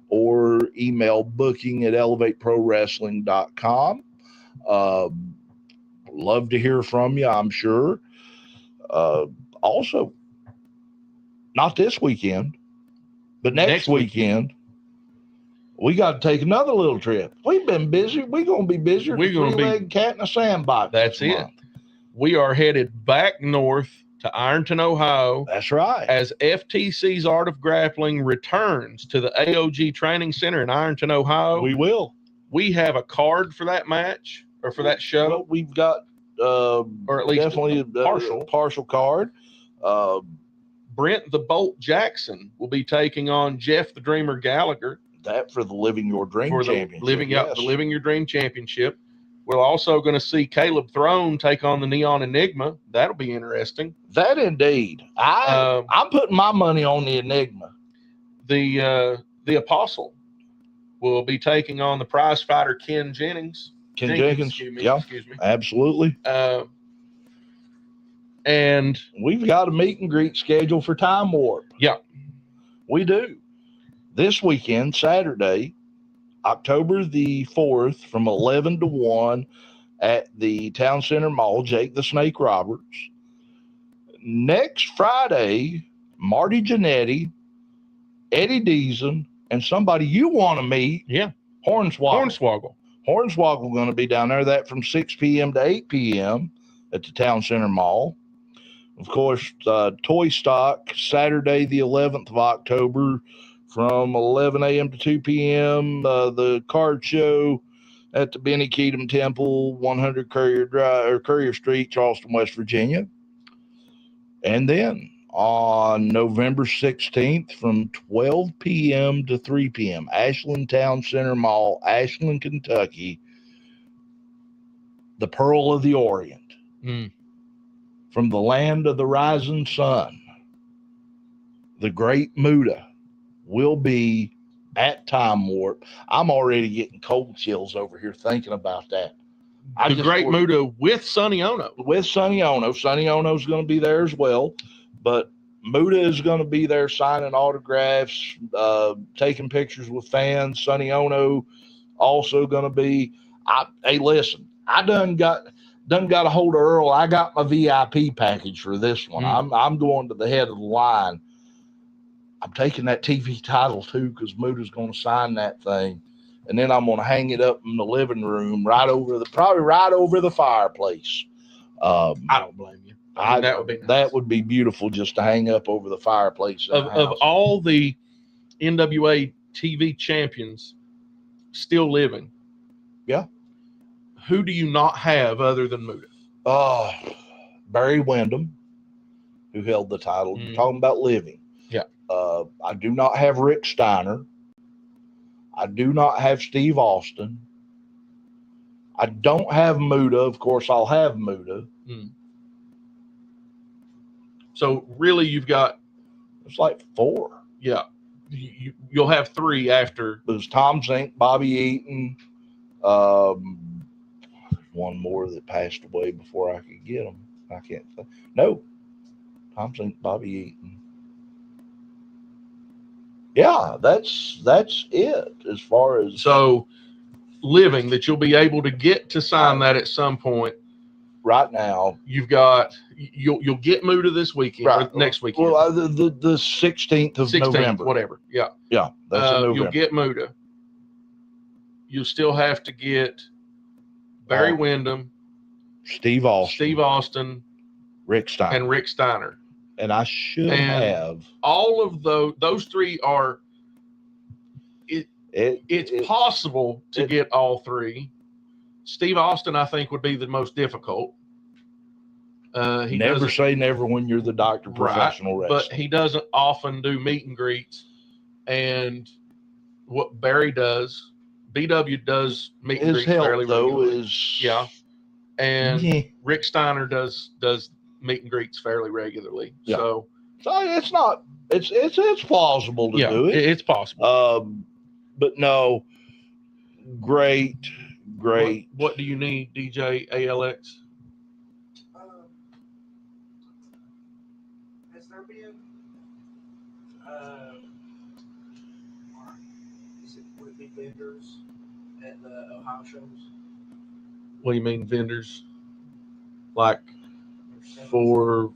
Speaker 2: or email booking@elevateprowrestling.com. Love to hear from you, I'm sure. Also, not this weekend, but next weekend, we got to take another little trip. We've been busy. We're going to be busier than a three-legged cat in a sandbox.
Speaker 3: That's it.
Speaker 2: Month.
Speaker 3: We are headed back north to Ironton, Ohio.
Speaker 2: That's right.
Speaker 3: As FTC's Art of Grappling returns to the AOG Training Center in Ironton, Ohio.
Speaker 2: We will.
Speaker 3: We have a card for that match, or for that show.
Speaker 2: Well, we've got
Speaker 3: or at least
Speaker 2: definitely a partial card.
Speaker 3: Brent the Bolt Jackson will be taking on Jeff the Dreamer Gallagher.
Speaker 2: That for the Living Your Dream Championship.
Speaker 3: The Living Your Dream Championship. We're also going to see Caleb Throne take on the Neon Enigma. That'll be interesting.
Speaker 2: That indeed. I'm putting my money on the Enigma.
Speaker 3: The Apostle will be taking on the prize fighter Ken Jenkins.
Speaker 2: Excuse me. Absolutely.
Speaker 3: And
Speaker 2: we've got a meet and greet scheduled for Time Warp.
Speaker 3: Yeah,
Speaker 2: we do. This weekend, Saturday, October the 4th, from 11 to 1 at the Town Center Mall, Jake the Snake Roberts. Next Friday, Marty Jannetty, Eddie Deason, and somebody you want to meet.
Speaker 3: Yeah.
Speaker 2: Hornswoggle going to be down there. That from 6 p.m. to 8 p.m. at the Town Center Mall. Of course, Toy Stock, Saturday the 11th of October from 11 a.m. to 2 p.m. The card show at the Benny Keatum Temple, 100 Courier Street, Charleston, West Virginia. And then on November 16th from 12 p.m. to 3 p.m., Ashland Town Center Mall, Ashland, Kentucky, the Pearl of the Orient. From the land of the rising sun, the great Muda will be at Time Warp. I'm already getting cold chills over here thinking about that.
Speaker 3: The great Muda with Sonny Ono.
Speaker 2: With Sonny Ono. Sonny Ono's going to be there as well, but Muda is going to be there signing autographs, taking pictures with fans. Sonny Ono also going to be. Hey, listen, I done got a hold of Earl. I got my VIP package for this one. I'm going to the head of the line. I'm taking that TV title too because Muda's going to sign that thing, and then I'm going to hang it up in the living room probably right over the fireplace.
Speaker 3: I don't blame you. That would be nice.
Speaker 2: That would be beautiful just to hang up over the fireplace.
Speaker 3: Of all the NWA TV champions still living,
Speaker 2: yeah,
Speaker 3: who do you not have other than Muda?
Speaker 2: Barry Windham, who held the title. You're talking about living.
Speaker 3: Yeah.
Speaker 2: I do not have Rick Steiner. I do not have Steve Austin. I don't have Muda. Of course, I'll have Muda.
Speaker 3: So really, you've got
Speaker 2: it's like 4.
Speaker 3: Yeah, you'll have 3 after.
Speaker 2: There's Tom Zink, Bobby Eaton, one more that passed away before I could get him. I can't think. No, Tom Zink, Bobby Eaton. Yeah, that's it as far as
Speaker 3: so living that you'll be able to get to sign that at some point.
Speaker 2: Right now,
Speaker 3: you've got you'll get Muda this weekend, right? Or next weekend.
Speaker 2: Well, the 16th of November,
Speaker 3: whatever. Yeah,
Speaker 2: that's in November.
Speaker 3: You'll get Muda. You'll still have to get Barry Windham,
Speaker 2: Steve
Speaker 3: Austin,
Speaker 2: Rick
Speaker 3: Steiner,
Speaker 2: and I should have
Speaker 3: all of those 3 are. It's possible to get all 3. Steve Austin, I think, would be the most difficult. He
Speaker 2: never say never when you're the doctor professional wrestler.
Speaker 3: But he doesn't often do meet and greets. And what Barry does, BW does meet and greets fairly regularly. And Rick Steiner does meet and greets fairly regularly. Yeah. So
Speaker 2: it's not it's plausible to do it.
Speaker 3: It's possible.
Speaker 2: But no, great.
Speaker 3: What do you need, DJ ALX?
Speaker 6: Has there been would it be vendors at the Ohio shows?
Speaker 3: What do you mean vendors? Like for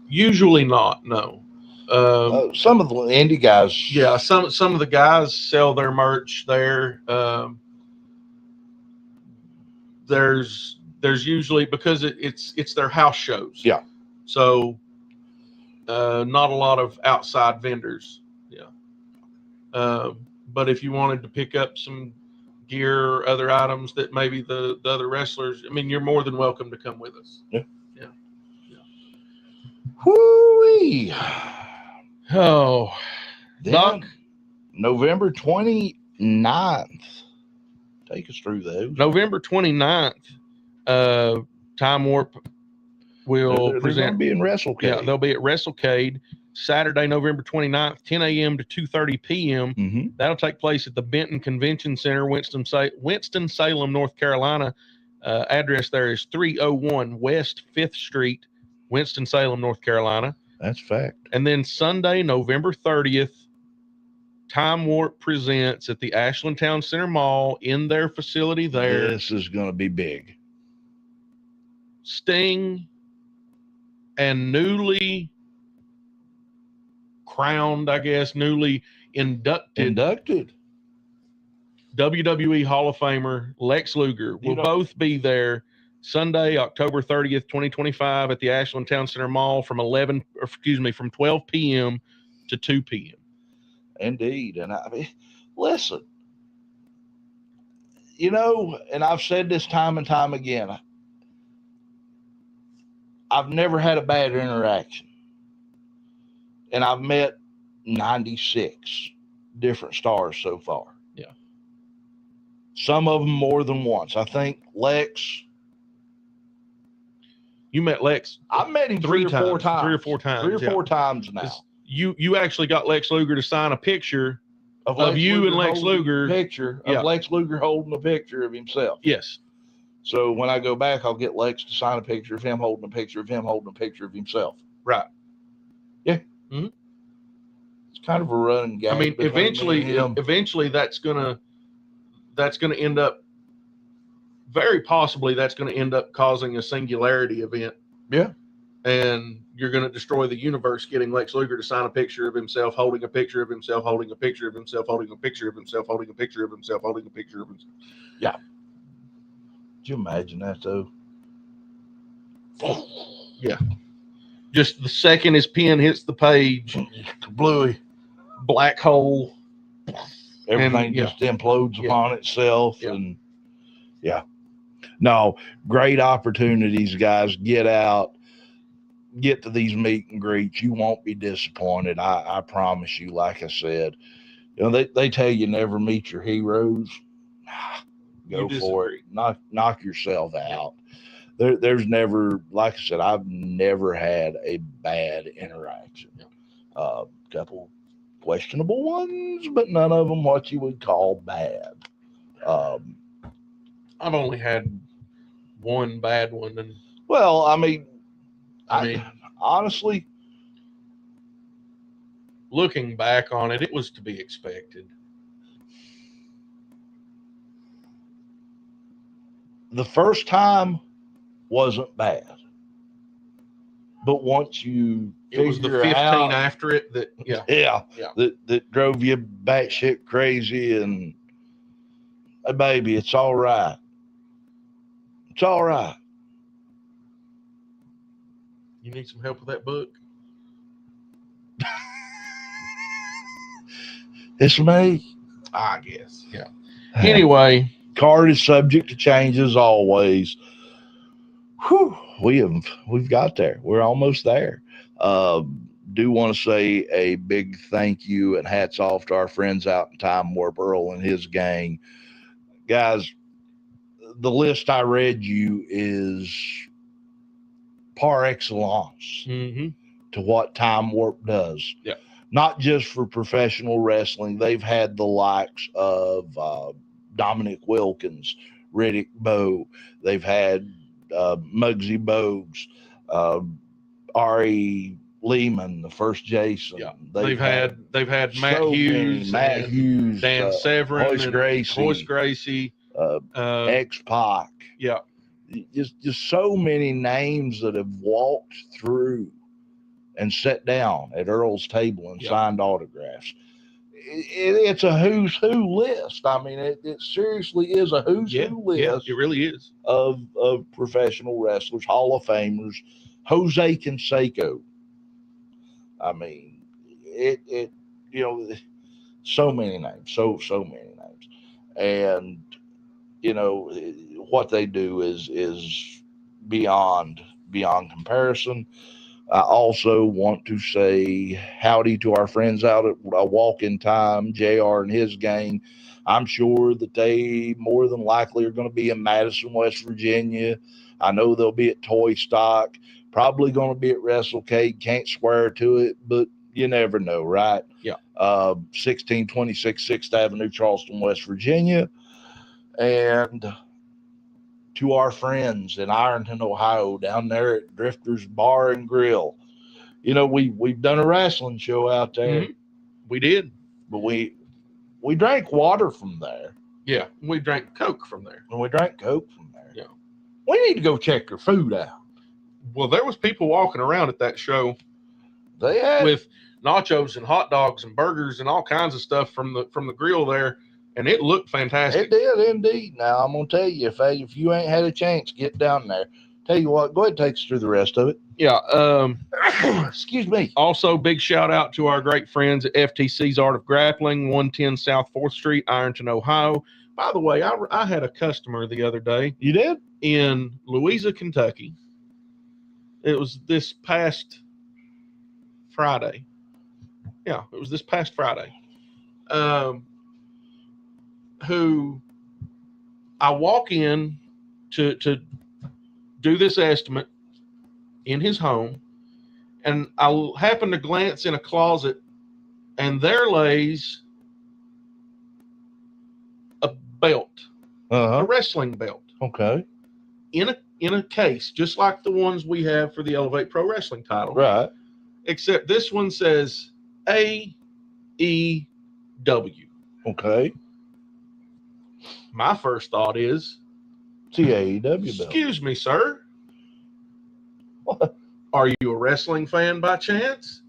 Speaker 3: usually not, no.
Speaker 2: Some of the indie guys.
Speaker 3: Yeah, some of the guys sell their merch there. There's usually because it's their house shows.
Speaker 2: Yeah.
Speaker 3: So not a lot of outside vendors. Yeah. But if you wanted to pick up some gear or other items that maybe the other wrestlers, I mean, you're more than welcome to come with us.
Speaker 2: Yeah.
Speaker 3: Yeah.
Speaker 2: Whoo-wee.
Speaker 3: Oh,
Speaker 2: Doc, November 29th. Take us through those.
Speaker 3: November 29th, Time Warp will present.
Speaker 2: They're going to be in WrestleCade.
Speaker 3: Yeah, they'll be at WrestleCade Saturday, November 29th, 10 a.m. to 2:30 p.m.
Speaker 2: Mm-hmm.
Speaker 3: That'll take place at the Benton Convention Center, Winston-Salem, North Carolina. Address there is 301 West 5th Street, Winston-Salem, North Carolina.
Speaker 2: That's fact.
Speaker 3: And then Sunday, November 30th, Time Warp presents at the Ashland Town Center Mall in their facility there.
Speaker 2: This is going to be big.
Speaker 3: Sting and newly crowned, I guess, newly inducted WWE Hall of Famer Lex Luger will both be there Sunday, October 30th, 2025 at the Ashland Town Center Mall from 12 p.m. to 2 p.m.
Speaker 2: Indeed. And I mean, listen, and I've said this time and time again, I've never had a bad interaction. And I've met 96 different stars so far.
Speaker 3: Yeah.
Speaker 2: Some of them more than once. I think Lex.
Speaker 3: You met Lex.
Speaker 2: I've met him 3 or 4 times.
Speaker 3: 3 or 4 times.
Speaker 2: 3 or 4 times now.
Speaker 3: you actually got Lex Luger to sign a picture of you and Lex
Speaker 2: holding
Speaker 3: Luger.
Speaker 2: a picture
Speaker 3: Yeah.
Speaker 2: of Lex Luger holding a picture of himself.
Speaker 3: Yes.
Speaker 2: So when I go back, I'll get Lex to sign a picture of him holding a picture of him holding a picture of himself.
Speaker 3: Right.
Speaker 2: Yeah.
Speaker 3: Mm-hmm.
Speaker 2: It's kind of a running gag.
Speaker 3: I mean,
Speaker 2: between me and him.
Speaker 3: eventually that's gonna end up, very possibly that's gonna end up causing a singularity event.
Speaker 2: Yeah.
Speaker 3: And you're gonna destroy the universe getting Lex Luger to sign a picture of himself, holding a picture of himself, holding a picture of himself, holding a picture of himself, holding a picture of himself, holding a picture of himself.
Speaker 2: Yeah. Could you imagine that though?
Speaker 3: Yeah. Just the second his pen hits the page,
Speaker 2: Bluey.
Speaker 3: black hole.
Speaker 2: Everything
Speaker 3: And,
Speaker 2: just implodes
Speaker 3: Yeah.
Speaker 2: upon itself.
Speaker 3: Yeah.
Speaker 2: And yeah. No, great opportunities, guys. Get out, get to these meet and greets. You won't be disappointed. I promise you, like I said. You know, they tell you never meet your heroes. Go
Speaker 3: You
Speaker 2: for
Speaker 3: disagree.
Speaker 2: it. Knock yourself out. There's never, like I said, I've never had a bad interaction. Couple questionable ones, but none of them what you would call bad.
Speaker 3: I've only had one bad one, and
Speaker 2: Well, I mean,
Speaker 3: I
Speaker 2: honestly,
Speaker 3: looking back on it, it was to be expected.
Speaker 2: the first time wasn't bad, but once you
Speaker 3: It was the
Speaker 2: figure
Speaker 3: 15
Speaker 2: out,
Speaker 3: after it that, yeah.
Speaker 2: yeah,
Speaker 3: Yeah.
Speaker 2: that drove you batshit crazy, and hey, baby, it's all right. It's all right.
Speaker 3: You need some help with that book?
Speaker 2: It's me.
Speaker 3: I guess. Yeah. Anyway,
Speaker 2: Card is subject to change as always. Whew, we've got there. We're almost there. Do want to say a big thank you and hats off to our friends out in Time Warp, Earl and his gang. Guys, the list I read you is par excellence to what Time Warp does.
Speaker 3: Yeah.
Speaker 2: Not just for professional wrestling. They've had the likes of Dominic Wilkins, Riddick Bowe. They've had Muggsy Bogues, Ari Lehman, the first Jason.
Speaker 3: Yeah. They've had Matt
Speaker 2: so
Speaker 3: Hughes,
Speaker 2: many, Matt Hughes,
Speaker 3: Dan Severin,
Speaker 2: Hoist Gracie,
Speaker 3: Hoist Gracie,
Speaker 2: X-Pac.
Speaker 3: yeah.
Speaker 2: Just so many names that have walked through and sat down at Earl's table and signed autographs. It's a who's who list. I mean, it seriously is a who's who list.
Speaker 3: Yeah, it really is.
Speaker 2: Of professional wrestlers, Hall of Famers, Jose Canseco. I mean, it you know, so many names, so many names, and you know what they do is beyond comparison. I also want to say howdy to our friends out at Walk in Time, JR and his gang. I'm sure that they more than likely are going to be in Madison, West Virginia. I know they'll be at Toy Stock, probably going to be at WrestleCade. Can't swear to it, but you never know, right?
Speaker 3: Yeah.
Speaker 2: 1626 6th Avenue, Charleston, West Virginia. And to our friends in Ironton, Ohio, down there at Drifter's Bar and Grill. You know, we've done a wrestling show out there.
Speaker 3: Mm-hmm. We did.
Speaker 2: But we drank water from there.
Speaker 3: Yeah, we drank Coke from there.
Speaker 2: And we drank Coke from there.
Speaker 3: Yeah.
Speaker 2: We need to go check their food out.
Speaker 3: Well, there was people walking around at that show
Speaker 2: They had
Speaker 3: with nachos and hot dogs and burgers and all kinds of stuff from the grill there, and it looked fantastic.
Speaker 2: It did indeed. Now I'm gonna tell you, if you ain't had a chance, get down there. Tell you what, go ahead and take us through the rest of it.
Speaker 3: Yeah.
Speaker 2: Excuse me.
Speaker 3: Also, big shout out to our great friends at FTC's Art of Grappling, 110 South 4th Street, Ironton, Ohio. By the way, I had a customer the other day.
Speaker 2: You did?
Speaker 3: In Louisa, Kentucky. It was this past Friday. Yeah, it was this past Friday. Who I walk in to do this estimate in his home, And I happened to glance in a closet, and there lays a belt, a
Speaker 2: Uh-huh.
Speaker 3: wrestling belt,
Speaker 2: Okay.
Speaker 3: in a case, just like the ones we have for the Elevate Pro Wrestling title.
Speaker 2: Right.
Speaker 3: Except this one says AEW.
Speaker 2: Okay.
Speaker 3: My first thought is,
Speaker 2: TAEW belt.
Speaker 3: excuse me, sir.
Speaker 2: What?
Speaker 3: Are you a wrestling fan by chance?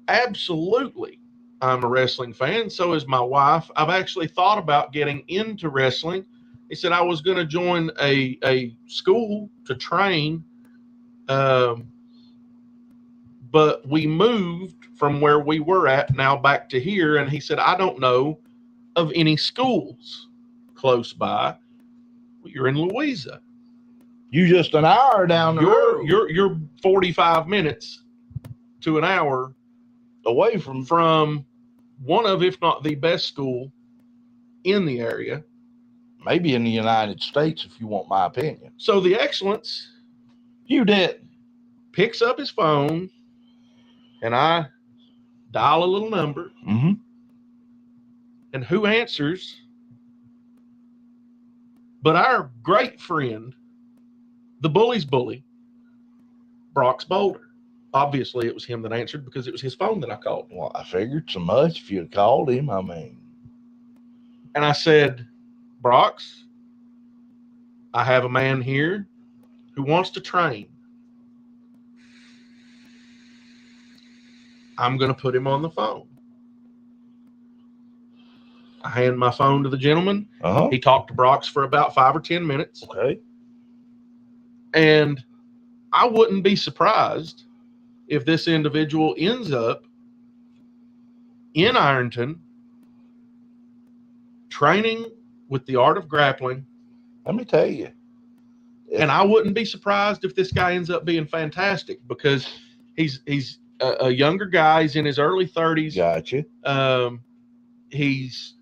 Speaker 3: Absolutely. I'm a wrestling fan. So is my wife. I've actually thought about getting into wrestling. He said I was going to join a school to train. But we moved from where we were at now back to here. And he said, I don't know of any schools close by. Well, you're in Louisa.
Speaker 2: You just an hour down the road.
Speaker 3: You're 45 minutes to an hour
Speaker 2: away from
Speaker 3: one of, if not the best school in the area.
Speaker 2: maybe in the United States, if you want my opinion.
Speaker 3: So the Excellence
Speaker 2: You did.
Speaker 3: picks up his phone, and I dial a little number,
Speaker 2: Mm-hmm.
Speaker 3: and who answers but our great friend, the bully's bully, Brock's Boulder. Obviously, it was him that answered because it was his phone that I called.
Speaker 2: Well, I figured so much if you'd called him. I mean,
Speaker 3: And I said, Brock's, I have a man here who wants to train. I'm going to put him on the phone. I hand my phone to the gentleman.
Speaker 2: uh-huh.
Speaker 3: He talked to Brock's for about 5 or 10 minutes.
Speaker 2: Okay.
Speaker 3: And I wouldn't be surprised if this individual ends up in Ironton training with the art of grappling.
Speaker 2: Let me tell you.
Speaker 3: And I wouldn't be surprised if this guy ends up being fantastic because he's a younger guy. He's in his early 30s.
Speaker 2: Gotcha.
Speaker 3: He's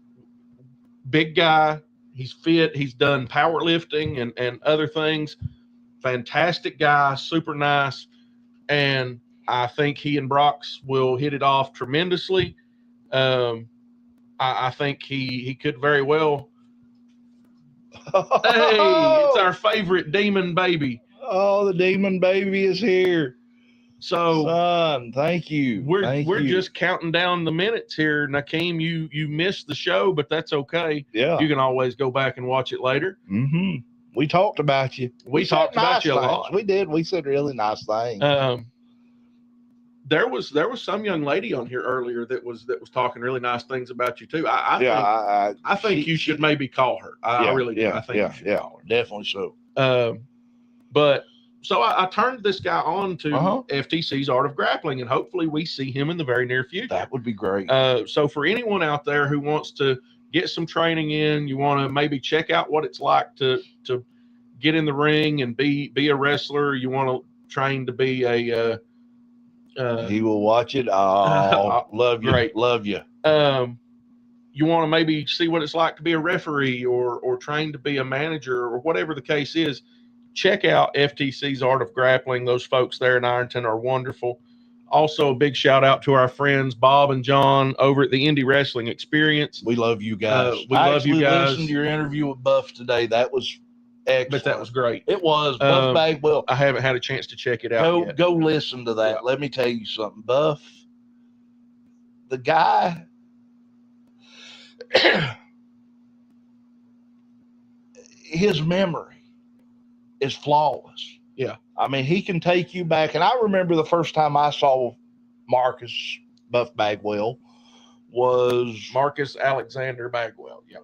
Speaker 3: big guy. He's fit. He's done powerlifting and other things. Fantastic guy, super nice. And I think he and Brock's will hit it off tremendously. I think he could very well. Hey, it's our favorite demon baby.
Speaker 2: Oh, the demon baby is here.
Speaker 3: So
Speaker 2: Son, thank you.
Speaker 3: we're just counting down the minutes here. Nikeem, you missed the show, but that's okay.
Speaker 2: Yeah.
Speaker 3: You can always go back and watch it later.
Speaker 2: Mm-hmm. We talked about you.
Speaker 3: We
Speaker 2: said
Speaker 3: talked about
Speaker 2: nice
Speaker 3: you a
Speaker 2: things.
Speaker 3: lot.
Speaker 2: We did. We said really nice things.
Speaker 3: There was some young lady on here earlier that was talking really nice things about you too. I think you should maybe call her. I really do. I think you should call her.
Speaker 2: Definitely so.
Speaker 3: But so I turned this guy on to
Speaker 2: Uh-huh.
Speaker 3: FTC's Art of Grappling, and hopefully we see him in the very near future.
Speaker 2: That would be great.
Speaker 3: So for anyone out there who wants to get some training in, you want to maybe check out what it's like to get in the ring and be a wrestler. You want to train to be a
Speaker 2: He will watch it. Oh, love you.
Speaker 3: great.
Speaker 2: Love you.
Speaker 3: you want to maybe see what it's like to be a referee or train to be a manager or whatever the case is, check out FTC's Art of Grappling. Those folks there in Ironton are wonderful. Also, a big shout out to our friends Bob and John over at the Indie Wrestling Experience.
Speaker 2: We love you guys.
Speaker 3: We love you guys.
Speaker 2: Listened to your interview with Buff today. That was excellent.
Speaker 3: But that was great.
Speaker 2: It was. Buff Bagwell.
Speaker 3: I haven't had a chance to check it out yet.
Speaker 2: Go listen to that.
Speaker 3: Yeah.
Speaker 2: Let me tell you something. Buff, the guy, his memory is flawless.
Speaker 3: Yeah.
Speaker 2: I mean, he can take you back. And I remember the first time I saw Marcus Buff Bagwell was
Speaker 3: Marcus Alexander Bagwell. Yeah.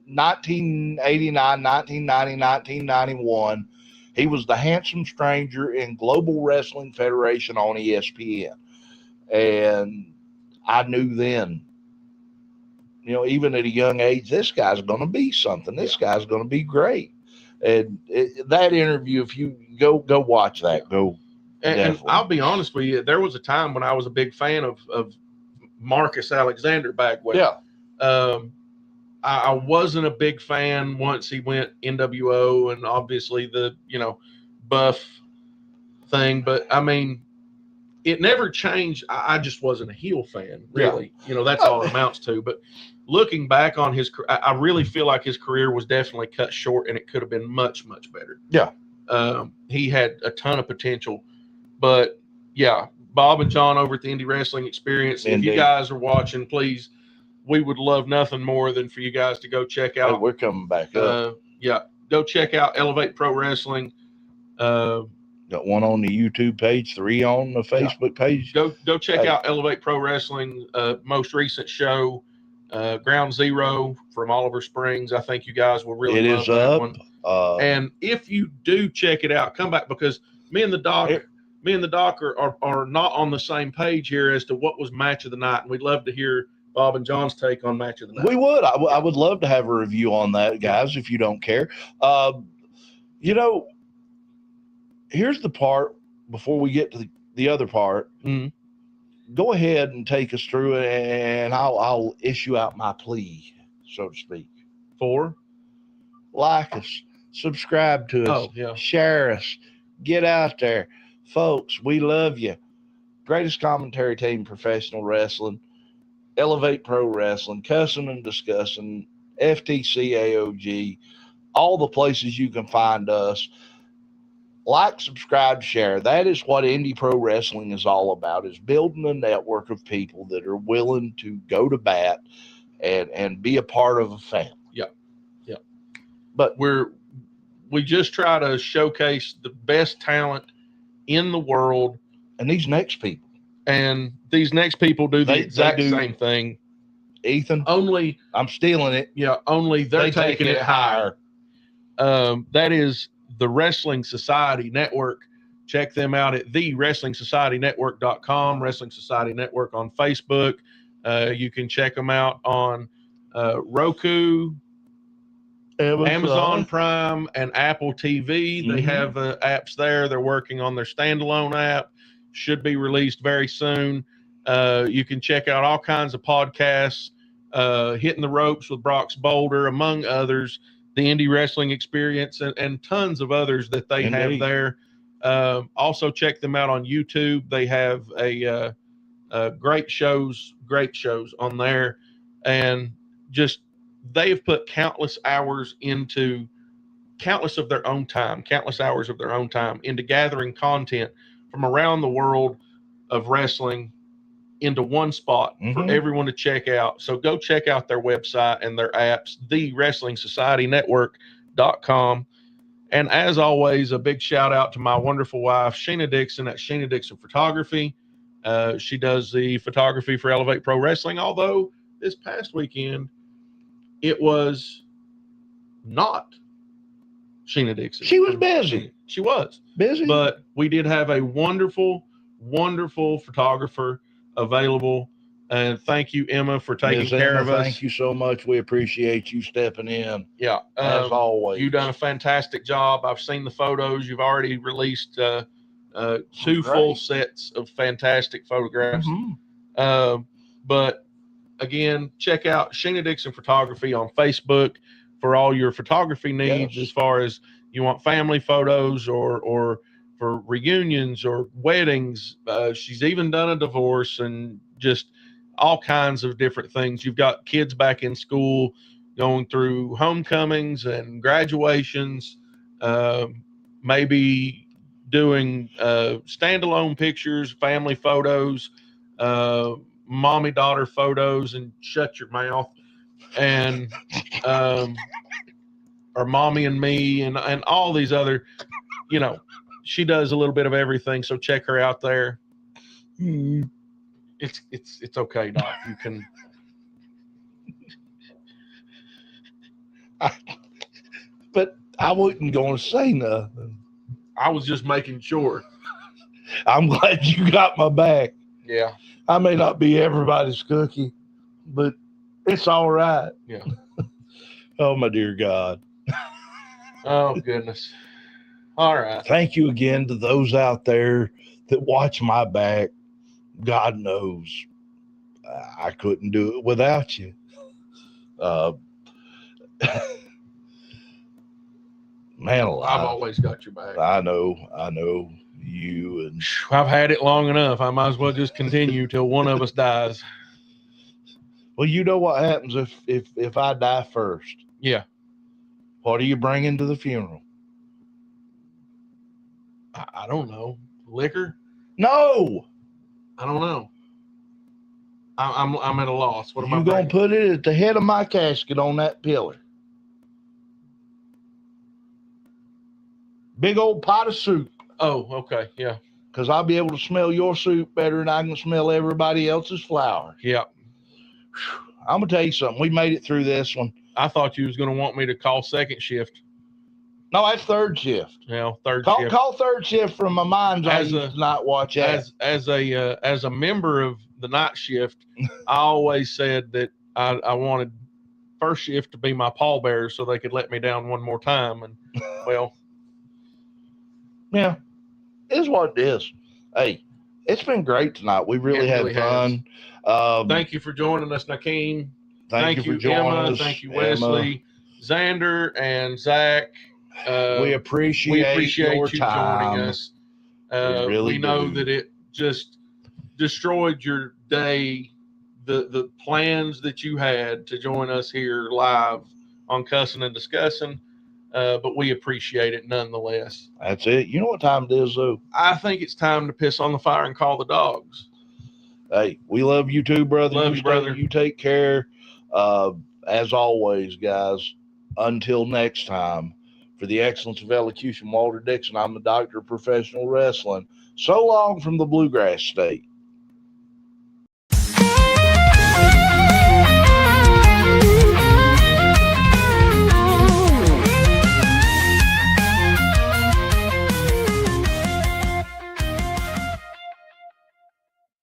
Speaker 2: 1989, 1990, 1991. He was the handsome stranger in Global Wrestling Federation on ESPN. And I knew then, you know, even at a young age, this guy's going to be something. This guy's going to be great. And that interview, if you go watch that, go.
Speaker 3: And I'll be honest with you, there was a time when I was a big fan of Marcus Alexander Bagwell.
Speaker 2: Yeah.
Speaker 3: I wasn't a big fan once he went NWO and obviously the, Buff thing. But I mean, it never changed. I just wasn't a heel fan, really. You know, that's all it amounts to. But looking back on his, I really feel like his career was definitely cut short, and it could have been much, much better.
Speaker 2: Yeah.
Speaker 3: He had a ton of potential, but yeah, Bob and John over at the Indie Wrestling Experience. If you guys are watching, please, we would love nothing more than for you guys to go check out.
Speaker 2: Hey, we're coming back up.
Speaker 3: Yeah, go check out Elevate Pro Wrestling.
Speaker 2: Got one on the YouTube page, 3 on the Facebook page.
Speaker 3: Go check out Elevate Pro Wrestling. Most recent show, Ground Zero from Oliver Springs. I think you guys will really love that one. And if you do check it out, come back, because me and the doc are not on the same page here as to what was match of the night, and we'd love to hear Bob and John's take on match of the night.
Speaker 2: We would. I would love to have a review on that, guys, if you don't care. You know, here's the part before we get to the other part.
Speaker 3: Mm-hmm.
Speaker 2: Go ahead and take us through it, and I'll issue out my plea, so to speak.
Speaker 3: For
Speaker 2: like us, subscribe to us, share us, get out there, folks. We love you. Greatest commentary team, professional wrestling, Elevate Pro Wrestling, Cussing and Discussing, FTC AOG, all the places you can find us. Like, subscribe, share. That is what indie pro wrestling is all about, is building a network of people that are willing to go to bat and be a part of a family.
Speaker 3: Yeah.
Speaker 2: But
Speaker 3: we just try to showcase the best talent in the world.
Speaker 2: And these next people do the exact same thing. Ethan,
Speaker 3: only
Speaker 2: I'm stealing it.
Speaker 3: Yeah, only they're taking it higher. That is the Wrestling Society Network. Check them out at thewrestlingsocietynetwork.com, Wrestling Society Network on Facebook. You can check them out on Roku, Amazon Prime, and Apple TV. They have apps there. They're working on their standalone app. Should be released very soon. You can check out all kinds of podcasts, Hitting the Ropes with Brock's Boulder, among others, the Indie Wrestling Experience, and tons of others that they have there. Also check them out on YouTube. They have a great shows on there, and just they have put countless hours into countless hours of their own time into gathering content from around the world of wrestling into one spot for everyone to check out. So go check out their website and their apps, thewrestlingsocietynetwork.com. And as always, a big shout out to my wonderful wife, Sheena Dixon at Sheena Dixon Photography. She does the photography for Elevate Pro Wrestling, although this past weekend it was not Sheena Dixon.
Speaker 2: She was busy.
Speaker 3: She was
Speaker 2: busy.
Speaker 3: But we did have a wonderful, wonderful photographer available. And thank you, Emma, for taking care of us.
Speaker 2: Thank you so much. We appreciate you stepping in.
Speaker 3: Yeah.
Speaker 2: As always.
Speaker 3: You've done a fantastic job. I've seen the photos. You've already released 2 full sets of fantastic photographs. But again, check out Sheena Dixon Photography on Facebook for all your photography needs, as far as you want family photos or for reunions or weddings. She's even done a divorce and just all kinds of different things. You've got kids back in school going through homecomings and graduations, maybe doing standalone pictures, family photos, mommy-daughter photos, and shut your mouth, and or mommy and me, and all these other, she does a little bit of everything. So check her out there. It's okay, Doc. You can.
Speaker 2: But I wasn't going to say nothing.
Speaker 3: I was just making sure.
Speaker 2: I'm glad you got my back.
Speaker 3: Yeah.
Speaker 2: I may not be everybody's cookie, but it's all right.
Speaker 3: Yeah.
Speaker 2: Oh, my dear God.
Speaker 3: Oh, goodness. All right.
Speaker 2: Thank you again to those out there that watch my back. God knows I couldn't do it without you. Man alive.
Speaker 3: I've always got your back.
Speaker 2: I know. You and
Speaker 3: I've had it long enough. I might as well just continue till one of us dies.
Speaker 2: well, you know what happens if I die first.
Speaker 3: Yeah.
Speaker 2: What are you bringing to the funeral?
Speaker 3: I don't know. Liquor?
Speaker 2: No,
Speaker 3: I don't know. I'm at a loss. What am I
Speaker 2: you're gonna
Speaker 3: bringing?
Speaker 2: put it at the head of my casket on that pillar. Big old pot of soup.
Speaker 3: Oh, okay. Yeah.
Speaker 2: Because I'll be able to smell your soup better than I can smell everybody else's flowers.
Speaker 3: Yeah.
Speaker 2: I'm gonna tell you something. We made it through this one.
Speaker 3: I thought you was going to want me to call second shift.
Speaker 2: No, that's third shift.
Speaker 3: Third shift.
Speaker 2: Call third shift from my mind's eye.
Speaker 3: As a-
Speaker 2: Not watch that.
Speaker 3: As a member of the night shift, I always said that I wanted first shift to be my pallbearers so they could let me down one more time. And well,
Speaker 2: Yeah, it is what it is. Hey, it's been great tonight. We really had fun.
Speaker 3: thank you for joining us, Nikeem.
Speaker 2: Thank you for joining
Speaker 3: Emma.
Speaker 2: us.
Speaker 3: Thank you,
Speaker 2: Emma.
Speaker 3: Wesley, Zander, and ZACK.
Speaker 2: We appreciate your
Speaker 3: you
Speaker 2: time.
Speaker 3: joining us.
Speaker 2: We really
Speaker 3: we know
Speaker 2: do.
Speaker 3: that it just destroyed your day, the plans that you had to join us here live on Cussin and Discussin, but we appreciate it nonetheless.
Speaker 2: That's it. You know what time it is, though?
Speaker 3: I think it's time to piss on the fire and call the dogs.
Speaker 2: Hey, we love you too, brother.
Speaker 3: Love you, brother.
Speaker 2: You take care. As always, guys, until next time, for the excellence of elocution, Walter Dixon, I'm the doctor of professional wrestling. So long from the Bluegrass State.